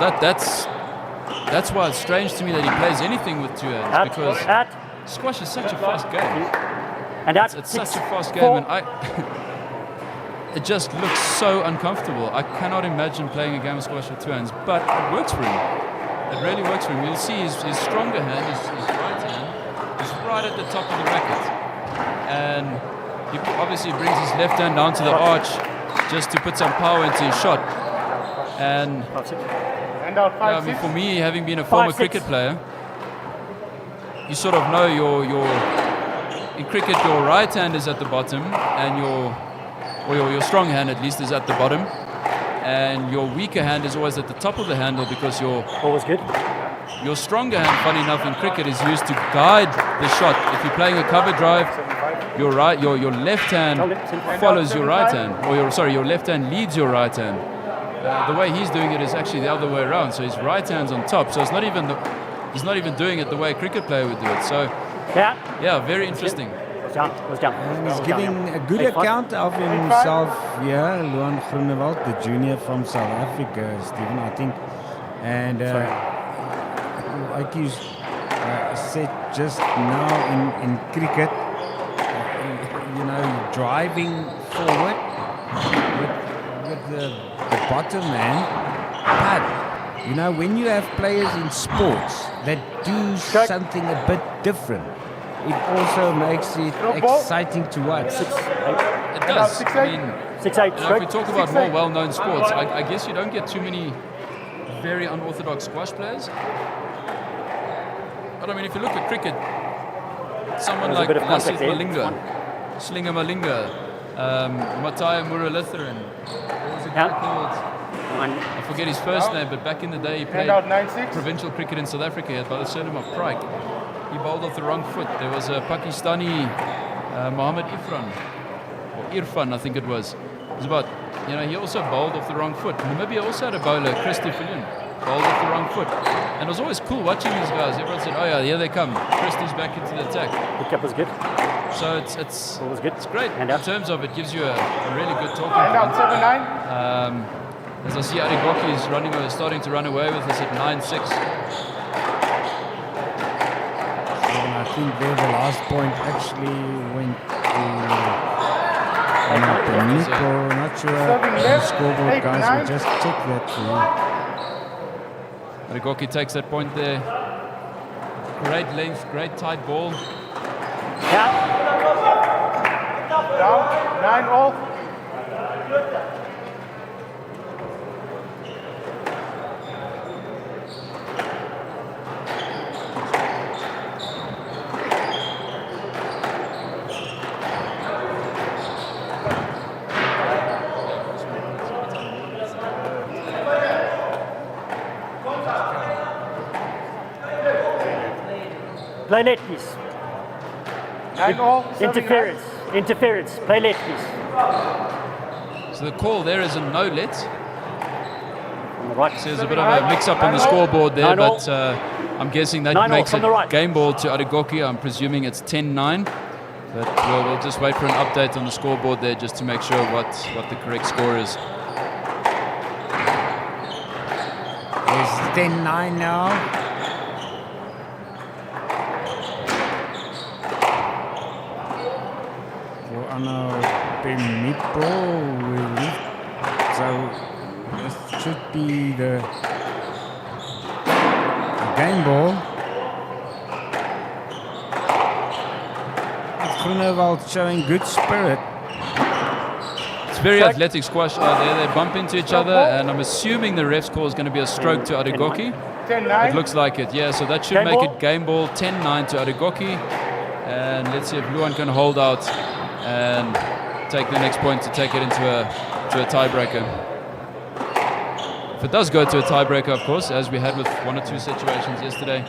that's why it's strange to me that he plays anything with two hands, because squash is such a fast game. And it's such a fast game, and it just looks so uncomfortable. I cannot imagine playing a game of squash with two hands, but it works for him. It really works for him. You'll see his stronger hand, his right hand, is right at the top of the racket, and he obviously brings his left hand down to the arch just to put some power into his shot. And I mean, for me, having been a former cricket player, you sort of know in cricket your right hand is at the bottom, and your strong hand at least is at the bottom, and your weaker hand is always at the top of the handle, because your stronger hand, funny enough, in cricket is used to guide the shot. If you're playing a cover drive, your left hand follows your right hand, or your left hand leads your right hand. The way he's doing it is actually the other way around. So his right hand's on top. So he's not even doing it the way a cricket player would do it. So yeah, very interesting. And he's giving a good account of himself here, Luan Groenewald, the junior from South Africa, Stephen, I think. And like you said just now in cricket, driving forward with the bottom hand. But, when you have players in sports that do something a bit different, it also makes it exciting to watch. It does. I mean, if we talk about more well-known sports, I guess you don't get too many very unorthodox squash players. But I mean, if you look at cricket, someone like Lasith Malinga, Slinger Malinga, Mataya Muralitharan, what was it called? I forget his first name, but back in the day he played provincial cricket in South Africa. He had by the surname of Prike. He bowled off the wrong foot. There was a Pakistani, Mohammed Irfan, I think it was. It was about, he also bowled off the wrong foot. Namibia also had a bowler, Christy Fillion, bowled off the wrong foot. And it was always cool watching these guys. Everyone said, oh yeah, here they come. Christy's back into the attack. The cap was good. So it's good. It's great. In terms of it, gives you a really good talking point. As I see Arigoki is starting to run away with us at 9-6. I think there the last point actually went to Nico. Not sure the scoreboard guys will just check that for you. Arigoki takes that point there. Great length, great tight ball. Down, 9-all. Play net, please. 9-all. Interference. Play net, please. So the call there is a no let. So there's a bit of a mix-up on the scoreboard there, but I'm guessing that makes it game ball to Arigoki. I'm presuming it's 10-9. But we'll just wait for an update on the scoreboard there just to make sure what the correct score is. It's 10-9 now. Onapenipo will lead. So this should be the game ball. Groenewald showing good spirit. very athletic squash out there. They bump into each other, and I'm assuming the ref's call is going to be a stroke to Adegoki. It looks like it, yeah. So that should make it game ball 10-9 to Adegoki. And let's see if Luan can hold out and take the next point to take it into a tiebreaker. If it does go to a tiebreaker, of course, as we had with one or two situations yesterday,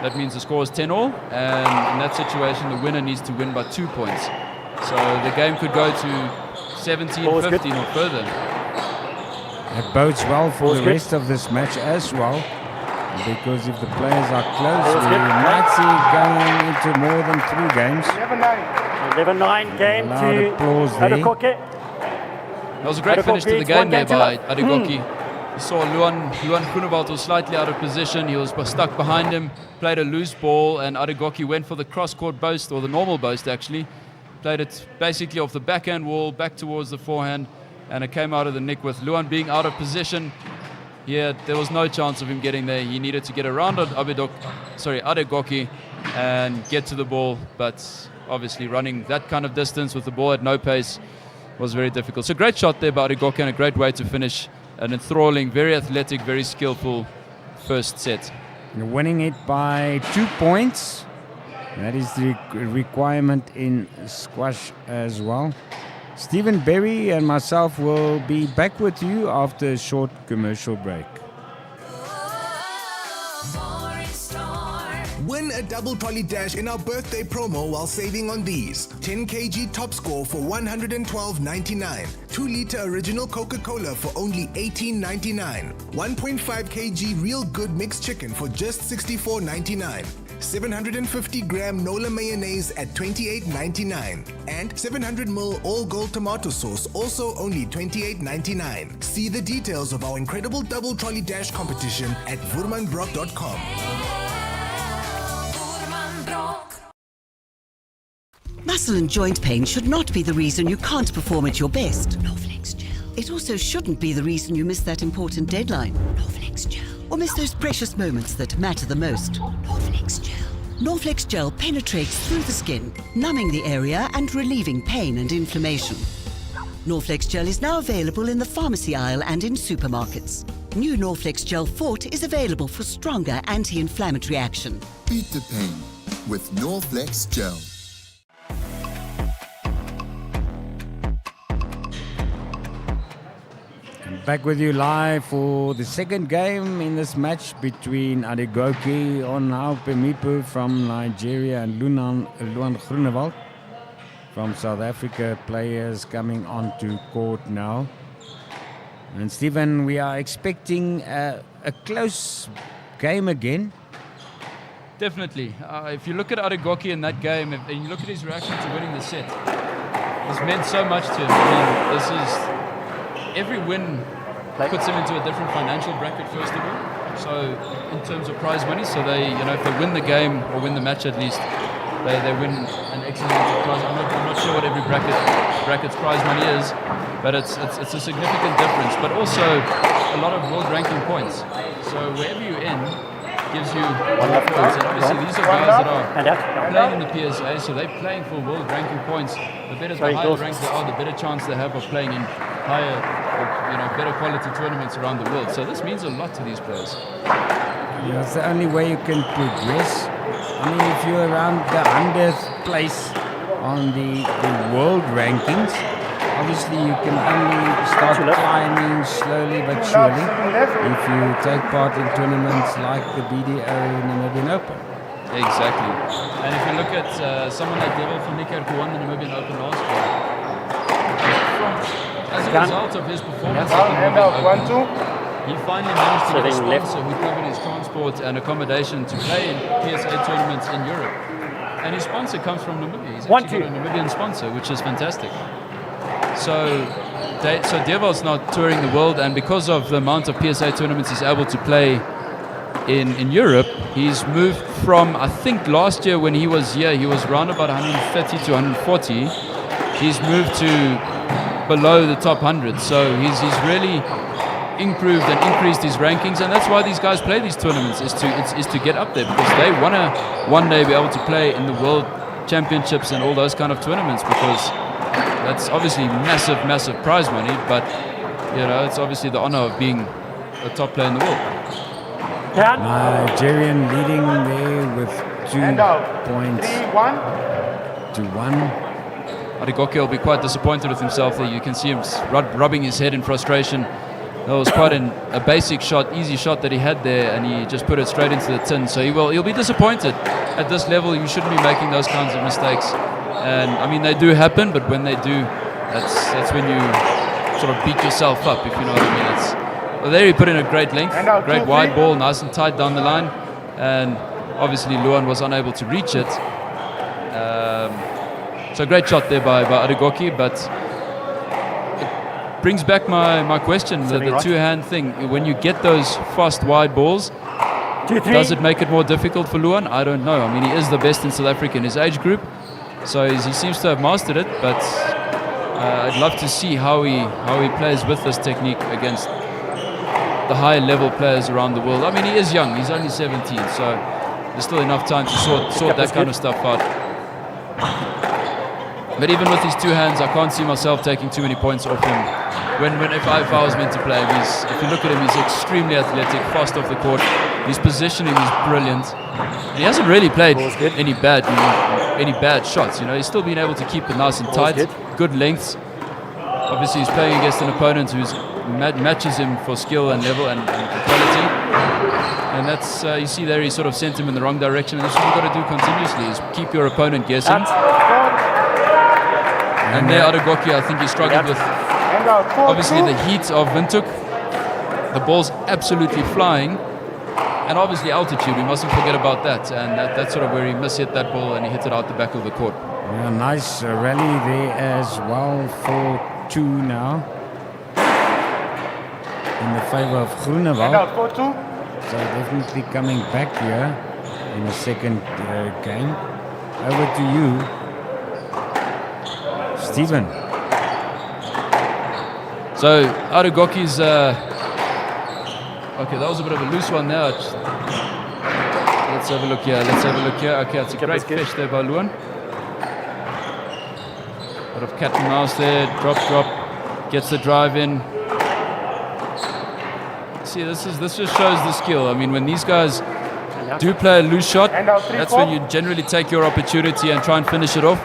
that means the score is 10-all, and in that situation, the winner needs to win by 2 points. So the game could go to 17-15 or further. It bodes well for the rest of this match as well, because if the players are close, we might see going into more than 3 games. 11-9 game to Adegoki. That was a great finish to the game there by Adegoki. You saw Luan Groenewald was slightly out of position. He was stuck behind him, played a loose ball, and Adegoki went for the cross-court boast, or the normal boast actually. Played it basically off the backhand wall, back towards the forehand, and it came out of the nick with Luan being out of position. Yeah, there was no chance of him getting there. He needed to get around Adegoki and get to the ball, but obviously running that kind of distance with the ball at no pace was very difficult. So great shot there by Adegoki, and a great way to finish an enthralling, very athletic, very skillful first set. You're winning it by 2 points. That is the requirement in squash as well. Stephen Berry and myself will be back with you after a short commercial break. Win a double trolley dash in our birthday promo while saving on these. 10 kg top score for $112.99. 2-liter original Coca-Cola for only $18.99. 1.5 kg real good mixed chicken for just $64.99. 750-gram Nola mayonnaise at $28.99. And 700ml all gold tomato sauce, also only $28.99. See the details of our incredible double trolley dash competition at vurmanbrock.com. Muscle and joint pain should not be the reason you can't perform at your best. Norflex Gel. It also shouldn't be the reason you miss that important deadline. Norflex Gel. Or miss those precious moments that matter the most. Norflex Gel. Norflex Gel penetrates through the skin, numbing the area and relieving pain and inflammation. Norflex Gel is now available in the pharmacy aisle and in supermarkets. New Norflex Gel Fort is available for stronger anti-inflammatory action. Beat the pain with Norflex Gel. Back with you live for the second game in this match between Adegoki Onhaupemipu from Nigeria and Luan Groenewald from South Africa. Players coming onto court now. And Stephen, we are expecting a close game again. Definitely. If you look at Adegoki in that game, and you look at his reaction to winning the set, it's meant so much to him. I mean, this is every win puts them into a different financial bracket, first of all. So in terms of prize money, so they, if they win the game or win the match at least, they win an excellent prize. I'm not sure what every bracket's prize money is, but it's a significant difference. But also a lot of world ranking points. So wherever you end gives you enough points. And obviously these are guys that are playing in the PSA, so they're playing for world ranking points. The better the higher ranked they are, the better chance they have of playing in higher, better quality tournaments around the world. So this means a lot to these players. Yeah, it's the only way you can progress. I mean, if you're around the 100th place on the world rankings, obviously you can only start climbing slowly but surely if you take part in tournaments like the BDO Namibian Open. Exactly. And if you look at someone like Devil van Niekerk, who won the Namibian Open last year, as a result of his performance at the Namibian Open, he finally managed to get a sponsor who covered his transport and accommodation to play in PSA tournaments in Europe. And his sponsor comes from Namibia. He's actually got a Namibian sponsor, which is fantastic. So Devol's not touring the world, and because of the amount of PSA tournaments he's able to play in Europe, he's moved from, I think last year when he was here, he was around about 130 to 140. He's moved to below the top 100. So he's really improved and increased his rankings, and that's why these guys play these tournaments, is to get up there, because they want to one day be able to play in the world championships and all those kind of tournaments, because that's obviously massive prize money, but it's obviously the honor of being a top player in the world. Nigerian leading there with 2 points to 1. Adigoke will be quite disappointed with himself there. You can see him rubbing his head in frustration. That was quite a basic shot, easy shot that he had there, and he just put it straight into the tin. So he'll be disappointed. At this level, you shouldn't be making those kinds of mistakes. And I mean, they do happen, but when they do, that's when you sort of beat yourself up, if you know what I mean. Well, there he put in a great length, great wide ball, nice and tight down the line, and obviously Luan was unable to reach it. So great shot there by Adigoke, but it brings back my question, the two-hand thing. When you get those fast wide balls, does it make it more difficult for Luan? I don't know. I mean, he is the best in South Africa in his age group, so he seems to have mastered it, but I'd love to see how he plays with this technique against the high level players around the world. I mean, he is young, he's only 17, so there's still enough time to sort that kind of stuff out. But even with his two hands, I can't see myself taking too many points off him. If I was meant to play him, if you look at him, he's extremely athletic, fast off the court. His positioning is brilliant. And he hasn't really played any bad shots. He's still been able to keep it nice and tight, good lengths. Obviously, he's playing against an opponent who's matches him for skill and level and quality. And that's, you see there, he sort of sent him in the wrong direction. And that's what you've got to do continuously, is keep your opponent guessing. And there, Adigoke, I think he struggled with, obviously, the heat of Windhoek. The ball's absolutely flying. And obviously altitude, we mustn't forget about that. And that's sort of where he mishit that ball and he hit it out the back of the court. Yeah, nice rally there as well, 4-2 now in the favor of Groenewald. So definitely coming back here in the second game. Over to you, Stephen. So Adigoke's okay, that was a bit of a loose one there. Let's have a look here. Okay, it's a great fish there by Luan. Bit of cat and mouse there. Drop. Gets the drive in. See, this just shows the skill. I mean, when these guys do play a loose shot, that's when you generally take your opportunity and try and finish it off.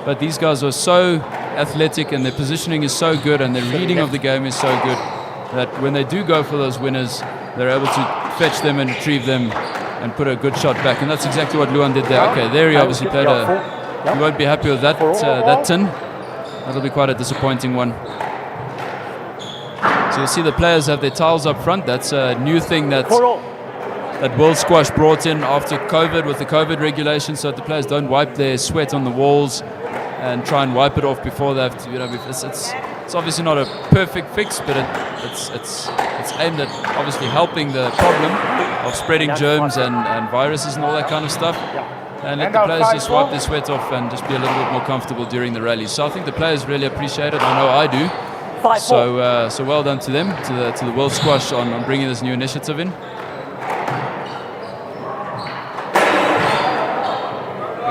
But these guys are so athletic and their positioning is so good and their reading of the game is so good that when they do go for those winners, they're able to fetch them and retrieve them and put a good shot back. And that's exactly what Luan did there. Okay, there he obviously played you won't be happy with that tin. That'll be quite a disappointing one. So you'll see the players have their towels up front. That's a new thing that World Squash brought in after COVID, with the COVID regulations, so that the players don't wipe their sweat on the walls and try and wipe it off before they have to. It's obviously not a perfect fix, but it's aimed at obviously helping the problem of spreading germs and viruses and all that kind of stuff. And let the players just wipe their sweat off and just be a little bit more comfortable during the rally. So I think the players really appreciate it. I know I do. So well done to them, to the World Squash on bringing this new initiative in.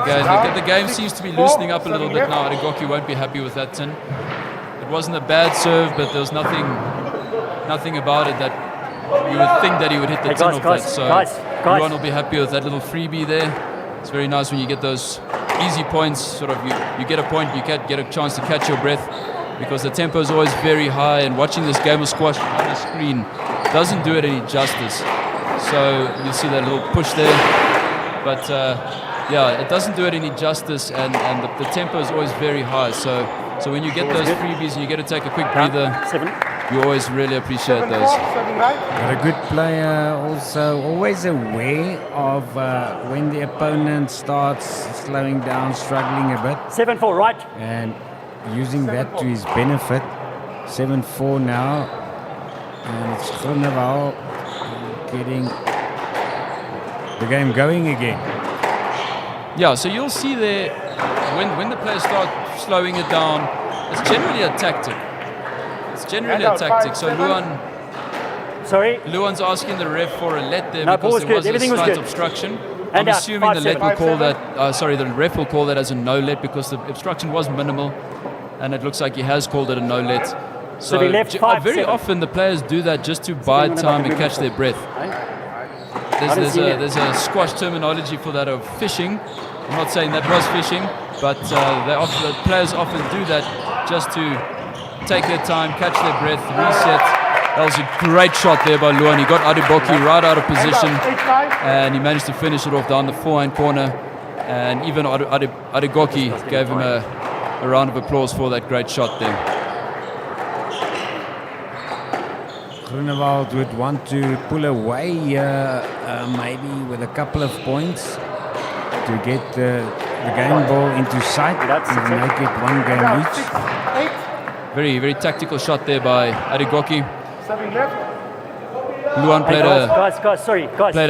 Again, the game seems to be loosening up a little bit now. Adigoke won't be happy with that tin. It wasn't a bad serve, but there was nothing about it that you would think that he would hit the tin off that. So Luan will be happy with that little freebie there. It's very nice when you get those easy points. Sort of you get a point, you get a chance to catch your breath, because the tempo is always very high, and watching this game of squash on the screen doesn't do it any justice. So you'll see that little push there, but yeah, it doesn't do it any justice, and the tempo is always very high. So when you get those freebies and you get to take a quick breather, you always really appreciate those. But a good player also always aware of when the opponent starts slowing down, struggling a bit. 7-4, right. And using that to his benefit. 7-4 now. And it's Groenewald getting the game going again. Yeah, so you'll see there, when the players start slowing it down, it's generally a tactic. So Luan's asking the ref for a let there because there was a slight obstruction. I'm assuming the let will call that. The ref will call that as a no let because the obstruction was minimal. and it looks like he has called it a no-let. So he left very 5-7. often the players do that just to buy time and catch their breath. There's a squash terminology for that of fishing. I'm not saying that was fishing, but the players often do that just to take their time, catch their breath, reset. That was a great shot there by Luan. He got Adiboki right out of position, and he managed to finish it off down the forehand corner. And even Adigoki gave him a round of applause for that great shot there. Groenewald would want to pull away maybe with a couple of points to get the game ball into sight and make it one game each. Very, very tactical shot there by Adigoki. Luan played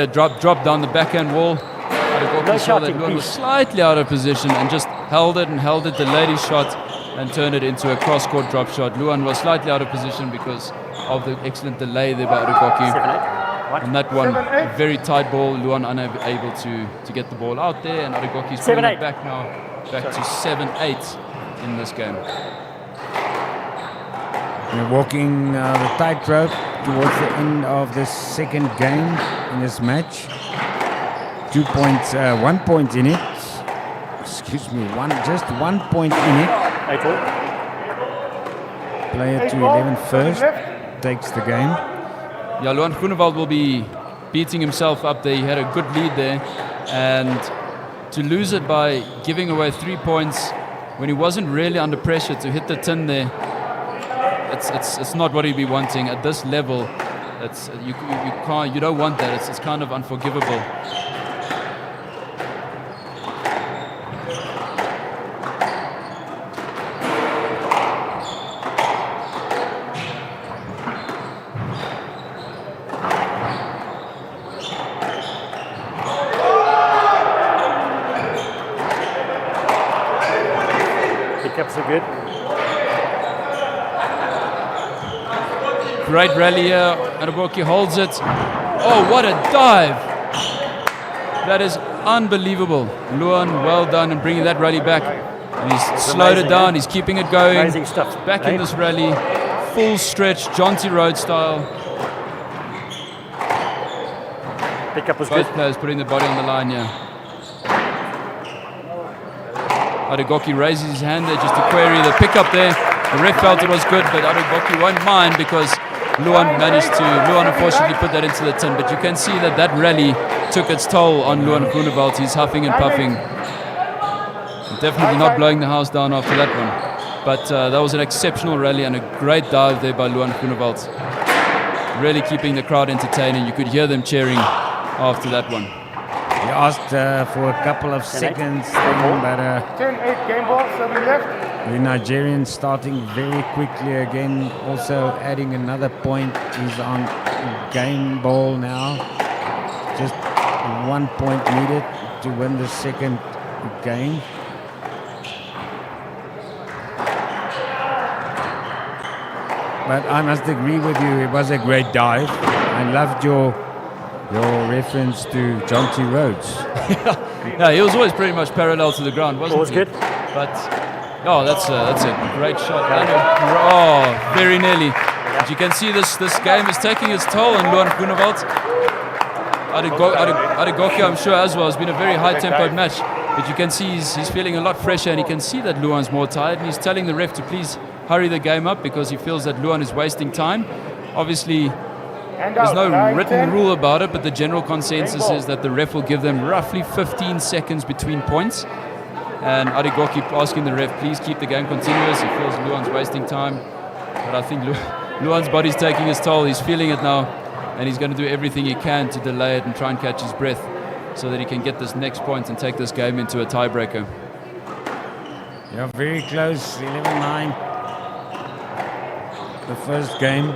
a drop down the backhand wall. Adigoki saw that Luan was slightly out of position and just held it, delayed his shot and turned it into a cross-court drop shot. Luan was slightly out of position because of the excellent delay there by Adigoki. And that one, a very tight ball, Luan unable to get the ball out there, and Adigoki's putting it back now, back to 7-8 in this game. We're walking the tightrope towards the end of the second game in this match. 2 points, 1 point in it. Excuse me, just 1 point in it. Player to 11 first takes the game. Yeah, Luan Groenewald will be beating himself up there. He had a good lead there, and to lose it by giving away 3 points when he wasn't really under pressure to hit the tin there, it's not what he'd be wanting at this level. You don't want that. It's kind of unforgivable. Pickups are good. Great rally here. Adiboki holds it. Oh, what a dive! That is unbelievable. Luan, well done in bringing that rally back. And he's slowed it down. He's keeping it going. Amazing stuff. Back in this rally, full stretch, Jonty Road style. Pickup was Both good. players putting the body on the line here. Adigoki raises his hand there just to query the pickup there. The ref felt it was good, but Adigoki won't mind because Luan unfortunately put that into the tin. But you can see that rally took its toll on Luan Groenewald. He's huffing and puffing. Definitely not blowing the house down after that one. But that was an exceptional rally and a great dive there by Luan Groenewald. Really keeping the crowd entertaining. You could hear them cheering after that one. He asked for a couple of seconds, but 10-8 game ball, 7 left. the Nigerians starting very quickly again, also adding another point. He's on game ball now. Just 1 point needed to win the second game. But I must agree with you, it was a great dive. I loved your reference to Jonty Rhodes. Yeah, he was always pretty much parallel to the ground, wasn't he? Was good. But that's a great shot. Very nearly. But you can see this game is taking its toll on Luan Groenewald. Adigoki, I'm sure as well, has been a very high-tempoed match. But you can see he's feeling a lot fresher, and he can see that Luan's more tired, and he's telling the ref to please hurry the game up because he feels that Luan is wasting time. Obviously, there's no written rule about it, but the general consensus is that the ref will give them roughly 15 seconds between points. And Adigoki asking the ref, please keep the game continuous. He feels Luan's wasting time. But I think Luan's body's taking his toll. He's feeling it now. And he's going to do everything he can to delay it and try and catch his breath so that he can get this next point and take this game into a tiebreaker. Yeah, very close, 11-9. The first game.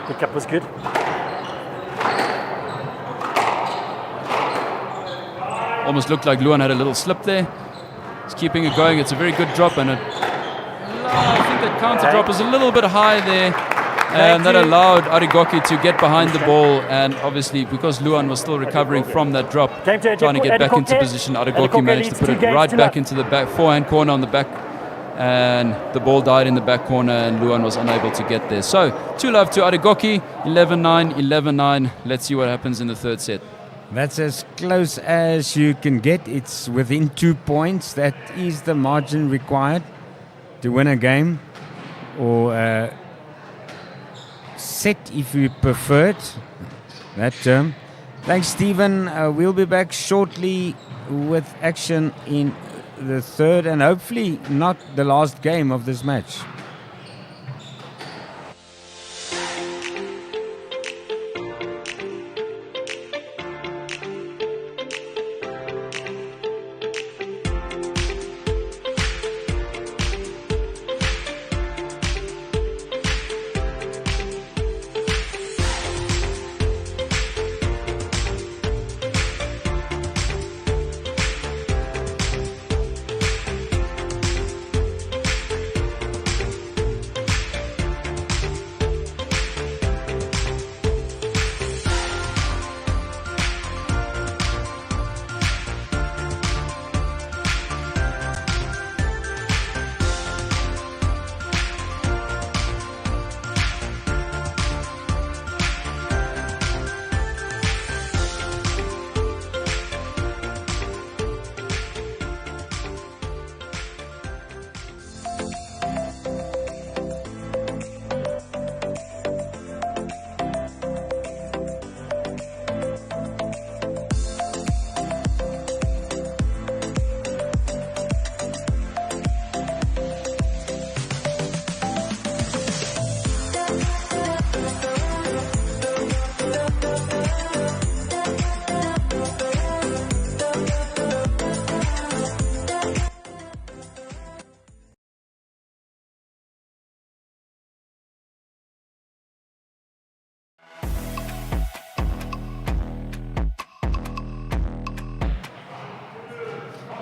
Pickup was good. Almost looked like Luan had a little slip there. He's keeping it going. It's a very good drop, and I think that counter drop is a little bit high there. And that allowed Arigoki to get behind the ball, and obviously because Luan was still recovering from that drop, trying to get back into position, Arigoki managed to put it right back into the back forehand corner on the back, and the ball died in the back corner and Luan was unable to get there. So 2-love to Arigoki, 11-9, 11-9. Let's see what happens in the third set. That's as close as you can get. It's within 2 points. That is the margin required to win a game, or set if you preferred that term. Thanks, Stephen. We'll be back shortly with action in the third and hopefully not the last game of this match.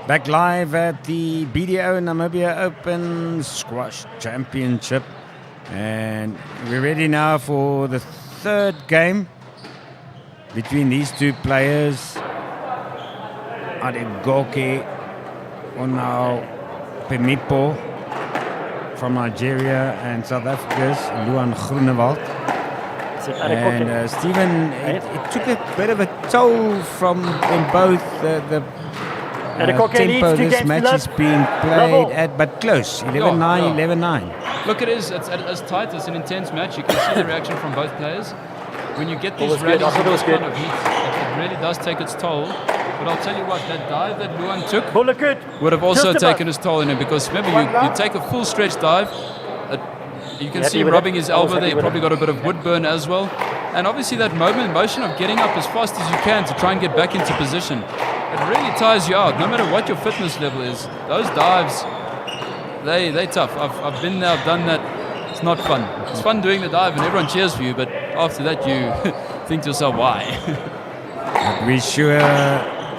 Back live at the BDO Namibia Open Squash Championship, and we're ready now for the third game between these two players, Arigoki Onao Pemipo from Nigeria and South Africa's Luan Groenewald. And Stephen, it took a bit of a toll from them both, the tempo this match is being played at, but close, 11-9, 11-9. Look, it's as tight, it's an intense match. You can see the reaction from both players. When you get these rallies in this kind of heat, it really does take its toll. But I'll tell you what, that dive that Luan took would have also taken its toll in him, because remember, you take a full stretch dive, you can see him rubbing his elbow there, he probably got a bit of wood burn as well. And obviously that motion of getting up as fast as you can to try and get back into position, it really tires you out, no matter what your fitness level is. Those dives, they tough. I've been there, I've done that. It's not fun. It's fun doing the dive and everyone cheers for you, but after that you think to yourself, why? But we're sure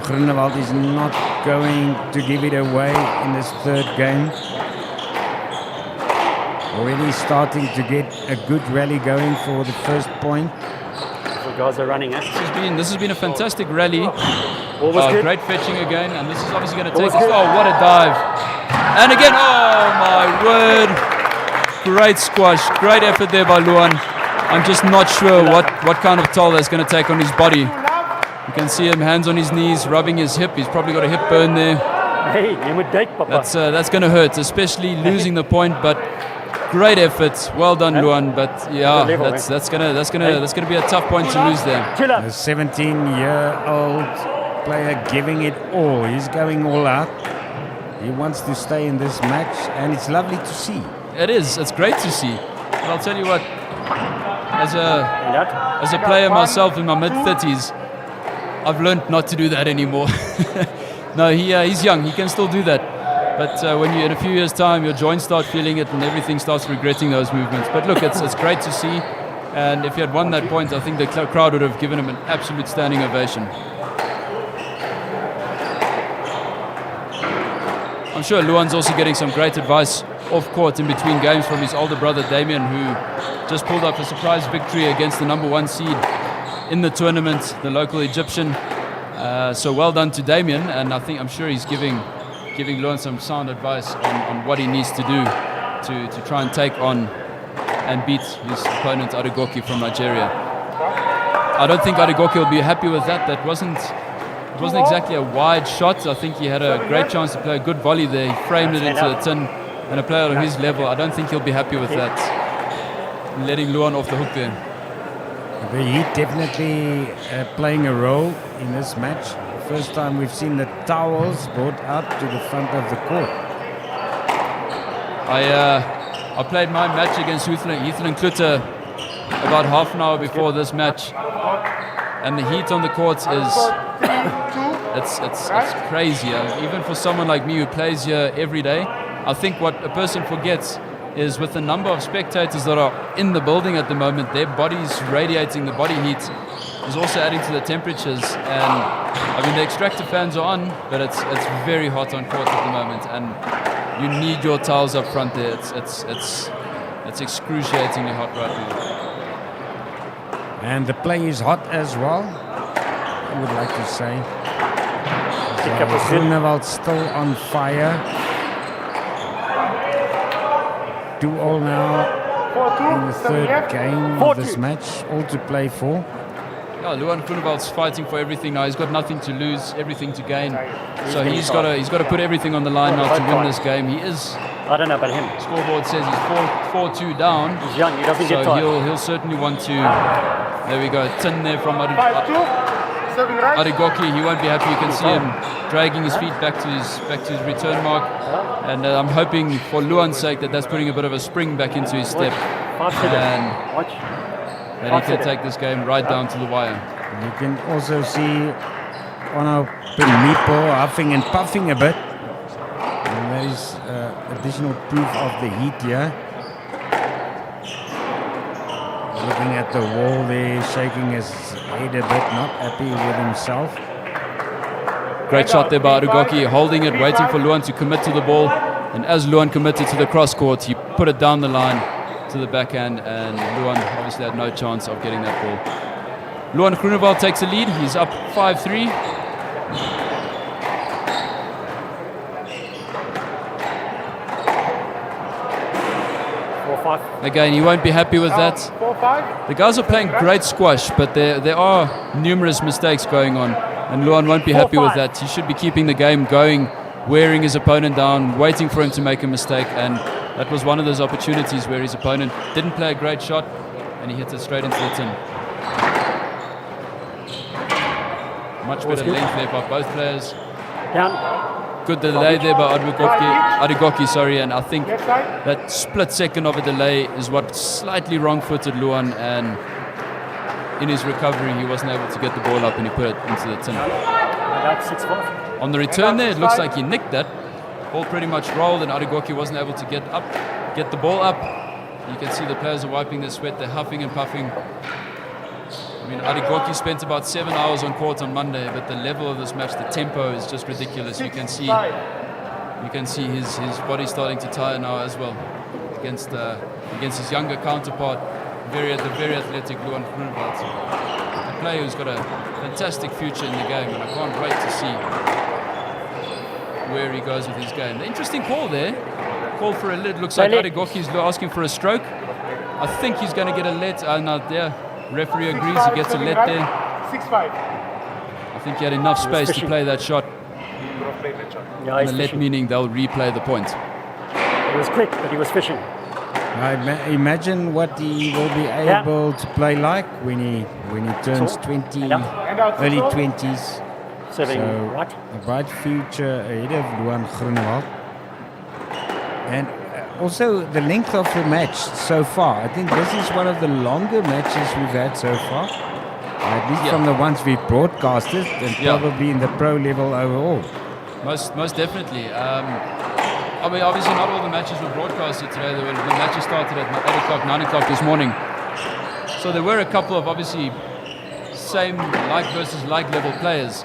Groenewald is not going to give it away in this third game. Already starting to get a good rally going for the first point. The guys are running it. This has been a fantastic rally. Great fetching again, and this is obviously going to take us. Oh, what a dive! And again, oh my word! Great squash, great effort there by Luan. I'm just not sure what kind of toll that's going to take on his body. You can see him, hands on his knees, rubbing his hip. He's probably got a hip burn there. That's going to hurt, especially losing the point. But great effort, well done, Luan. But yeah, that's gonna be a tough point to lose there. A 17-year-old player giving it all. He's going all out. He wants to stay in this match, and it's lovely to see. It is. It's great to see. But I'll tell you what, as a player myself in my mid-30s, I've learned not to do that anymore. No, he's young. He can still do that. But when in a few years' time, your joints start feeling it and everything starts regretting those movements. But look, it's great to see. And if he had won that point, I think the crowd would have given him an absolute standing ovation. I'm sure Luan's also getting some great advice off court in between games from his older brother Damien, who just pulled up a surprise victory against the number 1 seed in the tournament, the local Egyptian. So well done to Damien, and I'm sure he's giving Luan some sound advice on what he needs to do to try and take on and beat his opponent Adegoke from Nigeria. I don't think Adegoke will be happy with that. It wasn't exactly a wide shot. I think he had a great chance to play a good volley there. He framed it into the tin, and a player on his level, I don't think he'll be happy with that. Letting Luan off the hook there. The Heat definitely playing a role in this match. First time we've seen the towels brought out to the front of the court. I played my match against Heathland Klutter about half an hour before this match, and the heat on the courts is it's crazy. Even for someone like me who plays here every day, I think what a person forgets is with the number of spectators that are in the building at the moment, their bodies radiating the body heat is also adding to the temperatures. And I mean, the extractor fans are on, but it's very hot on court at the moment, and you need your towels up front there. It's excruciatingly hot right now. And the play is hot as well, I would like to say. Groenewald still on fire. 2-2 now in the third game of this match, all to play for. Yeah, Luan Groenewald's fighting for everything now. He's got nothing to lose, everything to gain. So he's got to put everything on the line now to win this game. He is. I don't know about him. Scoreboard says he's 4-2 down. He's young. He doesn't get tired. So he'll certainly want to. There we go. Tin there from Adegoke. He won't be happy. You can see him dragging his feet back to his return mark. And I'm hoping for Luan's sake that's putting a bit of a spring back into his step. And that he can take this game right down to the wire. You can also see Ono Pimipo huffing and puffing a bit. And there is additional proof of the heat here. Looking at the wall there, shaking his head a bit, not happy with himself. Great shot there by Adegoke, holding it, waiting for Luan to commit to the ball. And as Luan committed to the cross court, he put it down the line to the backhand, and Luan obviously had no chance of getting that ball. Luan Groenewald takes the lead. He's up 5-3. Again, he won't be happy with that. The guys are playing great squash, but there are numerous mistakes going on, and Luan won't be happy with that. He should be keeping the game going, wearing his opponent down, waiting for him to make a mistake, and that was one of those opportunities where his opponent didn't play a great shot, and he hit it straight into the tin. Much better length there by both players. Good delay there by Adegoke, and I think that split second of a delay is what slightly wrong-footed Luan, and in his recovery he wasn't able to get the ball up and he put it into the tin. On the return there, it looks like he nicked that. Ball pretty much rolled, and Adegoke wasn't able to get the ball up. You can see the players are wiping their sweat, they're huffing and puffing. I mean, Adegoke spent about 7 hours on court on Monday, but the level of this match, the tempo is just ridiculous. You can see his body starting to tire now as well against his younger counterpart, the very athletic Luan Groenewald. A player who's got a fantastic future in the game, and I can't wait to see where he goes with his game. The interesting call there, call for a lead. Looks like Adegoke is asking for a stroke. I think he's going to get a let. Referee agrees, he gets a let there. 6-5. I think he had enough space to play that shot. And the let meaning they'll replay the point. It was quick, but he was fishing. I imagine what he will be able to play like when he turns 20, early 20s. So a bright future ahead of Luan Groenewald. And also the length of the match so far. I think this is one of the longer matches we've had so far. At least from the ones we've broadcasted, and probably in the pro level overall. Most definitely. I mean, obviously not all the matches were broadcasted today. The matches started at 8 o'clock, 9 o'clock this morning. So there were a couple of obviously same like versus like level players.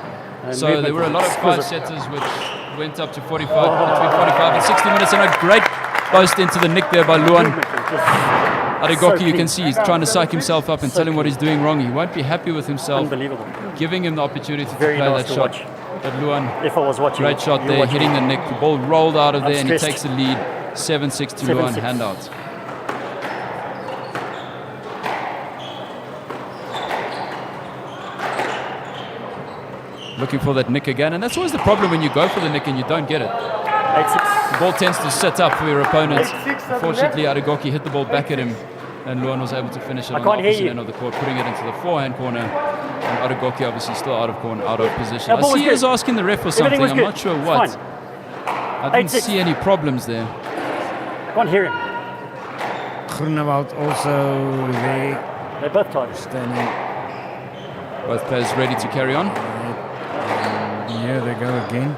So there were a lot of 5-setters which went up to 45, between 45 and 60 minutes, and a great burst into the nick there by Luan. Adegoke, you can see he's trying to psych himself up and tell him what he's doing wrong. He won't be happy with himself. Unbelievable. Giving him the opportunity to Very play nice that to shot. watch. But Luan, If I was watching, great shot you there, watching. hitting the nick. The ball rolled out of I'm there, and he stressed. takes the lead. 7-6 to Luan, 7-6. handout. Looking for that nick again, and that's always the problem when you go for the nick and you don't get it. 8-6. The ball tends to sit up for your opponent. Unfortunately, Adegoke hit the ball back at him, and Luan was able to finish it on the can't hear opposite you. end of the court, putting it into the forehand corner. And Adegoke obviously still out of position. That I ball was see he was good. asking the ref for Everything something. was I'm good. not sure It's what. fine. I didn't 8-6. see any problems there. I can't hear him. Groenewald also there. They're both tired. Standing. Both players ready to carry on. Here they go again.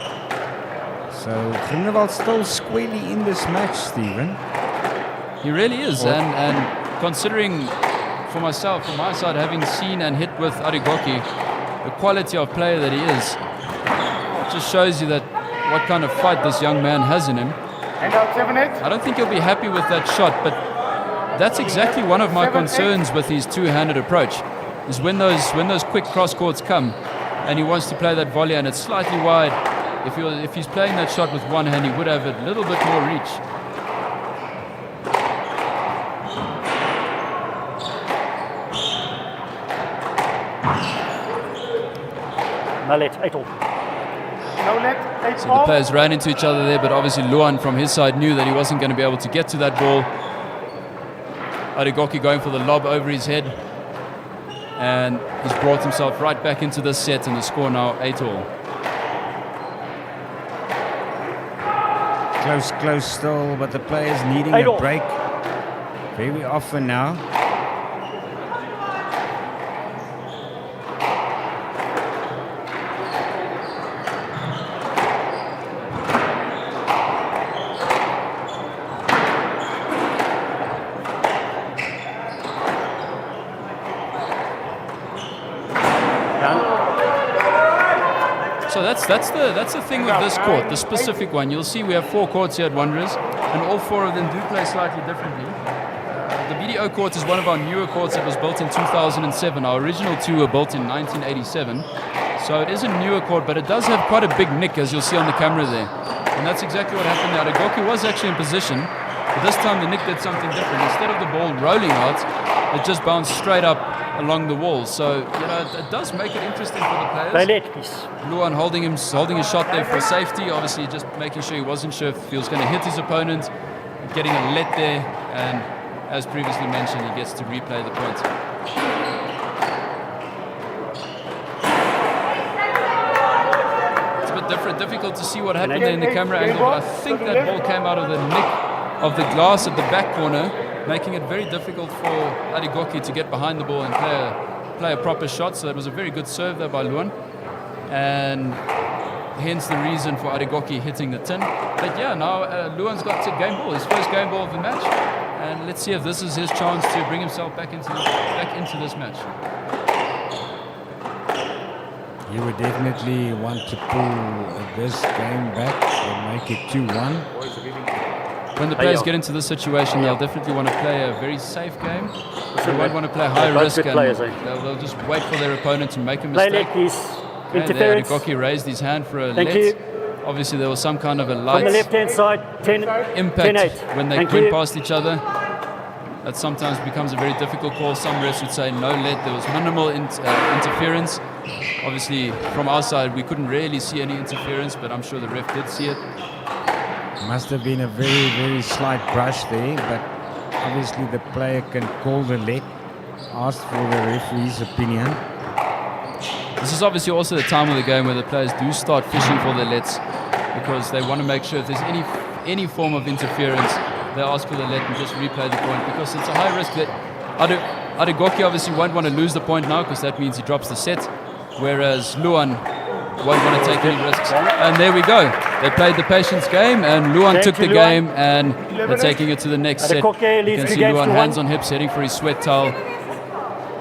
So Groenewald still squarely in this match, Stephen. He really is, Oh. and considering for myself, from my side, having seen and hit with Adegoke, the quality of player that he is, it just shows you that what kind of fight this young man has in him. I don't think he'll be happy with that shot, but that's exactly one of my concerns with his two-handed approach, is when those quick cross courts come and he wants to play that volley and it's slightly wide. If he's playing that shot with one hand, he would have a little bit more reach. No let, 8-all. So the players ran into each other there, but obviously Luan from his side knew that he wasn't going to be able to get to that ball. Adegoke going for the lob over his head, and he's brought himself right back into this set, and the score now 8-all. Close still, but the players needing 8-all. a break very often now. So that's the thing with this court, the specific one. You'll see we have 4 courts here at Wanderers, and all 4 of them do play slightly differently. The BDO court is one of our newer courts that was built in 2007. Our original 2 were built in 1987. So it is a newer court, but it does have quite a big nick, as you'll see on the camera there. And that's exactly what happened there. Adegoke was actually in position, but this time the nick did something different. Instead of the ball rolling out, it just bounced straight up along the wall. So, it does make it interesting for the players. Play let, please. Luan holding a shot there for safety, obviously just making sure he wasn't sure if he was going to hit his opponent, getting a let there, and as previously mentioned, he gets to replay the point. It's a bit difficult to see what happened there in the camera angle, but I think that ball came out of the nick of the glass at the back corner, making it very difficult for Adegoke to get behind the ball and play a proper shot. So that was a very good serve there by Luan, and hence the reason for Adegoke hitting the tin. But yeah, now Luan's got a game ball, his first game ball of the match, and let's see if this is his chance to bring himself back into this match. You would definitely want to pull this game back and make it 2-1. When the players get into this situation, they'll definitely want to play a very safe game. They won't want to play high risk, and they'll just wait for their opponent to make a mistake. Interference. Adegoke raised his hand for a Thank let. you. Obviously, there was some kind of a On light the left-hand side, 10, impact 10-8. when they Thank went you. past each other. That sometimes becomes a very difficult call. Some refs would say no let. There was minimal interference. Obviously, from our side, we couldn't really see any interference, but I'm sure the ref did see it. Must have been a very, very slight brush there, but obviously the player can call the let, ask for the referee's opinion. This is obviously also the time of the game where the players do start fishing for their lets, because they want to make sure if there's any form of interference, they ask for the let and just replay the point, because it's a high risk that Adegoke obviously won't want to lose the point now, because that means he drops the set, whereas Luan won't want to take any risks. And there we go. They played the patience game, and Luan took the game, and they're taking it to the next set. You can see Luan hands on hips, heading for his sweat towel,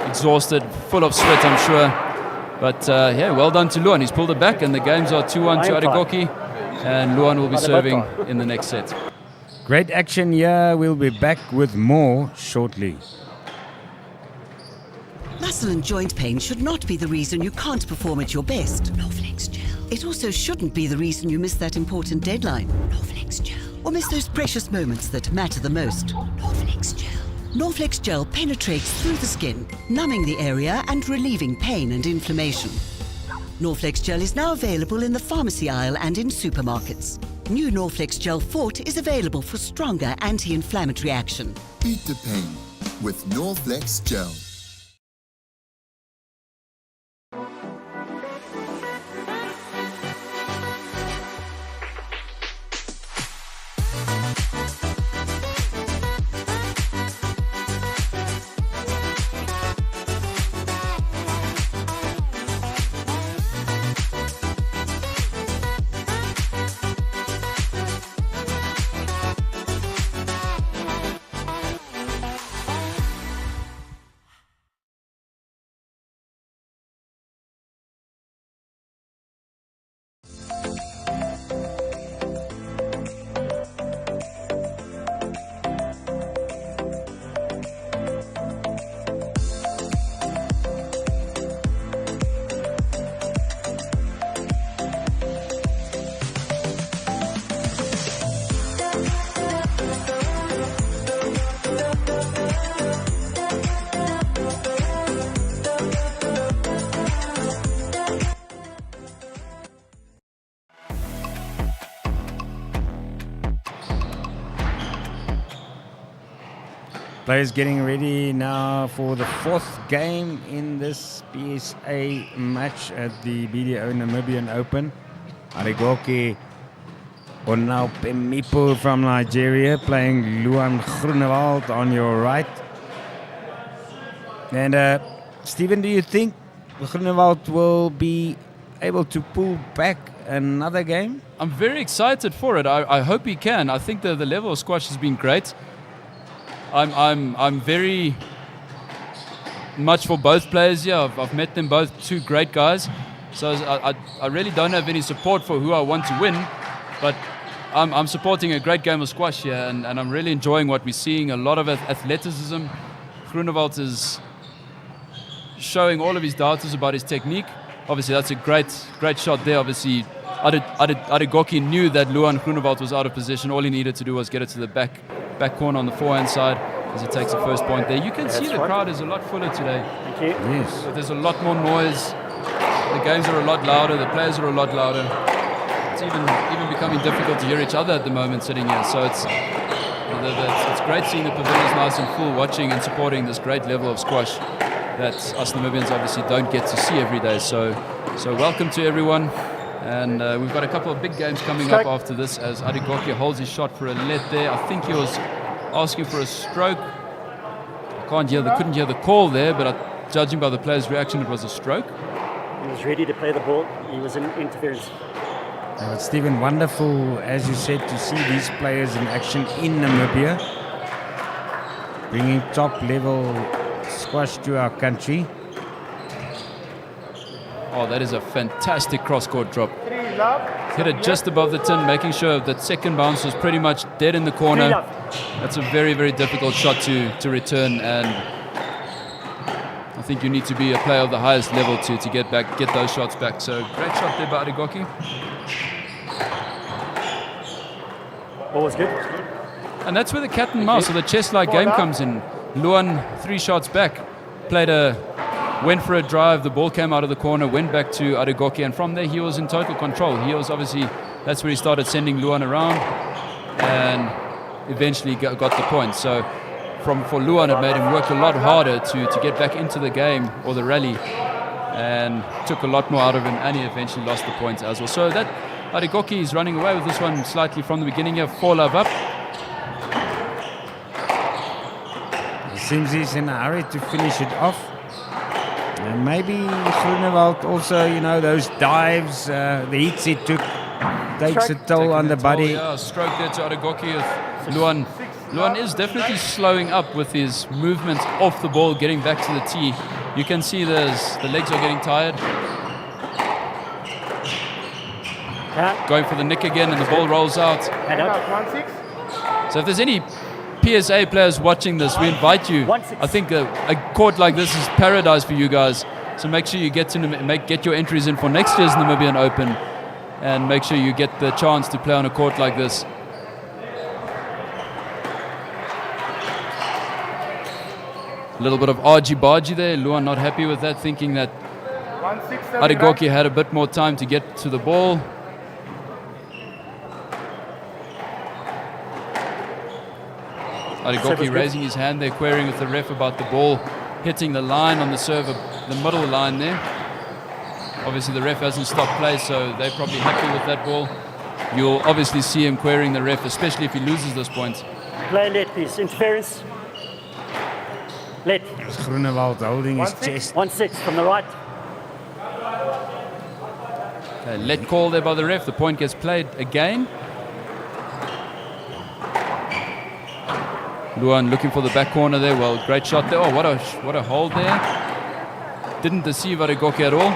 exhausted, full of sweat, I'm sure. But yeah, well done to Luan. He's pulled it back, and the games are 2-1 to Adegoke. and Luan will be serving in the next set. Great action here. We'll be back with more shortly. Muscle and joint pain should not be the reason you can't perform at your best. Norflex Gel. It also shouldn't be the reason you miss that important deadline. Norflex Gel. Or miss those precious moments that matter the most. Norflex Gel. Norflex Gel penetrates through the skin, numbing the area and relieving pain and inflammation. Norflex Gel is now available in the pharmacy aisle and in supermarkets. New Norflex Gel Fort is available for stronger anti-inflammatory action. Beat the pain with Norflex Gel. Players getting ready now for the fourth game in this PSA match at the BDO Namibian Open. Arigoki Onapemipo from Nigeria playing Luan Groenewald on your right. And Stephen, do you think Groenewald will be able to pull back another game? I'm very excited for it. I hope he can. I think the level of squash has been great. I'm very much for both players here. I've met them both, two great guys. So I really don't have any support for who I want to win, but I'm supporting a great game of squash here, and I'm really enjoying what we're seeing. A lot of athleticism. Groenewald is showing all of his doubters about his technique. Obviously, that's a great shot there. Obviously, Arigoki knew that Luan Groenewald was out of position. All he needed to do was get it to the back corner on the forehand side as he takes the first point there. You can see the crowd is a lot fuller today. Thank you. Yes. But there's a lot more noise. The games are a lot louder. The players are a lot louder. It's even becoming difficult to hear each other at the moment sitting here. So it's great seeing the pavilions nice and full, watching and supporting this great level of squash that us Namibians obviously don't get to see every day. So welcome to everyone. And we've got a couple of big games coming up after this as Arigoki holds his shot for a let there. I think he was asking for a stroke. Couldn't hear the call there, but judging by the player's reaction, it was a stroke. He was ready to play the ball. He was in interference. Stephen, wonderful, as you said, to see these players in action in Namibia, bringing top-level squash to our country. Oh, that is a fantastic cross-court drop. Hit it just above the tin, making sure that second bounce was pretty much dead in the corner. That's a very, very difficult shot to return, and I think you need to be a player of the highest level to get those shots back. So great shot there by Arigoki. All was good. And that's where the cat and mouse or the chess-like game comes in. Luan 3 shots back, went for a drive, the ball came out of the corner, went back to Arigoki, and from there he was in total control. He was obviously, that's where he started sending Luan around and eventually got the point. So for Luan, it made him work a lot harder to get back into the game or the rally, and took a lot more out of him, and he eventually lost the point as well. So that Arigoki is running away with this one slightly from the beginning here, 4-love up. It seems he's in a hurry to finish it off. And maybe Groenewald also, those dives, the hits he took, takes a toll on the body. Yeah, stroke there to Arigoki. Luan is definitely slowing up with his movement off the ball, getting back to the tee. You can see the legs are getting tired. going for the nick again, and the ball rolls out. So if there's any PSA players watching this, we invite you. I think a court like this is paradise for you guys. So make sure you get your entries in for next year's Namibian Open, and make sure you get the chance to play on a court like this. A little bit of argy-bargy there. Luan not happy with that, thinking that Arigoki had a bit more time to get to the ball. Arigoki raising his hand there, querying with the ref about the ball hitting the line on the serve, the middle line there. Obviously the ref hasn't stopped play, so they're probably happy with that ball. You'll obviously see him querying the ref, especially if he loses this point. Play let, please. Interference. Let. Groenewald holding his chest. 1-6 from the right. Okay, let call there by the ref. The point gets played again. Luan looking for the back corner there. Well, great shot there. Oh, what a hold there. Didn't deceive Arigoki at all.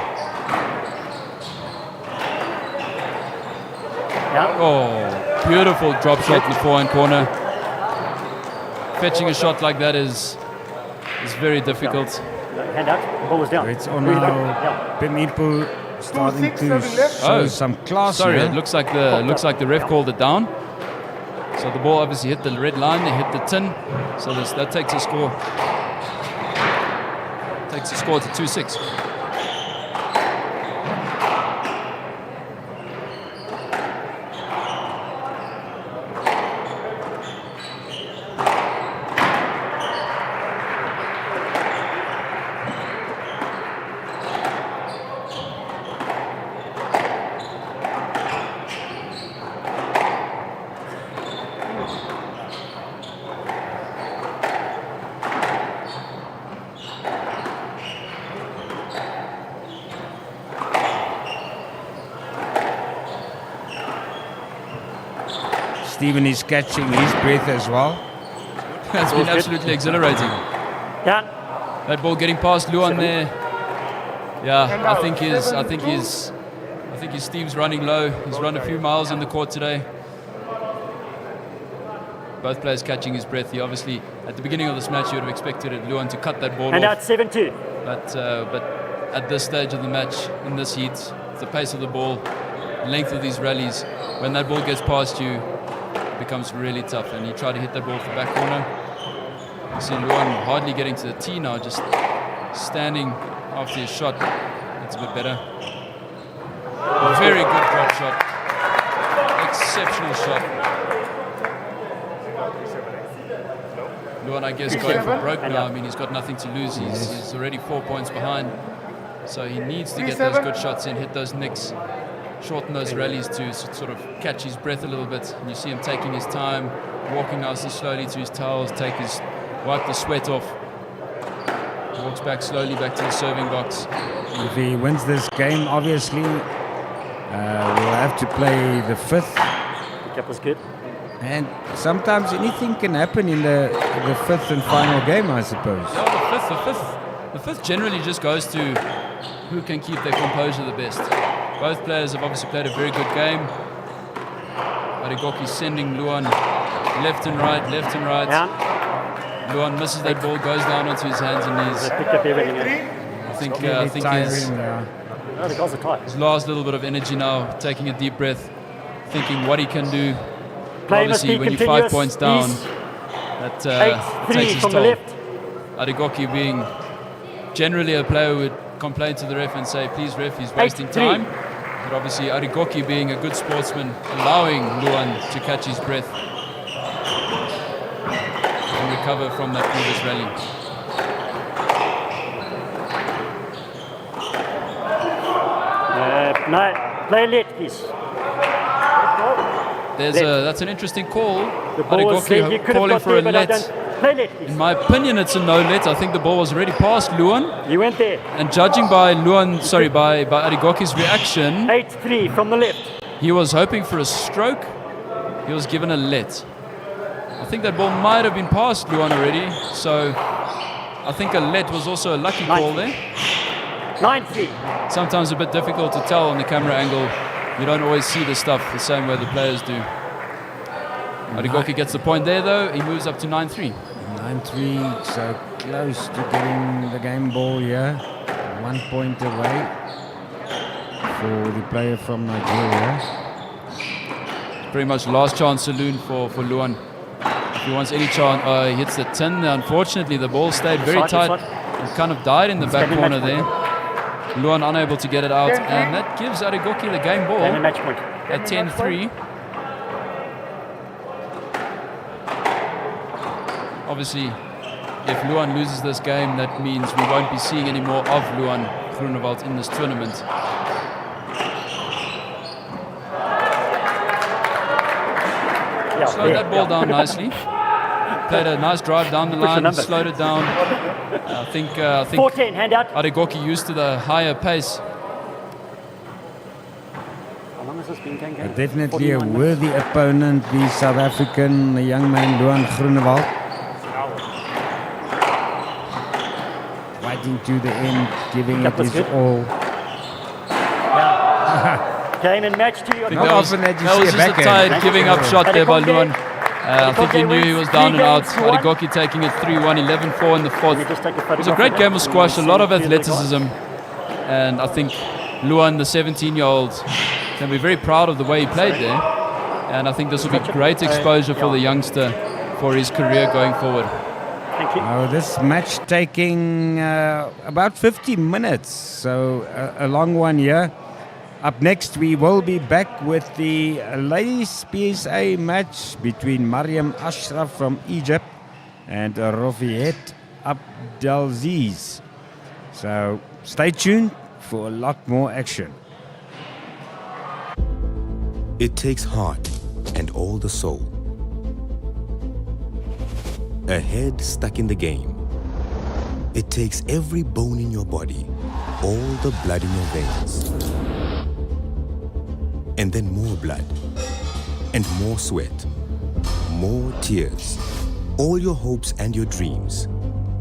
Oh, beautiful drop shot in the forehand corner. Fetching a shot like that is very difficult. Hand out. The ball was down. It's on now. Pemipo starting to show some class. Sorry, here. it looks like the ref called it down. So the ball obviously hit the red line, they hit the tin. So that takes a score. Takes the score to 2-6. Stephen is catching his breath as well. That's been absolutely exhilarating. Yeah. That ball getting past Luan there. Yeah, I think Steve's running low. He's run a few miles in the court today. Both players catching his breath. He obviously, at the beginning of this match, you would have expected Luan to cut that ball and off. And out 7-2. But at this stage of the match, in this heat, the pace of the ball, length of these rallies, when that ball gets past you, it becomes really tough. And he tried to hit that ball for the back corner. You see Luan hardly getting to the tee now, just standing after his shot. It's a bit better. Very good drop shot. Exceptional shot. Luan, I guess, going for broke now. I mean, he's got nothing to lose. He's already 4 points behind. So he needs to get those good shots in, hit those nicks, shorten those rallies to sort of catch his breath a little bit. And you see him taking his time, walking nice and slowly to his towels, wipe the sweat off. Walks back slowly back to the serving box. If he wins this game, obviously, we'll have to play the fifth. The cap was good. And sometimes anything can happen in the fifth and final game, I suppose. Yeah, the fifth generally just goes to who can keep their composure the best. Both players have obviously played a very good game. Arigoki sending Luan left and right. Yeah. Luan misses that ball, goes down onto his hands and knees. Picked up everything. I think his last little bit of energy now, taking a deep breath, thinking what he can do. Obviously, when you're 5 points down, that takes his toll. Arigoki being generally a player who would complain to the ref and say, please ref, he's wasting time. But obviously Arigoki being a good sportsman, allowing Luan to catch his breath and recover from that previous rally. No, play late, please. That's an interesting call. The ball was late. You could have got for a there, let. Play late, please. In my opinion, it's a no let. I think the ball was already past Luan. You went there. And judging by Arigoki's reaction, 8-3 from the left. He was hoping for a stroke. He was given a let. I think that ball might have been past Luan already. So I think a let was also a lucky call there. 9-3. Sometimes a bit difficult to tell on the camera angle you don't always see the stuff the same way the players do. Adigoki gets the point there though. He moves up to 9-3. 9-3, so close to getting the game ball here. 1 point away for the player from Nigeria. Pretty much last chance saloon for Luan. If he wants any chance, he hits the 10. Unfortunately, the ball stayed very tight and kind of died in the back corner there. Luan unable to get it out, and that gives Adigoki the game ball at 10-3. Obviously, if Luan loses this game, that means we won't be seeing any more of Luan Groenewald in this tournament. Slowed that ball down nicely. Played a nice drive down the line, slowed it down. I think 14, hand out. Adigoki used to the higher pace. How long has this been going? Definitely a worthy opponent, the South African, the young man Luan Groenewald. Fighting to the end, giving it his all. Game and match to you. I think that was just a tired giving up shot there by Luan. I think he knew he was down and out. Adigoki taking it 3-1, 11-4 in the fourth. It was a great game of squash, a lot of athleticism. And I think Luan, the 17-year-old, can be very proud of the way he played there. And I think this will be great exposure for the youngster for his career going forward. Thank you. This match taking about 50 minutes, so a long one here. Up next, we will be back with the ladies PSA match between Mariam Ashraf from Egypt and Rofiet Abdelaziz. So stay tuned for a lot more action. It takes heart and all the soul. A head stuck in the game. It takes every bone in your body, all the blood in your veins. And then more blood, and more sweat, more tears, all your hopes and your dreams.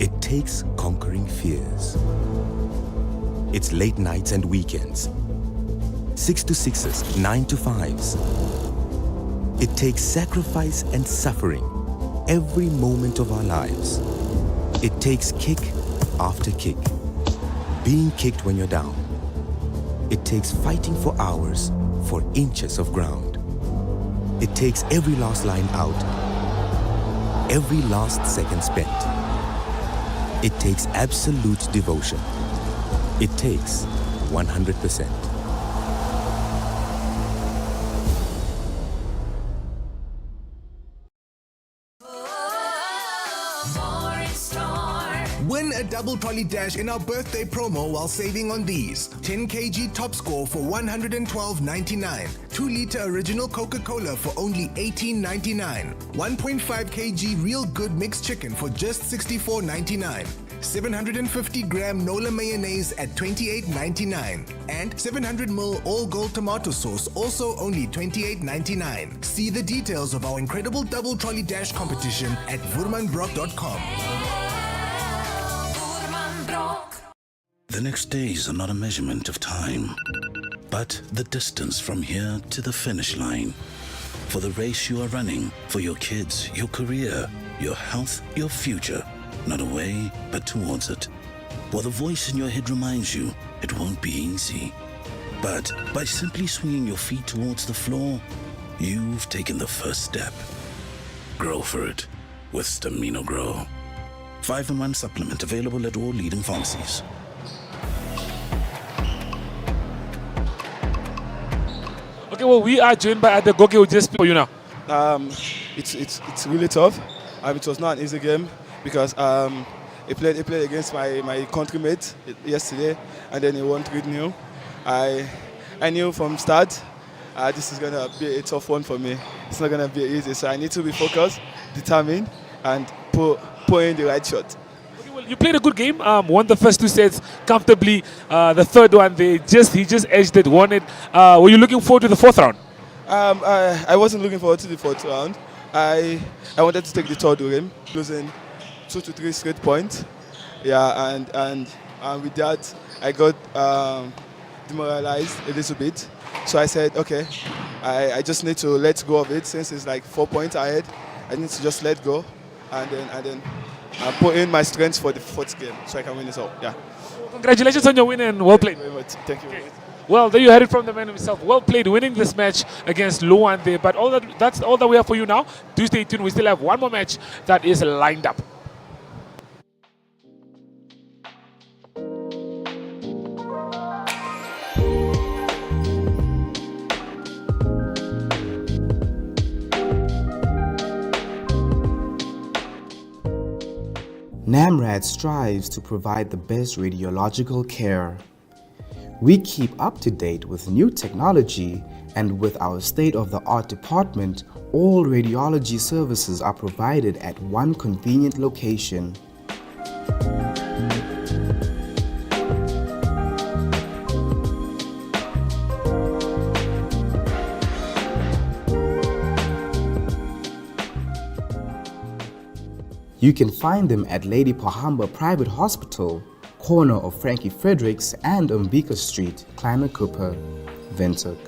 It takes conquering fears. It's late nights and weekends, 6 to 6s, 9 to 5s. It takes sacrifice and suffering, every moment of our lives. It takes kick after kick, being kicked when you're down. It takes fighting for hours, for inches of ground. It takes every last line out, every last second spent. It takes absolute devotion. It takes 100%. Win a double trolley dash in our birthday promo while saving on these. 10 kg top score for $112.99. 2-liter original Coca-Cola for only $18.99. 1.5 kg real good mixed chicken for just $64.99. 750-gram Nola mayonnaise at $28.99. And 700ml all gold tomato sauce, also only $28.99. See the details of our incredible double trolley dash competition at vurmanbrock.com. The next days are not a measurement of time, but the distance from here to the finish line. For the race you are running, for your kids, your career, your health, your future. Not away, but towards it. While the voice in your head reminds you it won't be easy. But by simply swinging your feet towards the floor, you've taken the first step. Grow for it with Stamino Grow. 5-in-1 supplement available at all leading pharmacies. Okay, well, we are joined by Adigoki who just for you now. It's really tough. It was not an easy game because he played against my countrymate yesterday, and then he won 3-0. I knew from start this is gonna be a tough one for me. It's not gonna be easy, so I need to be focused, determined, and put in the right shot. Okay, well, you played a good game. Won the first 2 sets comfortably. The third one, he just edged it, won it. Were you looking forward to the fourth round? I wasn't looking forward to the fourth round. I wanted to take the third game, losing 2 to 3 straight points. Yeah, and with that, I got demoralized a little bit. So I said, okay, I just need to let go of it since it's like 4 points ahead. I need to just let go and then put in my strengths for the fourth game so I can win it all. Yeah. Congratulations on your win and well played. Thank you very much. Thank you. Okay. Well, there you had it from the man himself. Well played, winning this match against Luande. But that's all that we have for you now. Do stay tuned. We still have one more match that is lined up. NAMRAD strives to provide the best radiological care. We keep up to date with new technology, and with our state-of-the-art department, all radiology services are provided at one convenient location. You can find them at Lady Pohamba Private Hospital, corner of Frankie Fredericks and Umbika Street, Kleine Kuppe, Windhoek.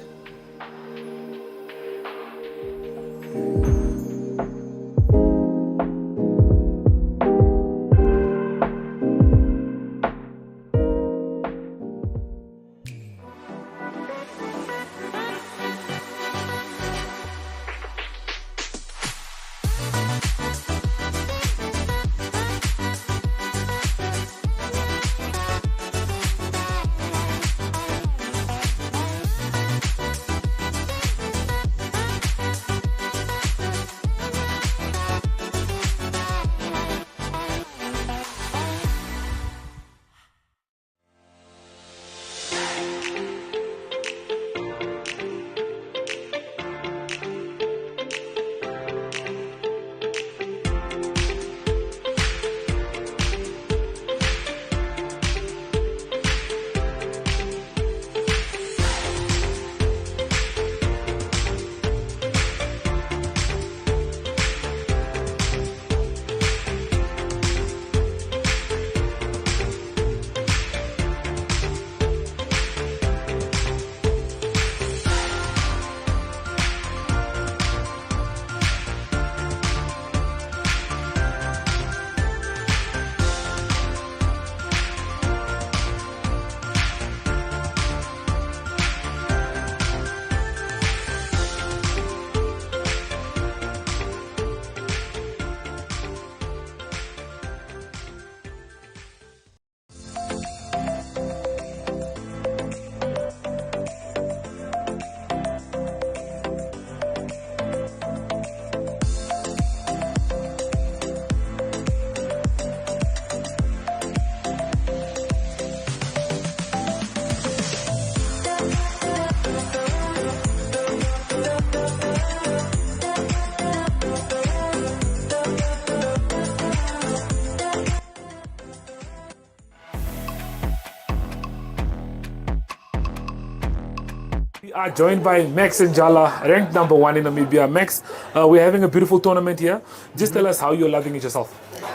We are joined by Max Njala, ranked #1 in Namibia. Max, we're having a beautiful tournament here. Just tell us how you're loving it yourself.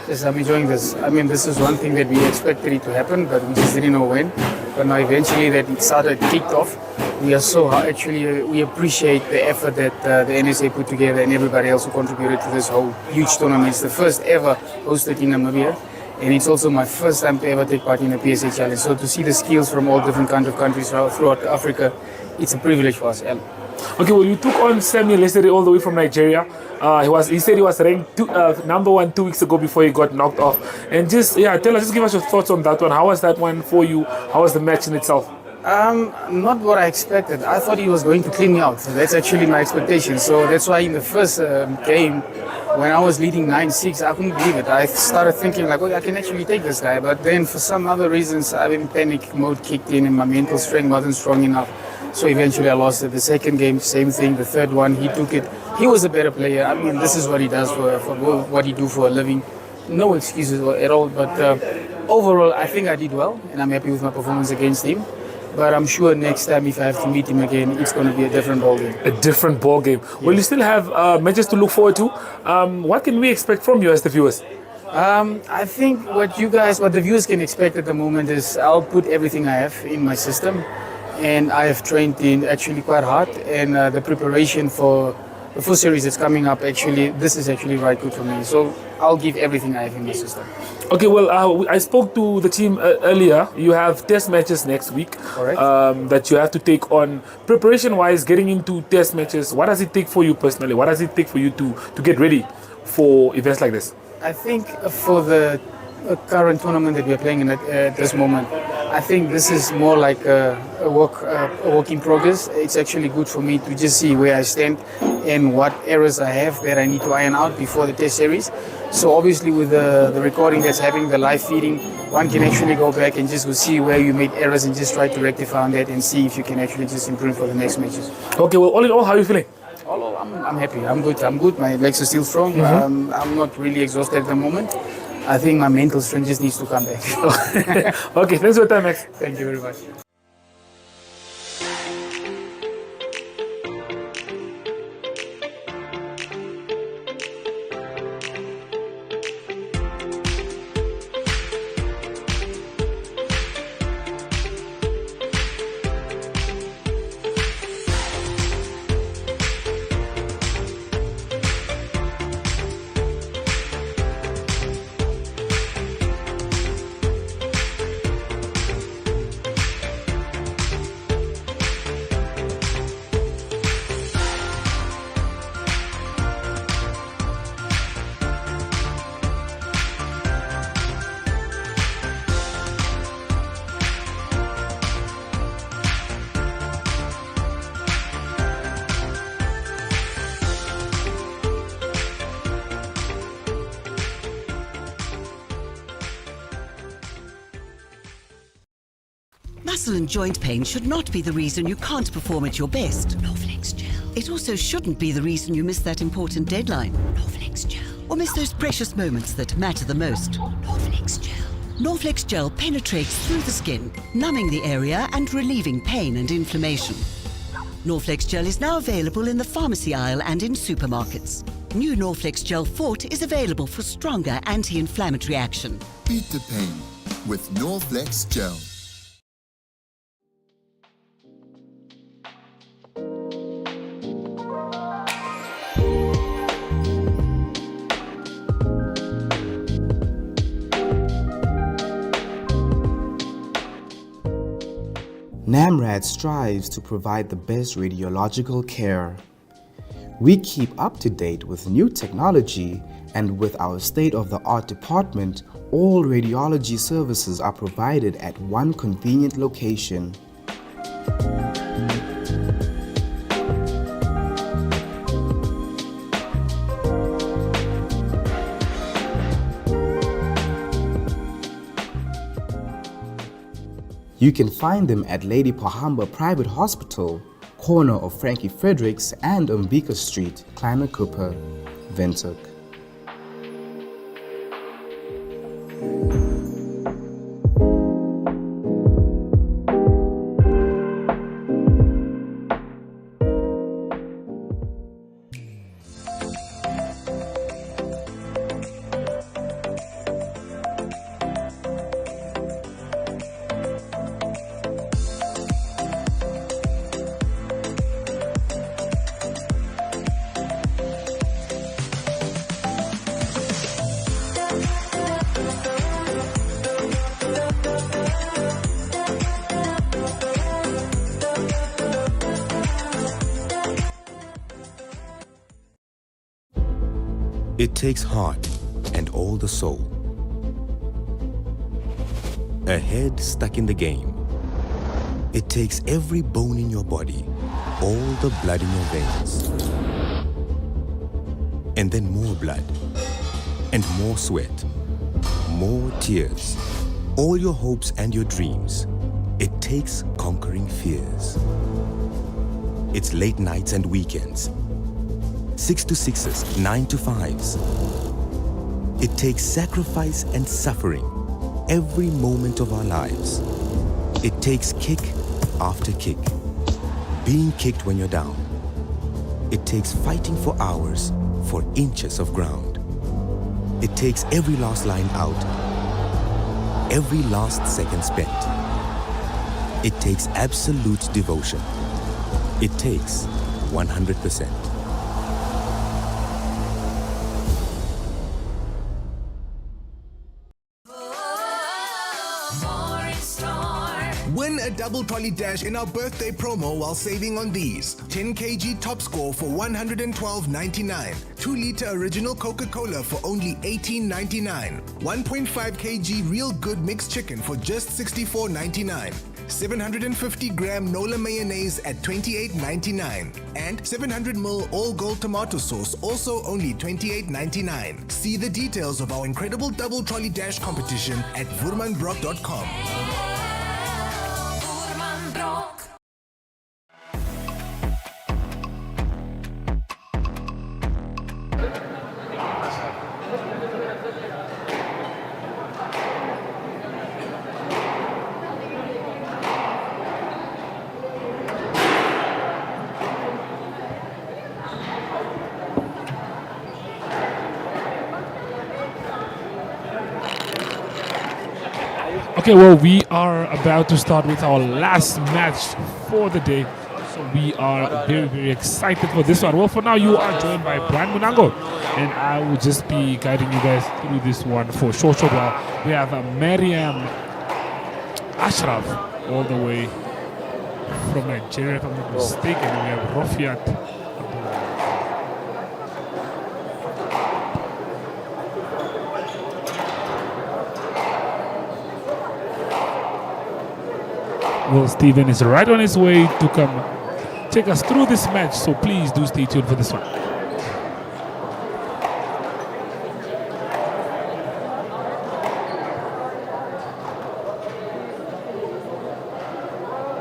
Yes, I'm enjoying this. I mean, this is one thing that we expected it to happen, but we just didn't know when. But now eventually that it started, kicked off. We are so actually, we appreciate the effort that the NSA put together and everybody else who contributed to this whole huge tournament. It's the first ever hosted in Namibia. And it's also my first time to ever take part in a PSA challenge. So to see the skills from all different kinds of countries throughout Africa, it's a privilege for us. Okay, well, you took on Samuel yesterday all the way from Nigeria. He said he was ranked #1 2 weeks ago before he got knocked off. And just give us your thoughts on that one. How was that one for you? How was the match in itself? Not what I expected. I thought he was going to clean me out. That's actually my expectation. So that's why in the first game, when I was leading 9-6, I couldn't believe it. I started thinking like, oh, I can actually take this guy. But then for some other reasons, panic mode kicked in and my mental strength wasn't strong enough. So eventually I lost it. The second game, same thing. The third one, he took it. He was a better player. I mean, this is what he does for what he do for a living. No excuses at all. But overall, I think I did well, and I'm happy with my performance against him. But I'm sure next time if I have to meet him again, it's going to be a different ball game. A different ball game. Yeah. Well, you still have matches to look forward to. What can we expect from you as the viewers? I think what the viewers can expect at the moment is I'll put everything I have in my system. and I have trained in actually quite hard, and the preparation for the full series that's coming up, actually, this is actually right good for me. So I'll give everything I have in my system. Okay, well, I spoke to the team earlier. You have test matches next week that you have to take on. Preparation-wise, getting into test matches, what does it take for you personally? What does it take for you to get ready for events like this? I think for the current tournament that we're playing in at this moment, I think this is more like a work in progress. It's actually good for me to just see where I stand and what errors I have that I need to iron out before the test series. So obviously with the recording that's happening, the live feeding, one can actually go back and just see where you made errors and just try to rectify on that and see if you can actually just improve for the next matches. Okay, well, all in all, how are you feeling? I'm happy. I'm good. My legs are still strong. I'm not really exhausted at the moment. I think my mental strength just needs to come back. Okay, thanks for your time, Max. Thank you very much. Muscle and joint pain should not be the reason you can't perform at your best. Norflex Gel. It also shouldn't be the reason you miss that important deadline. Norflex Gel. Or miss those precious moments that matter the most. Norflex Gel. Norflex Gel penetrates through the skin, numbing the area and relieving pain and inflammation. Norflex Gel is now available in the pharmacy aisle and in supermarkets. New Norflex Gel Fort is available for stronger anti-inflammatory action. Beat the pain with Norflex Gel. NAMRAD strives to provide the best radiological care. We keep up to date with new technology, and with our state-of-the-art department, all radiology services are provided at one convenient location. You can find them at Lady Pahamba Private Hospital, corner of Frankie Fredericks and Umbika Street, Kleiner Cooper, Windhoek. It takes heart and all the soul. A head stuck in the game. It takes every bone in your body, all the blood in your veins. And then more blood, and more sweat, more tears, all your hopes and your dreams. It takes conquering fears. It's late nights and weekends. 6 to 6s, 9 to 5s. It takes sacrifice and suffering every moment of our lives. It takes kick after kick, being kicked when you're down. It takes fighting for hours for inches of ground. It takes every last line out, every last second spent. It takes absolute devotion. It takes 100%. Win a double trolley dash in our birthday promo while saving on these. 10 kg top score for $112.99. 2-liter original Coca-Cola for only $18.99. 1.5 kg real good mixed chicken for just $64.99. 750-gram Nola mayonnaise at $28.99. And 700ml all gold tomato sauce, also only $28.99. See the details of our incredible double trolley dash competition at vurmanbrock.com. Okay, well, we are about to start with our last match for the day. So we are very, very excited for this one. Well, for now, you are joined by Brian Munango, and I will just be guiding you guys through this one for short while. We have Mariam Ashraf all the way from Nigeria, if I'm not mistaken. We have Rofiat. Well, Steven is right on his way to come take us through this match, so please do stay tuned for this one.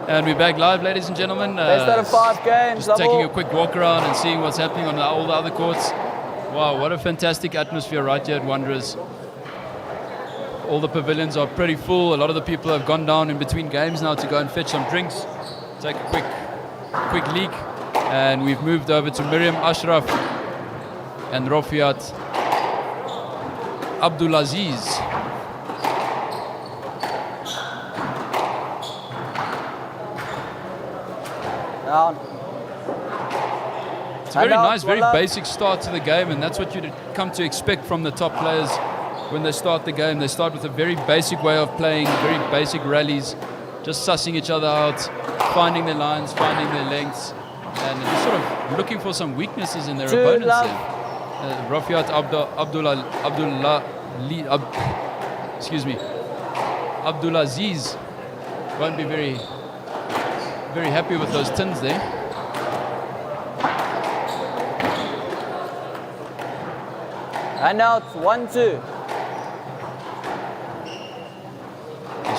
And we're back live, ladies and gentlemen. Best out of 5 games. Just taking a quick walk around and seeing what's happening on all the other courts. Wow, what a fantastic atmosphere right here at Wanderers. All the pavilions are pretty full. A lot of the people have gone down in between games now to go and fetch some drinks, take a quick leak. And we've moved over to Miriam Ashraf and Rofiat Abdulaziz. Down. It's a very nice, very basic start to the game, and that's what you'd come to expect from the top players when they start the game. They start with a very basic way of playing, very basic rallies, just sussing each other out, finding their lines, finding their lengths, and just sort of looking for some weaknesses in their opponents there. Rofiat Abdulaziz won't be very happy with those tins there. And out 1-2.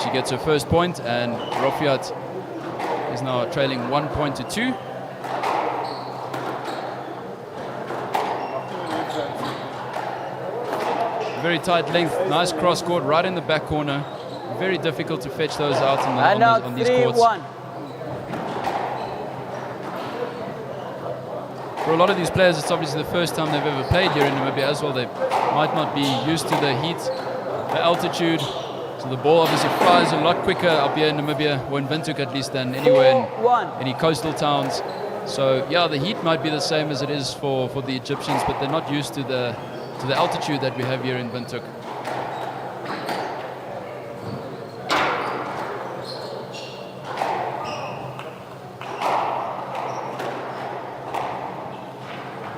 She gets her first point, and Rofiat is now trailing 1 point to 2. Very tight length, nice cross court right in the back corner. Very difficult to fetch those out on these courts. 3-1. For a lot of these players, it's obviously the first time they've ever played here in Namibia as well. They might not be used to the heat, the altitude. So the ball obviously flies a lot quicker up here in Namibia, or in Windhoek at least, than anywhere in any coastal towns. So yeah, the heat might be the same as it is for the Egyptians, but they're not used to the altitude that we have here in Windhoek.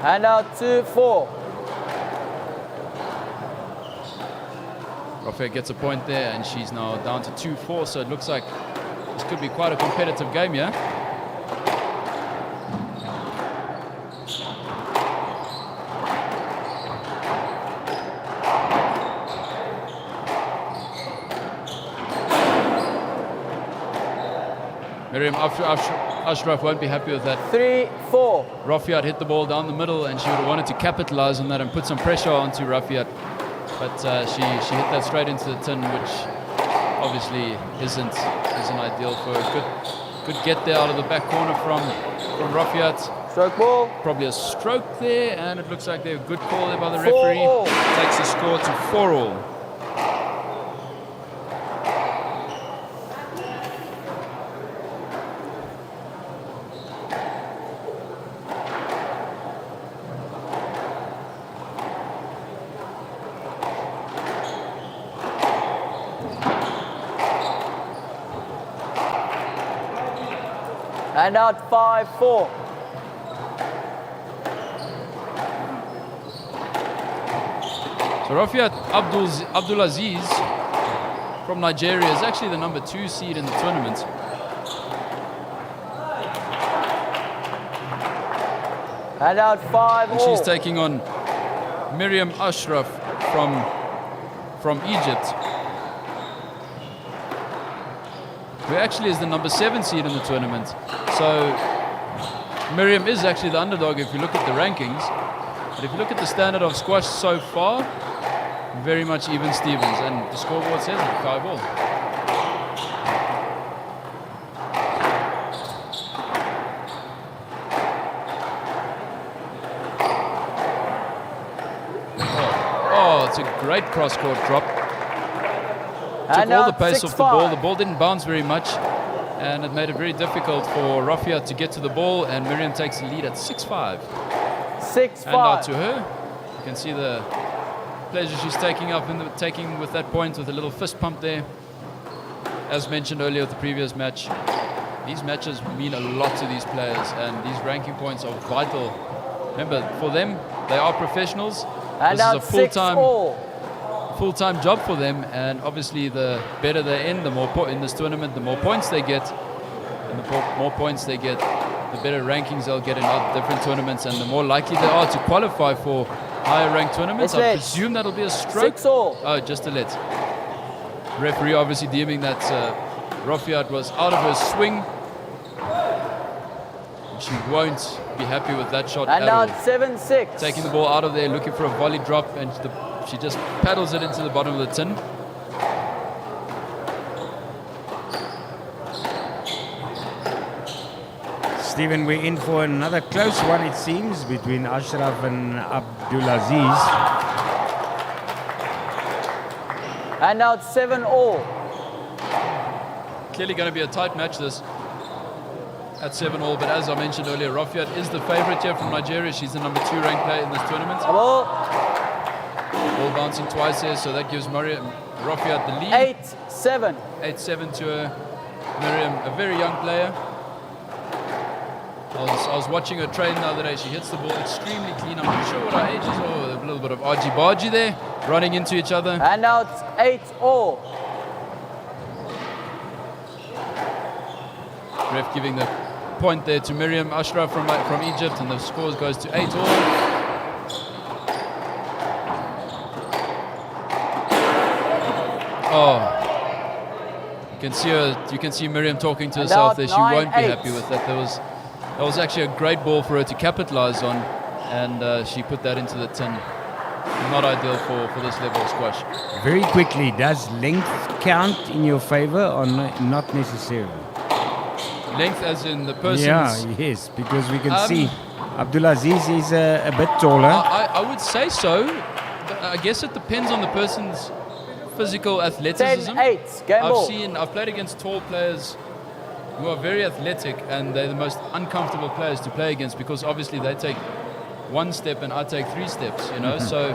And out 2-4. Rofiat gets a point there, and she's now down to 2-4, so it looks like this could be quite a competitive game, yeah? Miriam Ashraf won't be happy with that. 3-4. Rofiat hit the ball down the middle, and she would have wanted to capitalize on that and put some pressure onto Rofiat. But she hit that straight into the tin, which obviously isn't ideal for her. Good get there out of the back corner from Rofiat. Stroke ball. Probably a stroke there, and it looks like they're a good call there by the referee. Takes the score to 4-all. And out 5-4. So Rafiat Abdulaziz from Nigeria is actually the number 2 seed in the tournament. And out 5 And she's taking on Miriam Ashraf from Egypt, who actually is the number 7 seed in the tournament. So Miriam is actually the underdog if you look at the rankings. But if you look at the standard of squash so far, very much even Stevens, and the scoreboard says it, tie ball. Oh, it's a great cross-court drop. Took And all the out pace off the 6-5. ball. The ball didn't bounce very much, and it made it very difficult for Rafiat to get to the ball, and Miriam takes the lead at 6-5. 6-5. And out to her. You can see the pleasure she's taking with that point, with a little fist pump there. As mentioned earlier with the previous match, these matches mean a lot to these players, and these ranking points are vital. Remember, for them, they are professionals. And this out is a 6-all. full-time job for them, and obviously the better they end, the more in this tournament, the more points they get, and the more points they get, the better rankings they'll get in different tournaments, and the more likely they are to qualify for higher ranked tournaments. It's I let. presume that'll be a stroke. 6-all. Oh, just a let. Referee obviously deeming that Rafiat was out of her swing. She won't be happy with that shot And at all. out 7-6. Taking the ball out of there, looking for a volley drop, and she just paddles it into the bottom of the tin. Stephen, we're in for another close one, it seems, between Ashraf and Abdulaziz. And out 7-all. Clearly going to be a tight match this at 7-all, but as I mentioned earlier, Rafiat is the favorite here from Nigeria. She's the number 2 ranked player in this tournament. Ball bouncing twice here, so that gives Rafiat the lead. 8-7. 8-7 to her. Miriam, a very young player. I was watching her train the other day. She hits the ball extremely clean. I'm not sure what her age is. Oh, a little bit of argy-bargy there, running into each other. And out 8-all. Ref giving the point there to Miriam Ashraf from Egypt, and the score goes to 8-all. Oh, you can see Miriam talking to herself there. She won't be happy with that. That was actually a great ball for her to capitalize on, and she put that into the tin. Not ideal for this level of squash. Very quickly, does length count in your favor or not necessarily? Length as in the person's... Yeah, yes, because we can see Abdulaziz is a bit taller. I would say so, but I guess it depends on the person's physical athleticism. 10-8, game ball. I've played against tall players who are very athletic, and they're the most uncomfortable players to play against, because obviously they take one step and I take 3 steps, you know. So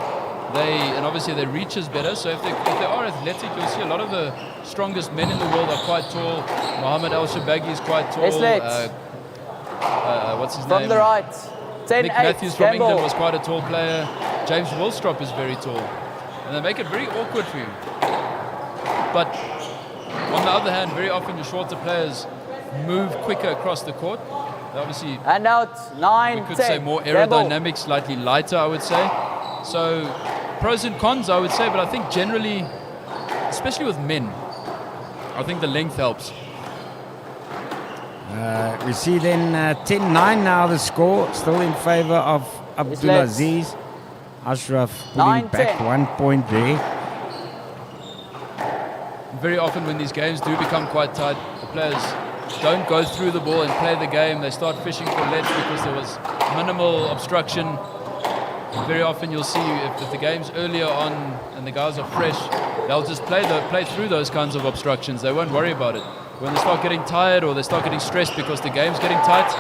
obviously their reach is better. So if they are athletic, you'll see a lot of the strongest men in the world are quite tall. Mohammed Al-Shabaghi is quite tall. What's his name? From the right. 10-8. Nick Matthews from England was quite a tall player. James Willstrop is very tall. And they make it very awkward for you. But on the other hand, very often your shorter players move quicker across the court. They obviously, and out 9-10. We could say more aerodynamic, slightly lighter, I would say. So pros and cons, I would say, but I think generally, especially with men, I think the length helps. We see then 10-9 now the score, still in favor of Abdulaziz. Ashraf pulling back 1 point there. Very often when these games do become quite tight, the players don't go through the ball and play the game. They start fishing for lets because there was minimal obstruction. Very often you'll see if the game's earlier on and the guys are fresh, they'll just play through those kinds of obstructions. They won't worry about it. When they start getting tired or they start getting stressed because the game's getting tight,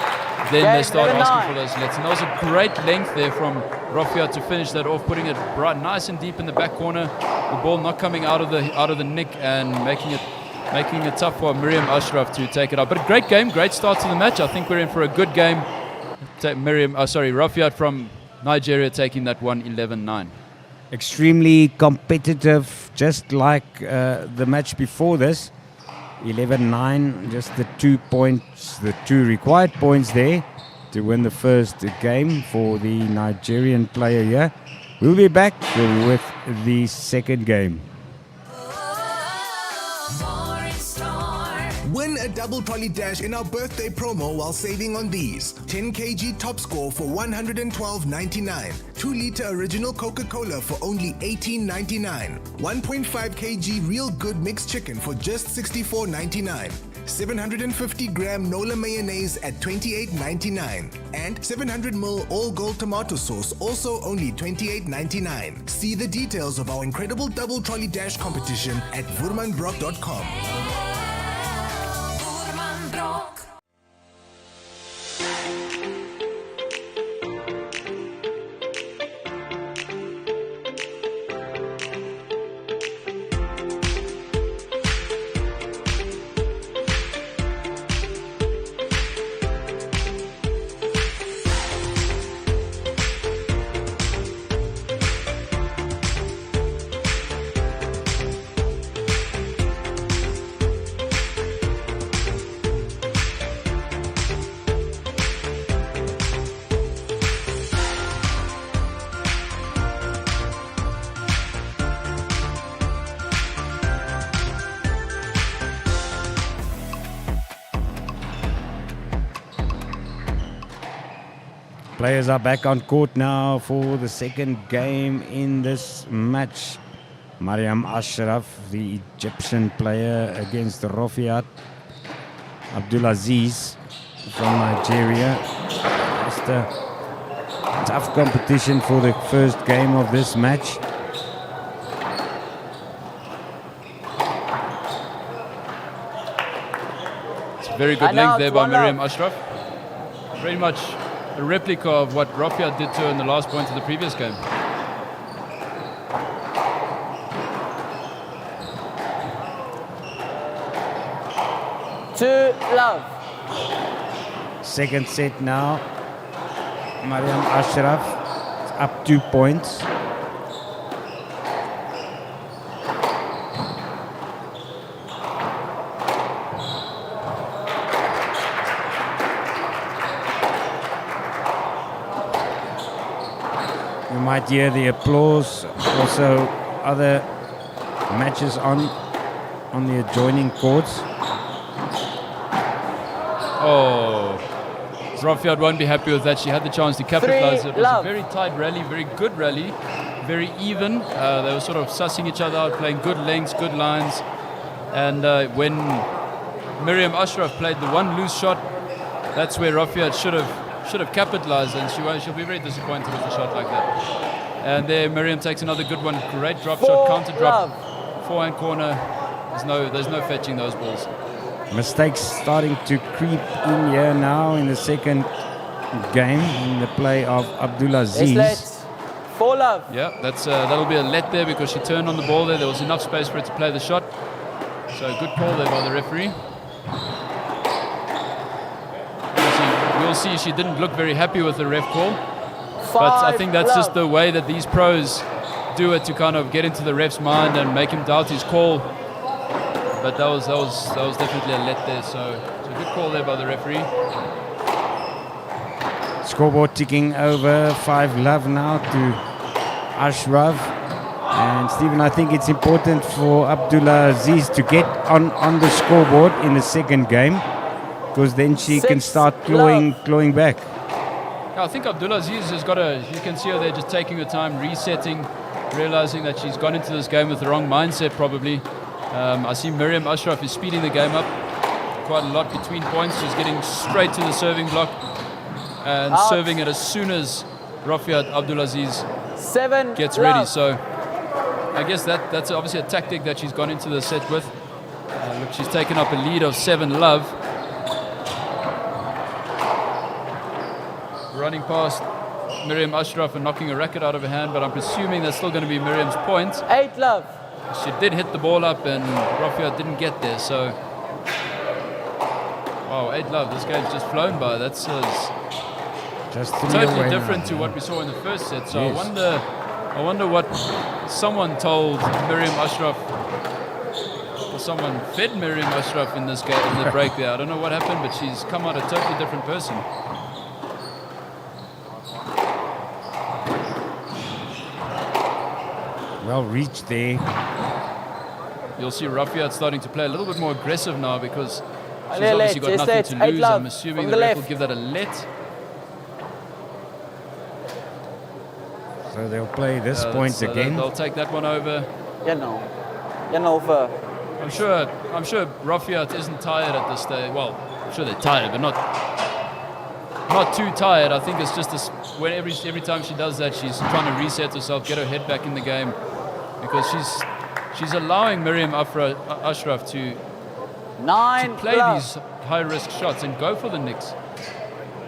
then they start asking for those lets. And that was a great length there from Rafiat to finish that off, putting it right nice and deep in the back corner. The ball not coming out of the nick and making it making it tough for Miriam Ashraf to take it up. But a great game, great start to the match. I think we're in for a good game. Rafiat from Nigeria taking that one 11-9. Extremely competitive, just like the match before this. 11-9, just the 2 points, the 2 required points there to win the first game for the Nigerian player here. We'll be back with the second game. Win a double trolley dash in our birthday promo while saving on these. 10 kg top score for $112.99. 2-liter original Coca-Cola for only $18.99. 1.5 kg real good mixed chicken for just $64.99. 750-gram Nola mayonnaise at $28.99. And 700ml all gold tomato sauce, also only $28.99. See the details of our incredible double trolley dash competition at vurmanbrock.com. Players are back on court now for the second game in this match. Mariam Ashraf, the Egyptian player, against Rafiat Abdulaziz from Nigeria. Just a tough competition for the first game of this match. It's a very good length there by Mariam Ashraf. Very much a replica of what Rafiat did to her in the last point of the previous game. Two love. Second set now. Mariam Ashraf is up 2 points. You might hear the applause. Also, other matches on the adjoining courts. Oh, Rafiat won't be happy with that. She had the chance to capitalize. It was a very tight rally, very good rally, very even. They were sort of sussing each other out, playing good lengths, good lines. And when Miriam Ashraf played the one loose shot, that's where Rafiat should have capitalized, and she'll be very disappointed with a shot like that. And there Miriam takes another good one. Great drop shot, counter drop, forehand corner. There's no fetching those balls. Mistakes starting to creep in here now in the second game in the play of Abdulaziz. Four love. Yeah, that'll be a let there because she turned on the ball there. There was enough space for her to play the shot. So good call there by the referee. We'll see she didn't look very happy with the ref call. But I think that's just the way that these pros do it, to kind of get into the ref's mind and make him doubt his call. But that was definitely a let there, so it's a good call there by the referee. Scoreboard ticking over, 5 love now to Ashraf. And Stephen, I think it's important for Abdulaziz to get on the scoreboard in the second game, because then she can start clawing back. Yeah, I think Abdulaziz has you can see her there just taking her time, resetting, realizing that she's gone into this game with the wrong mindset probably. I see Miriam Ashraf is speeding the game up quite a lot between points. She's getting straight to the serving block and serving it as soon as Rafiat Abdulaziz gets ready. So I guess that's obviously a tactic that she's gone into the set with. Look, she's taken up a lead of 7 love. Running past Miriam Ashraf and knocking a racket out of her hand, but I'm presuming that's still going to be Miriam's point. 8 love. she did hit the ball up and Rafiat didn't get there. So, wow, 8-love. This game's just flown by. That's just totally different to what we saw in the first set. So Yes. I wonder what someone told Miriam Ashraf, or someone fed Miriam Ashraf in this game, in the break there. I don't know what happened, but she's come out a totally different person. Well reached there. You'll see Rafiat starting to play a little bit more aggressive now because she's Allez, obviously got just nothing let, to 8 lose. love, I'm assuming from the the ref will left. give that a let. So they'll play this point So again. They'll take that one over. Over. I'm sure Rafiat isn't tired at this stage. Well, I'm sure they're tired, but not too tired. I think it's just this, when every time she does that, she's trying to reset herself, get her head back in the game, because she's allowing Miriam Ashraf to play these high-risk shots and go for the nicks.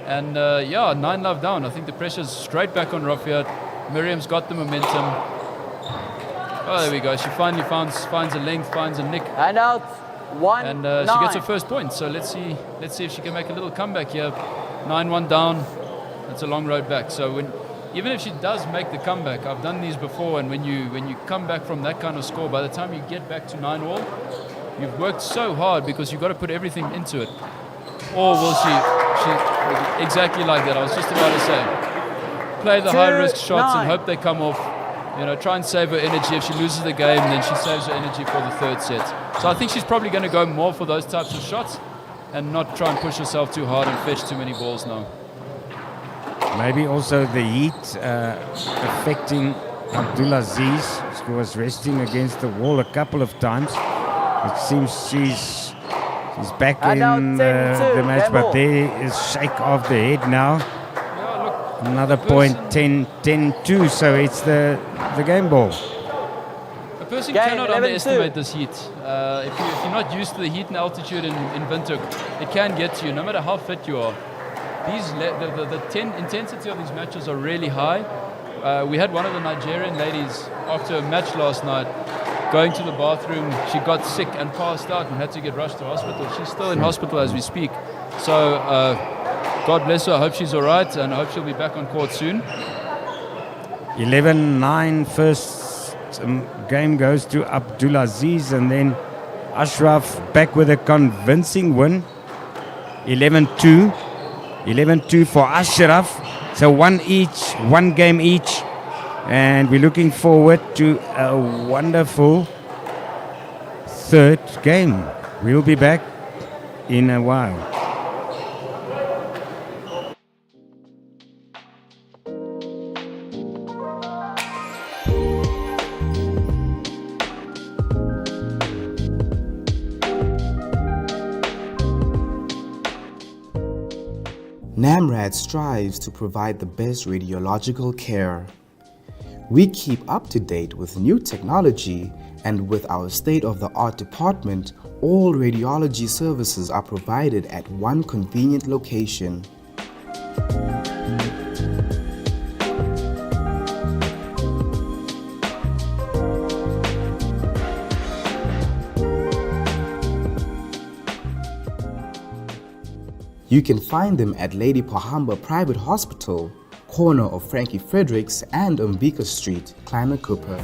And 9-love down. I think the pressure's straight back on Rafiat. Miriam's got the momentum. Oh, there we go. She finally finds a length, finds a nick. And out. 1, and she gets her first point. So let's see if she can make a little comeback here. 9-1 down. That's a long road back. So even if she does make the comeback, I've done these before, and when you come back from that kind of score, by the time you get back to 9-all, you've worked so hard because you've got to put everything into it. Or will she exactly like that? I was just about to say, play the high-risk shots and hope they come off. Try and save her energy. If she loses the game, then she saves her energy for the third set. So I think she's probably going to go more for those types of shots and not try and push herself too hard and fetch too many balls now. Maybe also the heat affecting Abdulaziz, who was resting against the wall a couple of times. It seems she's back in the match, but there is shake of the head now. Another point, 10-2, so it's the game ball. A person cannot underestimate this heat. If you're not used to the heat and altitude in Windhoek, it can get to you, no matter how fit you are. The intensity of these matches are really high. We had one of the Nigerian ladies after a match last night going to the bathroom. She got sick and passed out and had to get rushed to hospital. She's still in hospital as we speak. So God bless her. I hope she's all right, and I hope she'll be back on court soon. 11-9 first game goes to Abdulaziz, and then Ashraf back with a convincing win. 11-2. 11-2 for Ashraf. So one game each. And we're looking forward to a wonderful third game. We'll be back in a while. NAMRAD strives to provide the best radiological care. We keep up to date with new technology, and with our state-of-the-art department, all radiology services are provided at one convenient location. You can find them at Lady Pohamba Private Hospital, corner of Frankie Fredericks and Umbika Street, Kleiner Cooper.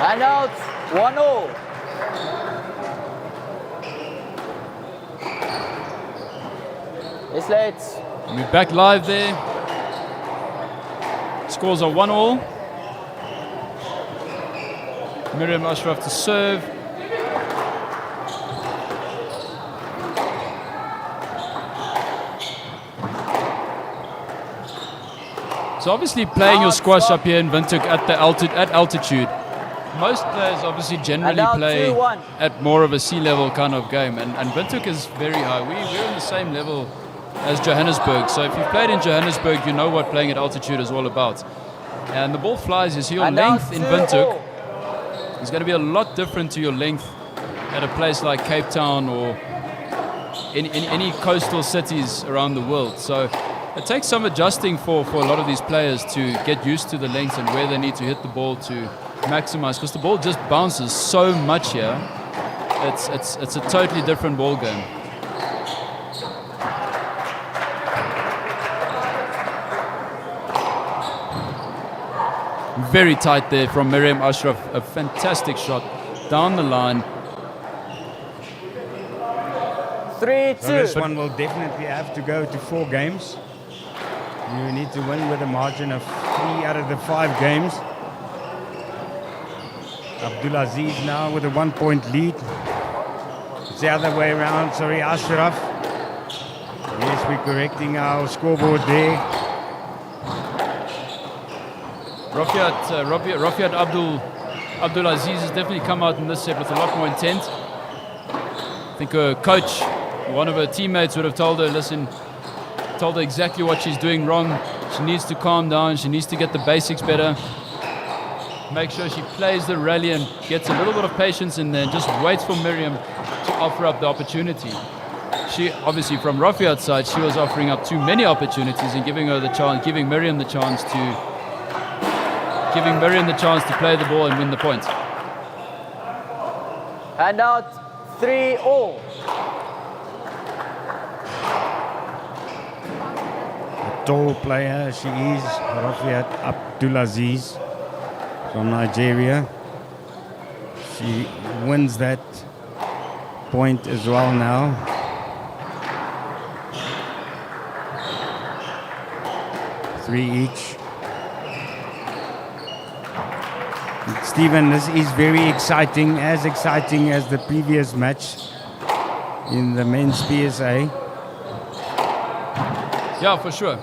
And out. 1-0. It's late. We're back live there. Scores are 1-1. Miriam Ashraf to serve. So obviously playing your squash up here in Windhoek at altitude. Most players obviously generally play 2-1. at more of a sea level kind of game, and Windhoek is very high. We're in the same level as Johannesburg. So if you've played in Johannesburg, you know what playing at altitude is all about. And the ball flies. You see your length in Windhoek is going to be a lot different to your length at a place like Cape Town or in any coastal cities around the world. So it takes some adjusting for a lot of these players to get used to the length and where they need to hit the ball to maximize, because the ball just bounces so much here. It's a totally different ball game. Very tight there from Miriam Ashraf. A fantastic shot down the line. 3-2. So this one will definitely have to go to 4 games. You need to win with a margin of 3 out of the 5 games. Abdulaziz now with a 1-point lead. It's the other way around, sorry, Ashraf. Yes, we're correcting our scoreboard there. Rafiat Abdulaziz has definitely come out in this set with a lot more intent. I think her coach, one of her teammates, would have told her, listen, told her exactly what she's doing wrong. She needs to calm down. She needs to get the basics better. Make sure she plays the rally and gets a little bit of patience in there and just waits for Miriam to offer up the opportunity. She, obviously from Rafiat's side, she was offering up too many opportunities and giving Miriam the chance to play the ball and win the point. And out 3-all. Tall player she is, Rafiat Abdulaziz from Nigeria. She wins that point as well now. Three each. Stephen, this is very exciting as the previous match in the men's PSA. Yeah, for sure.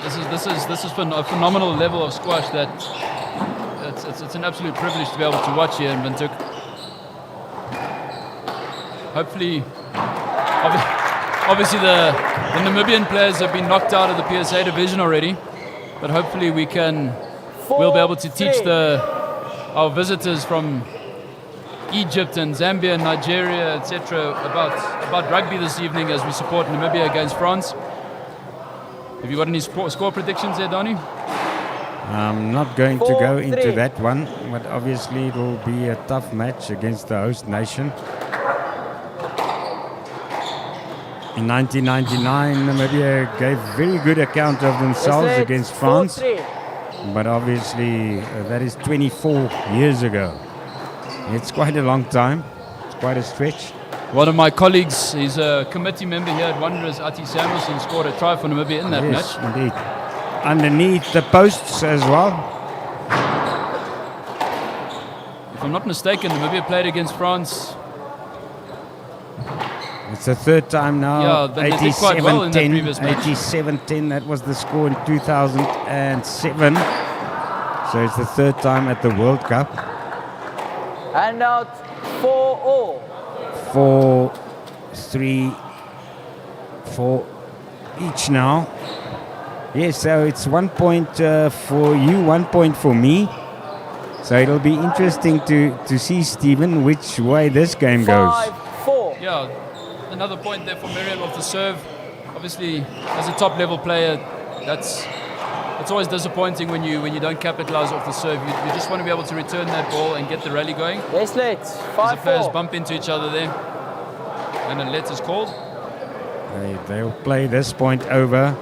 This is a phenomenal level of squash that it's an absolute privilege to be able to watch here in Windhoek. Hopefully, obviously the Namibian players have been knocked out of the PSA division already, but hopefully we'll be able to teach our visitors from Egypt and Zambia and Nigeria, etc., about rugby this evening as we support Namibia against France. Have you got any score predictions there, Donny? I'm not going to go into that one, but obviously it will be a tough match against the host nation. In 1999, Namibia gave very good account of themselves against France, but obviously that is 24 years ago. It's quite a long time. It's quite a stretch. One of my colleagues, he's a committee member here at Wanderers, Ati Samuelson, scored a try for Namibia in that match. Indeed. Underneath the posts as well. If I'm not mistaken, Namibia played against France. It's the third time now. Yeah, they did quite well in that previous match. 87-10, that was the score in 2007. So it's the third time at the World Cup. And out 4-all. 4-3, 4 each now. Yes, so it's 1 point for you, 1 point for me. So it'll be interesting to see, Stephen, which way this game goes. 5-4. Yeah, another point there for Miriam off the serve. Obviously, as a top-level player, it's always disappointing when you don't capitalize off the serve. You just want to be able to return that ball and get the rally going. Yes, let's 5-4. As the players bump into each other there, and a let is called. They'll play this point over.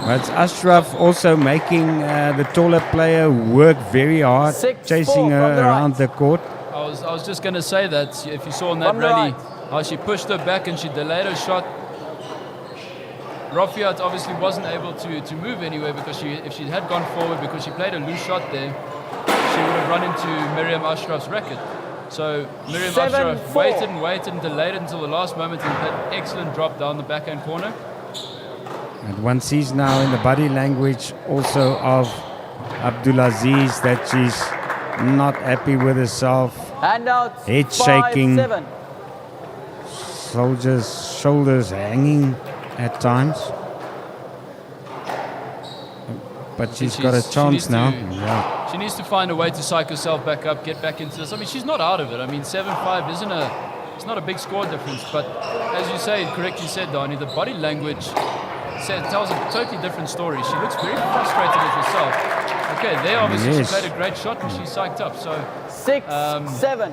But Ashraf also making the taller player work very hard, chasing her around the court. I was just going to say that if you saw in that rally how she pushed her back and she delayed her shot. Rafiat obviously wasn't able to move anywhere because if she had gone forward because she played a loose shot there, she would have run into Miriam Ashraf's racket. So Miriam 7-4. Ashraf waited and delayed until the last moment and had an excellent drop down the backhand corner. And one sees now in the body language also of Abdulaziz that she's not happy with herself. Handout. Head 5-7. shaking. Shoulders hanging at times. But she's got a chance now. Yeah. She needs to find a way to psych herself back up, get back into this. I mean, she's not out of it. I mean, 7-5 it's not a big score difference, but as you say, correctly said, Dani, the body language tells a totally different story. She looks very frustrated with herself. Okay, there obviously Yes. she played a great shot and she's psyched up. So 6-7.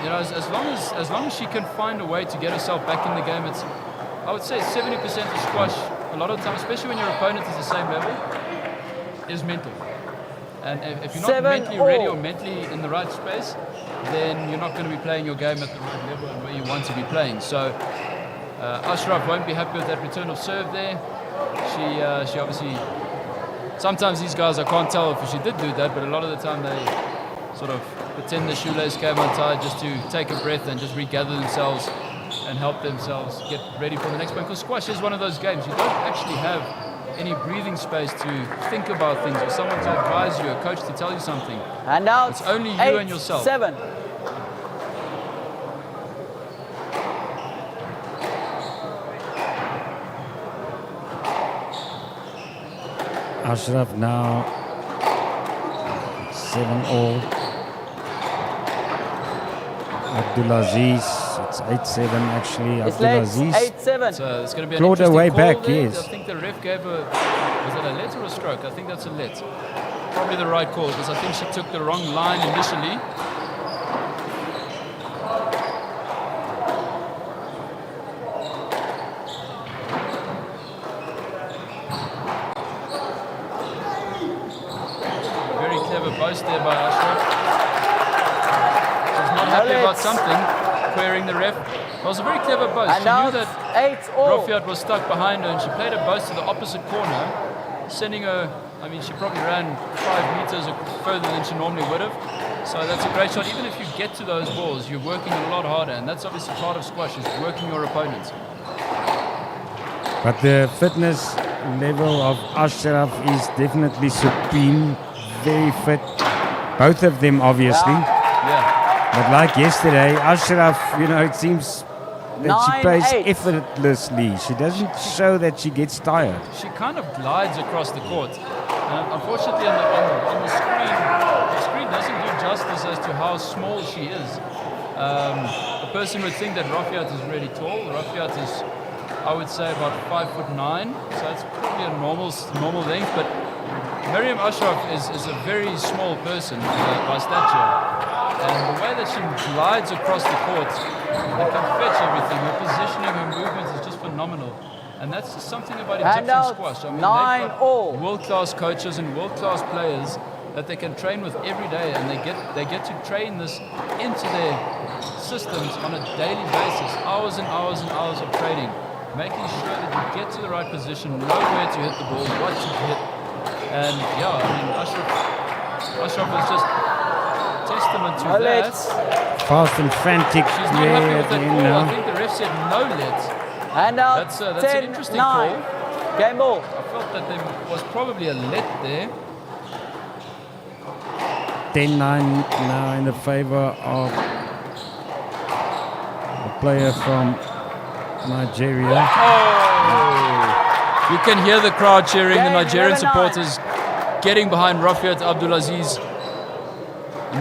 You know, as long as she can find a way to get herself back in the game, I would say 70% of squash, a lot of the time, especially when your opponent is the same level, is mental. And if you're not mentally ready or mentally in the right space, then you're not going to be playing your game at the right level and where you want to be playing. So Ashraf won't be happy with that return of serve there. She obviously, sometimes these guys, I can't tell if she did do that, but a lot of the time they sort of pretend the shoelace came untied just to take a breath and just regather themselves and help themselves get ready for the next point. Because squash is one of those games you don't actually have any breathing space to think about things or someone to advise you, a coach to tell you something. And now it's only you and yourself. 7. Ashraf now 7-all. Abdulaziz, it's 8-7 actually. Abdulaziz. 8-7. So it's going to be an clawed her interesting way call back, there. yes. I think the ref gave was it a let or a stroke? I think that's a let. Probably the right call because I think she took the wrong line initially. Very clever boast there by Ashraf. She's not happy about something, querying the ref. It was a very clever boast. And She now knew that 8-all. Rafiat was stuck behind her and she played a boast to the opposite corner, sending her, I mean, she probably ran 5 meters further than she normally would have. So that's a great shot. Even if you get to those balls, you're working a lot harder, and that's obviously part of squash, is working your opponents. But the fitness level of Ashraf is definitely supreme, very fit. Both of them, obviously. Yeah. But like yesterday, Ashraf, it seems that she plays 9-8. effortlessly. She doesn't show that she gets tired. She kind of glides across the court. Unfortunately, on the screen doesn't do justice as to how small she is. A person would think that Rafiat is really tall. Rafiat is, I would say, about 5'9", so it's probably a normal length. But Miriam Ashraf is a very small person by stature, and the way that she glides across the court and can fetch everything, her positioning, her movement is just phenomenal. And that's just something about Egyptian squash. I mean, they've got world-class coaches and world-class players that they can train with every day, and they get to train this into their systems on a daily basis, hours and hours and hours of training, making sure that you get to the right position, know where to hit the ball, what to hit. And yeah, I mean, Ashraf is just testament to that. Fast and frantic. She's not happy with that call. now. I think the ref said no let. And now That's an interesting call. Game ball. I felt that there was probably a let there. 10-9 now in the favor of the player from Nigeria. You can hear the crowd cheering, the Game Nigerian 11-9. supporters getting behind Rafiat Abdulaziz.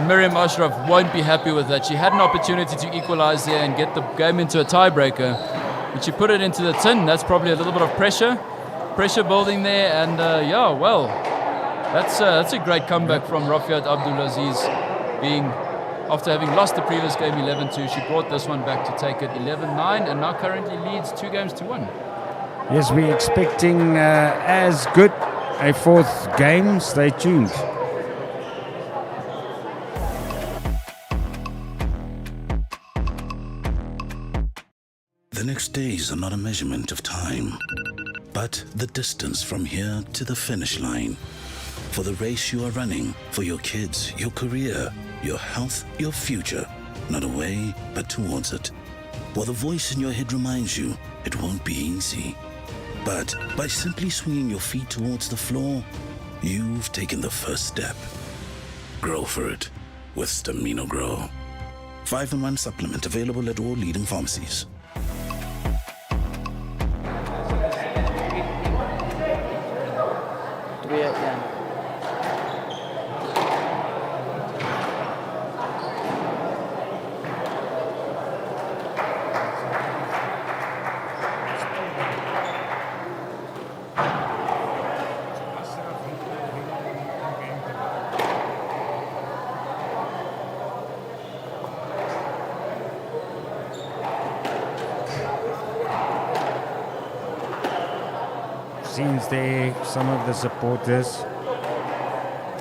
Miriam Ashraf won't be happy with that. She had an opportunity to equalize there and get the game into a tiebreaker, but she put it into the tin. That's probably a little bit of pressure building there, and that's a great comeback from Rafiat Abdulaziz, after having lost the previous game 11-2, she brought this one back to take it 11-9, and now currently leads 2-1. Yes, we're expecting as good a fourth game. Stay tuned. The next days are not a measurement of time, but the distance from here to the finish line. For the race you are running, for your kids, your career, your health, your future. Not away, but towards it. While the voice in your head reminds you it won't be easy. But by simply swinging your feet towards the floor, you've taken the first step. Grow for it with Stamino Grow. 5-in-1 supplement available at all leading pharmacies. Yeah. Seems there, some of the supporters.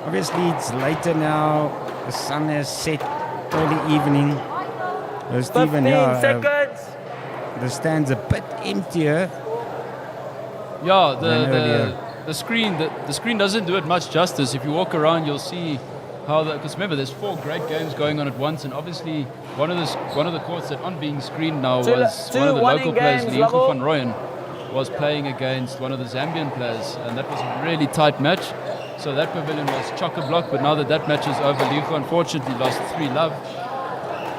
Obviously, it's later now. The sun has set, early evening. Stephen, 15 seconds. The stand's a bit emptier. Yeah, than earlier. the screen doesn't do it much justice. If you walk around, you'll see how because remember, there's 4 great games going on at once, and obviously one of the courts that aren't being screened now was one of the local players, Lienko van Rooyen, was playing against one of the Zambian players, and that was a really tight match. So that pavilion was chock-a-block, but now that match is over, Lienko unfortunately lost 3-love.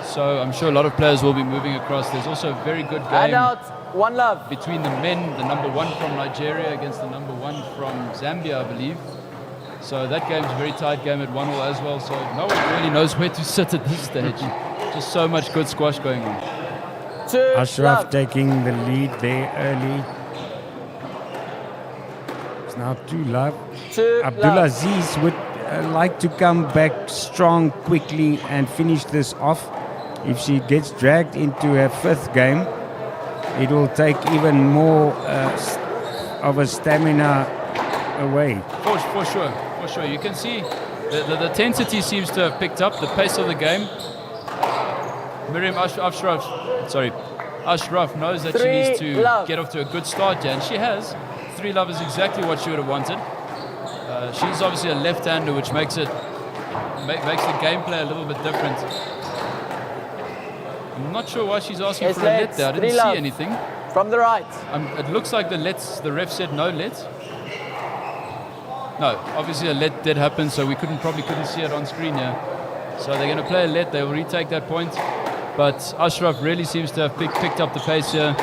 So I'm sure a lot of players will be moving across. There's also a very good game between the men, the number 1 from Nigeria against the number 1 from Zambia, I believe. So that game's a very tight game at 1-1 as well. So no one really knows where to sit at this stage. Just so much good squash going on. Ashraf taking the lead there early. It's now 2-love. Abdulaziz would like to come back strong quickly and finish this off. If she gets dragged into her 5th game, it will take even more of a stamina away. For sure. You can see the intensity seems to have picked up, the pace of the game. Miriam Ashraf knows that she needs to get off to a good start here, and she has. 3-love is exactly what she would have wanted. She's obviously a left-hander, which makes the gameplay a little bit different. I'm not sure why she's asking for a let there. I didn't see anything. From the right. It looks like the ref said no let. No, obviously a let did happen, so we probably couldn't see it on screen here. So they're going to play a let. They will retake that point. But Ashraf really seems to have picked up the pace here.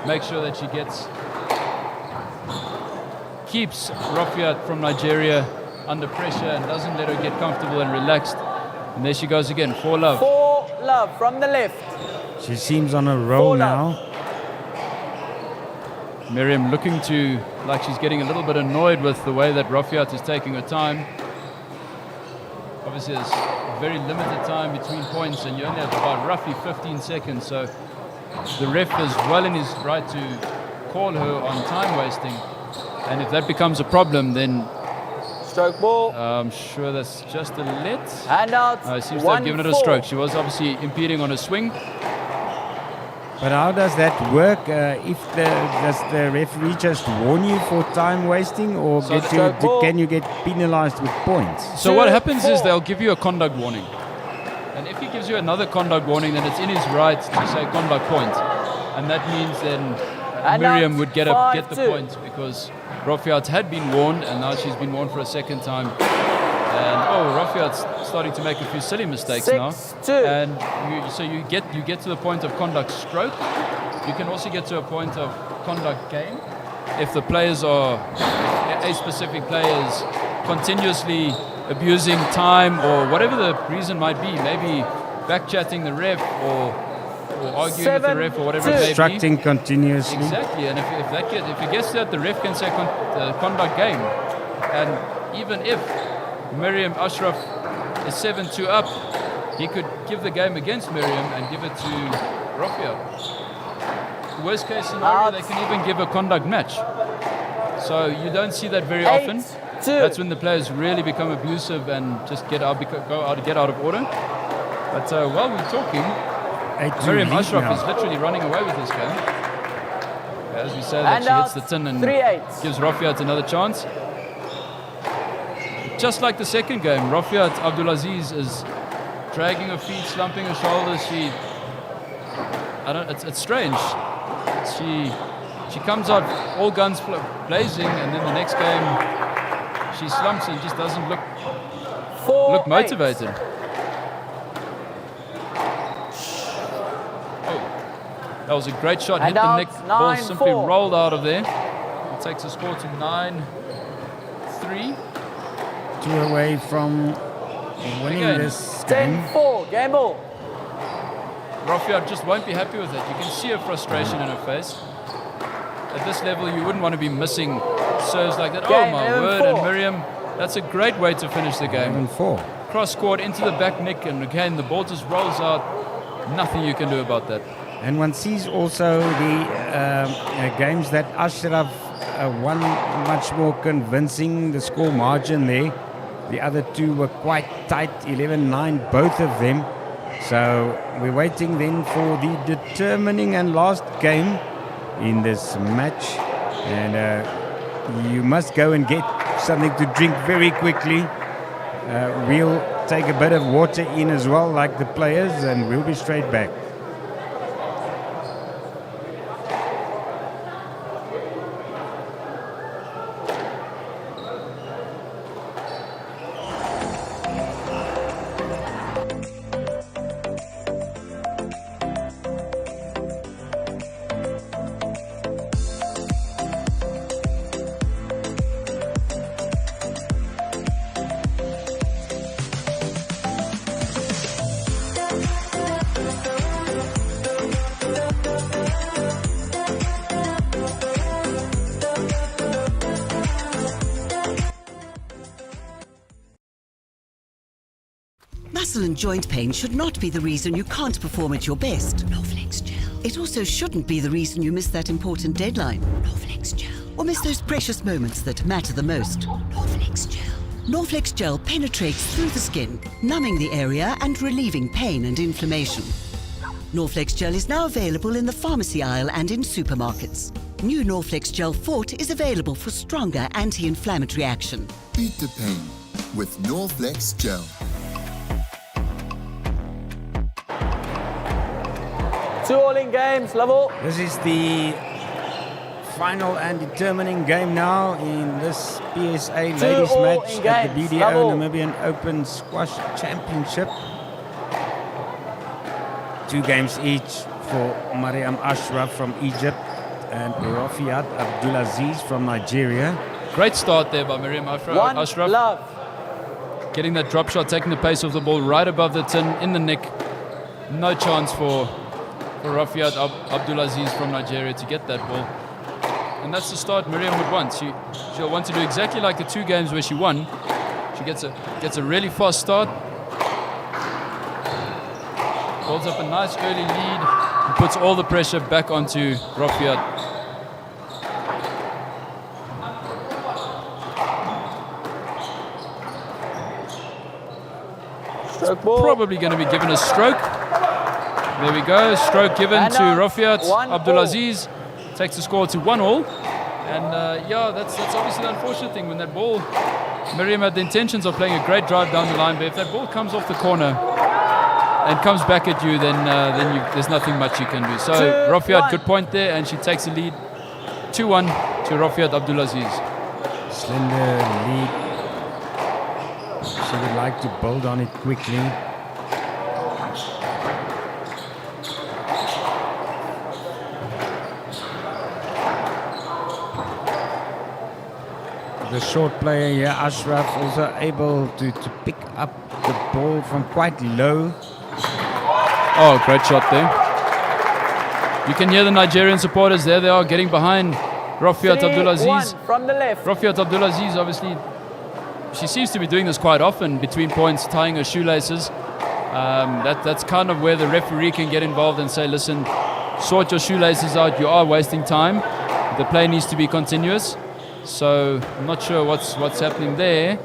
Make sure that she keeps Rafiat from Nigeria under pressure and doesn't let her get comfortable and relaxed. And there she goes again, 4-love. 4-love from the left. She seems on a roll now. Miriam looking like she's getting a little bit annoyed with the way that Rafiat is taking her time. Obviously there's very limited time between points, and you only have about roughly 15 seconds. So the ref is well in his right to call her on time wasting. And if that becomes a problem, then stroke ball. I'm sure that's just a let. Hand out. It seems to have given it a stroke. She was obviously impeding on a swing. But how does that work? Does the referee just warn you for time wasting, or can you get penalized with points? So what happens is they'll give you a conduct warning. And if he gives you another conduct warning, then it's in his right to say conduct point. And that means then Miriam would get the point, because Rafiat had been warned, and now she's been warned for a second time. And Rafiat's starting to make a few silly mistakes now. And you get to the point of conduct stroke. You can also get to a point of conduct game if the players are a specific players continuously abusing time, or whatever the reason might be. Maybe back-chatting the ref, or arguing with the ref, or whatever it may be. Obstructing continuously. Exactly, and if it gets to that, the ref can say conduct game. And even if Miriam Ashraf is 7-2 up, he could give the game against Miriam and give it to Rafiat. Worst case scenario, they can even give a conduct match. So you don't see that very often. That's when the players really become abusive and just get out of order. But while we're talking, Miriam Ashraf is literally running away with this game. As we say, that she hits the tin and gives Rafiat another chance. Just like the second game, Rafiat Abdulaziz is dragging her feet, slumping her shoulders. It's strange. She comes out all guns blazing, and then the next game she slumps and just doesn't look motivated. Oh, that was a great shot. Hit the neck. Ball simply rolled out of there. It takes the score to 9-3. 2 away from winning this game. 10-4, game ball. Rofia just won't be happy with it. You can see her frustration in her face. At this level, you wouldn't want to be missing serves like that. Game, oh my 11-4. word, and Miriam, that's a great way to finish the game. 11-4. Cross court into the back nick, and again, the ball just rolls out. Nothing you can do about that. And one sees also the games that Ashraf won much more convincing, the score margin there. The other two were quite tight, 11-9, both of them. So we're waiting then for the determining and last game in this match. And you must go and get something to drink very quickly. We'll take a bit of water in as well, like the players, and we'll be straight back. Muscle and joint pain should not be the reason you can't perform at your best. Norflex Gel. It also shouldn't be the reason you miss that important deadline. Norflex Gel. Or miss those precious moments that matter the most. Norflex Gel. Norflex Gel penetrates through the skin, numbing the area and relieving pain and inflammation. Norflex Gel is now available in the pharmacy aisle and in supermarkets. New Norflex Gel Fort is available for stronger anti-inflammatory action. Beat the pain with Norflex Gel. 2 all-in games, level. This is the final and determining game now in this PSA ladies match at the BDO Namibian Open Squash Championship. 2 games each for Mariam Ashraf from Egypt and Rafiat Abdulaziz from Nigeria. Great start there by Mariam Ashraf. Getting that drop shot, taking the pace of the ball right above the tin in the nick. No chance for Rafiat Abdulaziz from Nigeria to get that ball. And that's the start Miriam would want. She'll want to do exactly like the 2 games where she won. She gets a really fast start. Holds up a nice early lead and puts all the pressure back onto Rafiat. Stroke ball. Probably going to be given a stroke. There we go, stroke given to Rafiat Abdulaziz. Takes the score to 1-all. And yeah, that's obviously the unfortunate thing when that ball, Miriam had the intentions of playing a great drive down the line, but if that ball comes off the corner and comes back at you, then there's nothing much you can do. So Rafiat, good point there, and she takes the lead 2-1 to Rafiat Abdulaziz. Slender lead. She would like to build on it quickly. The short player here, Ashraf, also able to pick up the ball from quite low. Oh, great shot there. You can hear the Nigerian supporters there. They are getting behind Rafiat Abdulaziz. From the left. Rafiat Abdulaziz, obviously, she seems to be doing this quite often between points, tying her shoelaces. That's kind of where the referee can get involved and say, listen, sort your shoelaces out. You are wasting time. The play needs to be continuous. So I'm not sure what's happening there,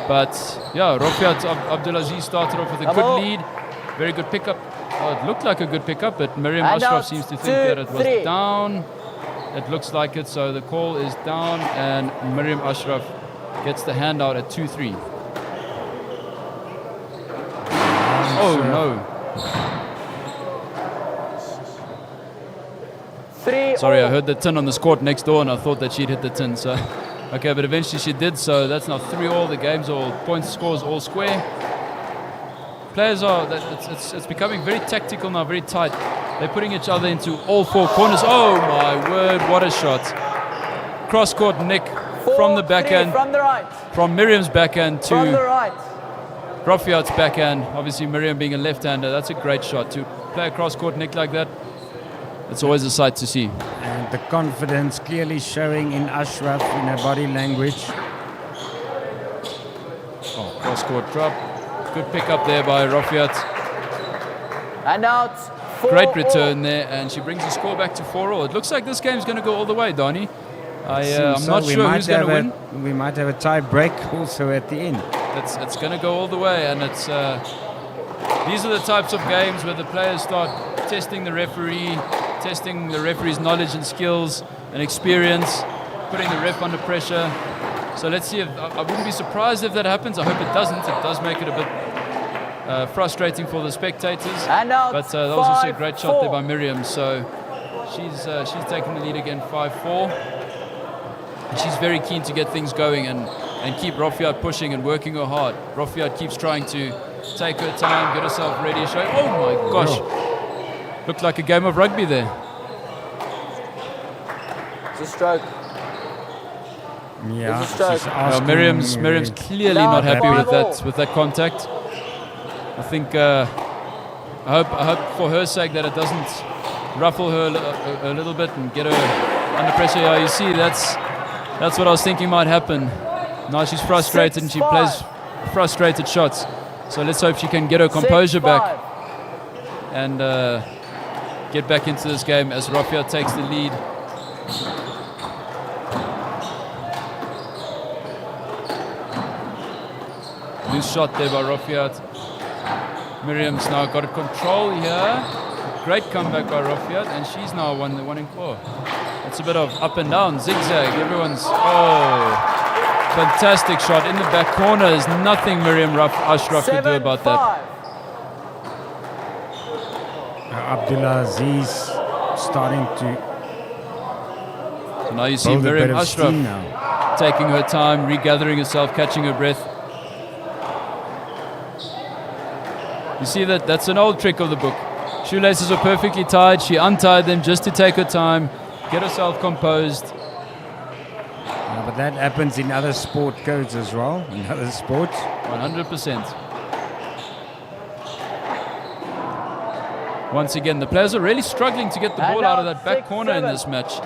but yeah, Rafiat Abdulaziz started off with a good lead, very good pickup. Oh, it looked like a good pickup, but Mariam Ashraf seems to think that it was down. It looks like it, so the call is down, and Mariam Ashraf gets the handout at 2-3. Oh, Oh, serve. no. 3 Sorry, I all. heard the tin on this court next door and I thought that she'd hit the tin. So, okay, but eventually she did. So that's now 3-all. The game's all points, scores all square. Players are, it's becoming very tactical now, very tight. They're putting each other into all four corners. Oh my word, what a shot. Cross court nick from the 4-3 backhand, from the right. from Miriam's backhand to From the right. Rafiat's backhand. Obviously Miriam being a left-hander, that's a great shot. To play a cross court nick like that, it's always a sight to see. And the confidence clearly showing in Ashraf in her body language. Oh, cross court drop. Good pick up there by Rafiat. And out. 4 Great return there, and she brings the score back to 4-all. It looks like this game's going to go all the way, Donnie. I'm not sure who's going to win. We might have a tie break also at the end. It's going to go all the way, and it's these are the types of games where the players start testing the referee's knowledge and skills and experience, putting the ref under pressure. So let's see. I wouldn't be surprised if that happens. I hope it doesn't. It does make it a bit frustrating for the spectators. And out. But that was also a 5-4. great shot there by Miriam. So she's taken the lead again, 5-4. And she's very keen to get things going and keep Rafiat pushing and working her hard. Rafiat keeps trying to take her time, get herself ready. Oh my gosh. Looked like a game of rugby there. It's a stroke. Yeah, It's a stroke. she's asking Miriam's clearly not happy with that contact. I think I hope for her sake that it doesn't ruffle her a little bit and get her under pressure. Yeah, you see, that's what I was thinking might happen. Now she's frustrated and she plays frustrated shots. So let's hope she can get her composure back and get back into this game as Rafiat takes the lead. Loose shot there by Rafiat. Miriam's now got a control here. Great comeback by Rafiat, and she's now won in four. It's a bit of up and down, zigzag. Everyone's, fantastic shot in the back corner. There's nothing Miriam Ashraf could do about that. Abdullah Aziz starting to. So now you see Miriam Ashraf taking her time, regathering herself, catching her breath. You see that's an old trick of the book. Shoelaces were perfectly tied. She untied them just to take her time, get herself composed. Yeah, but that happens in other sport codes as well, in other sports. 100%. Once again, the players are really struggling to get the ball out of that back corner in this match.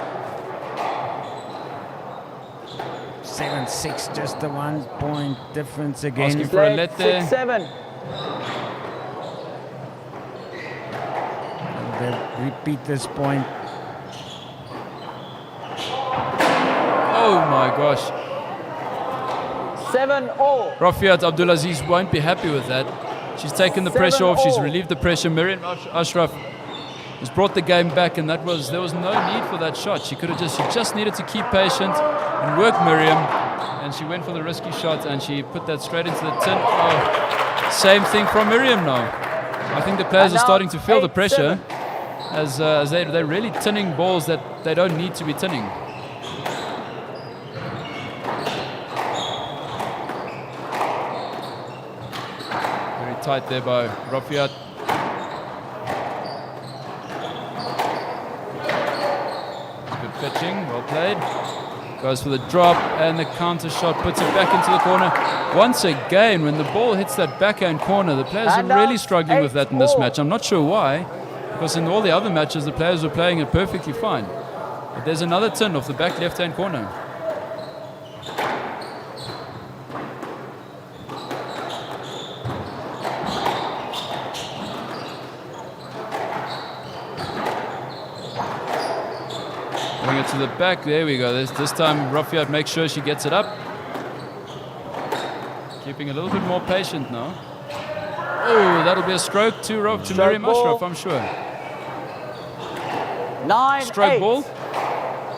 7-6, just the 1 point difference again. Asking for a let there. 6-7. They'll repeat this point. Oh my gosh. 7-all. Rafiat Abdulaziz won't be happy with that. She's taken the pressure off. She's relieved the pressure. Miriam Ashraf has brought the game back, and there was no need for that shot. She just needed to keep patient and work Miriam, and she went for the risky shot and she put that straight into the tin. Oh, same thing from Miriam now. I think the players are starting to feel the pressure as they're really tinning balls that they don't need to be tinning. Very tight there by Rafiat. Good pitching, well played. Goes for the drop and the counter shot, puts it back into the corner. Once again, when the ball hits that backhand corner, the players are really struggling with that in this match. I'm not sure why, because in all the other matches, the players were playing it perfectly fine. But there's another tin off the back left-hand corner. Bring it to the back. There we go. This time Rafiat makes sure she gets it up. Keeping a little bit more patient now. Oh, that'll be a stroke to Miriam Ashraf, I'm sure. 9-8. Stroke ball.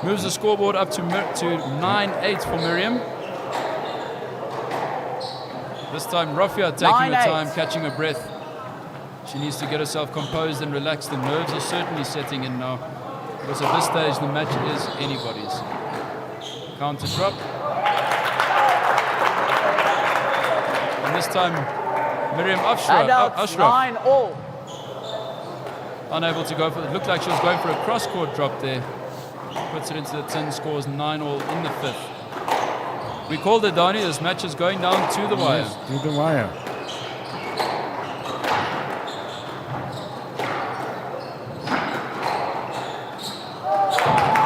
Moves the scoreboard up to 9-8 for Miriam. This time Rafiat taking her time, catching her breath. She needs to get herself composed and relaxed. The nerves are certainly setting in now, because at this stage the match is anybody's. Counter drop. And this time Miriam Ashraf 9-all. unable to go for it. Looked like she was going for a cross-court drop there. Puts it into the tin, scores 9-all in the 5th. We called it, Donnie. This match is going down to the wire. Yes, to the wire.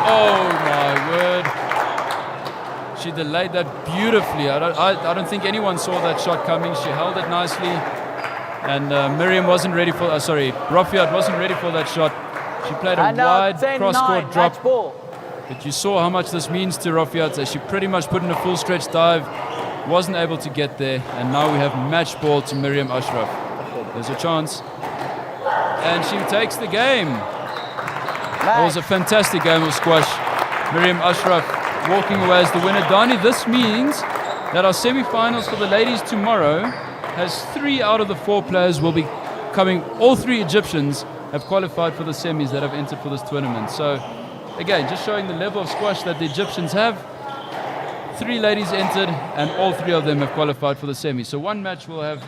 Oh my word. She delayed that beautifully. I don't think anyone saw that shot coming. She held it nicely. And Miriam wasn't ready for, Rofiat wasn't ready for that shot. She played a wide cross-court drop. But you saw how much this means to Rofiat. She pretty much put in a full stretch dive. Wasn't able to get there. And now we have match ball to Miriam Ashraf. There's a chance. And she takes the game. That was a fantastic game of squash. Miriam Ashraf walking away as the winner. Dani, this means that our semi-finals for the ladies tomorrow has 3 out of the 4 players will be coming. All 3 Egyptians have qualified for the semis that have entered for this tournament. So again, just showing the level of squash that the Egyptians have. 3 ladies entered and all 3 of them have qualified for the semis. So one match will have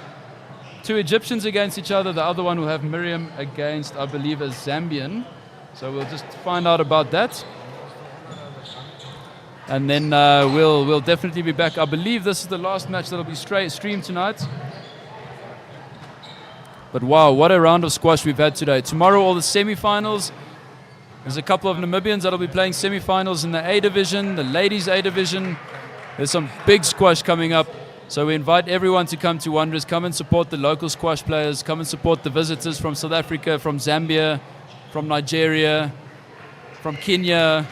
2 Egyptians against each other. The other one will have Miriam against, I believe, a Zambian. So we'll just find out about that. And then we'll definitely be back. I believe this is the last match that'll be streamed tonight. But wow, what a round of squash we've had today. Tomorrow, all the semi-finals. There's a couple of Namibians that'll be playing semi-finals in the A division, the ladies A division. There's some big squash coming up. So we invite everyone to come to Wanderers. Come and support the local squash players. Come and support the visitors from South Africa, from Zambia, from Nigeria, from Kenya.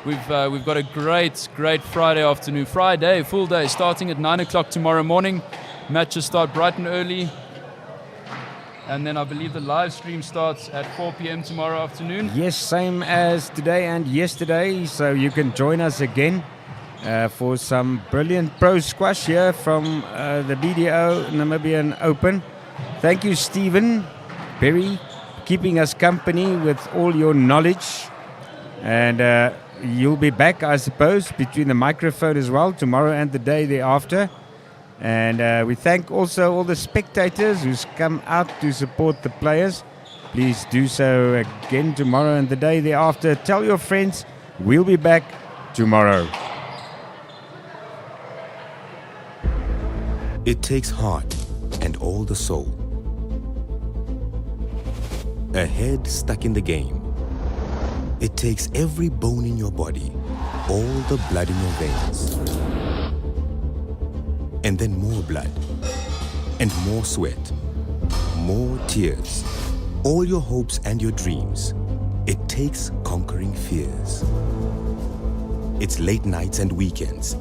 We've got a great Friday afternoon. Friday, full day, starting at 9 o'clock tomorrow morning. Matches start bright and early. And then I believe the live stream starts at 4 p.m. tomorrow afternoon. Yes, same as today and yesterday. So you can join us again for some brilliant pro squash here from the BDO Namibian Open. Thank you, Stephen Perry, keeping us company with all your knowledge. And you'll be back, I suppose, between the microphone as well tomorrow and the day thereafter. And we thank also all the spectators who's come out to support the players. Please do so again tomorrow and the day thereafter. Tell your friends, we'll be back tomorrow. It takes heart and all the soul. A head stuck in the game. It takes every bone in your body, all the blood in your veins. And then more blood, and more sweat, more tears, all your hopes and your dreams. It takes conquering fears. It's late nights and weekends,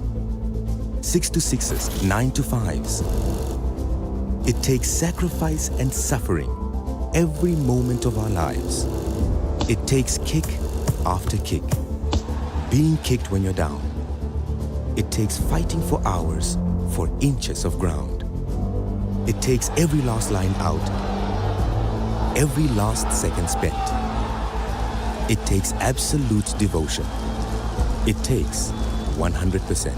6 to 6s, 9 to 5s. It takes sacrifice and suffering, every moment of our lives. It takes kick after kick, being kicked when you're down. It takes fighting for hours, for inches of ground. It takes every last line out, every last second spent. It takes absolute devotion. It takes 100%.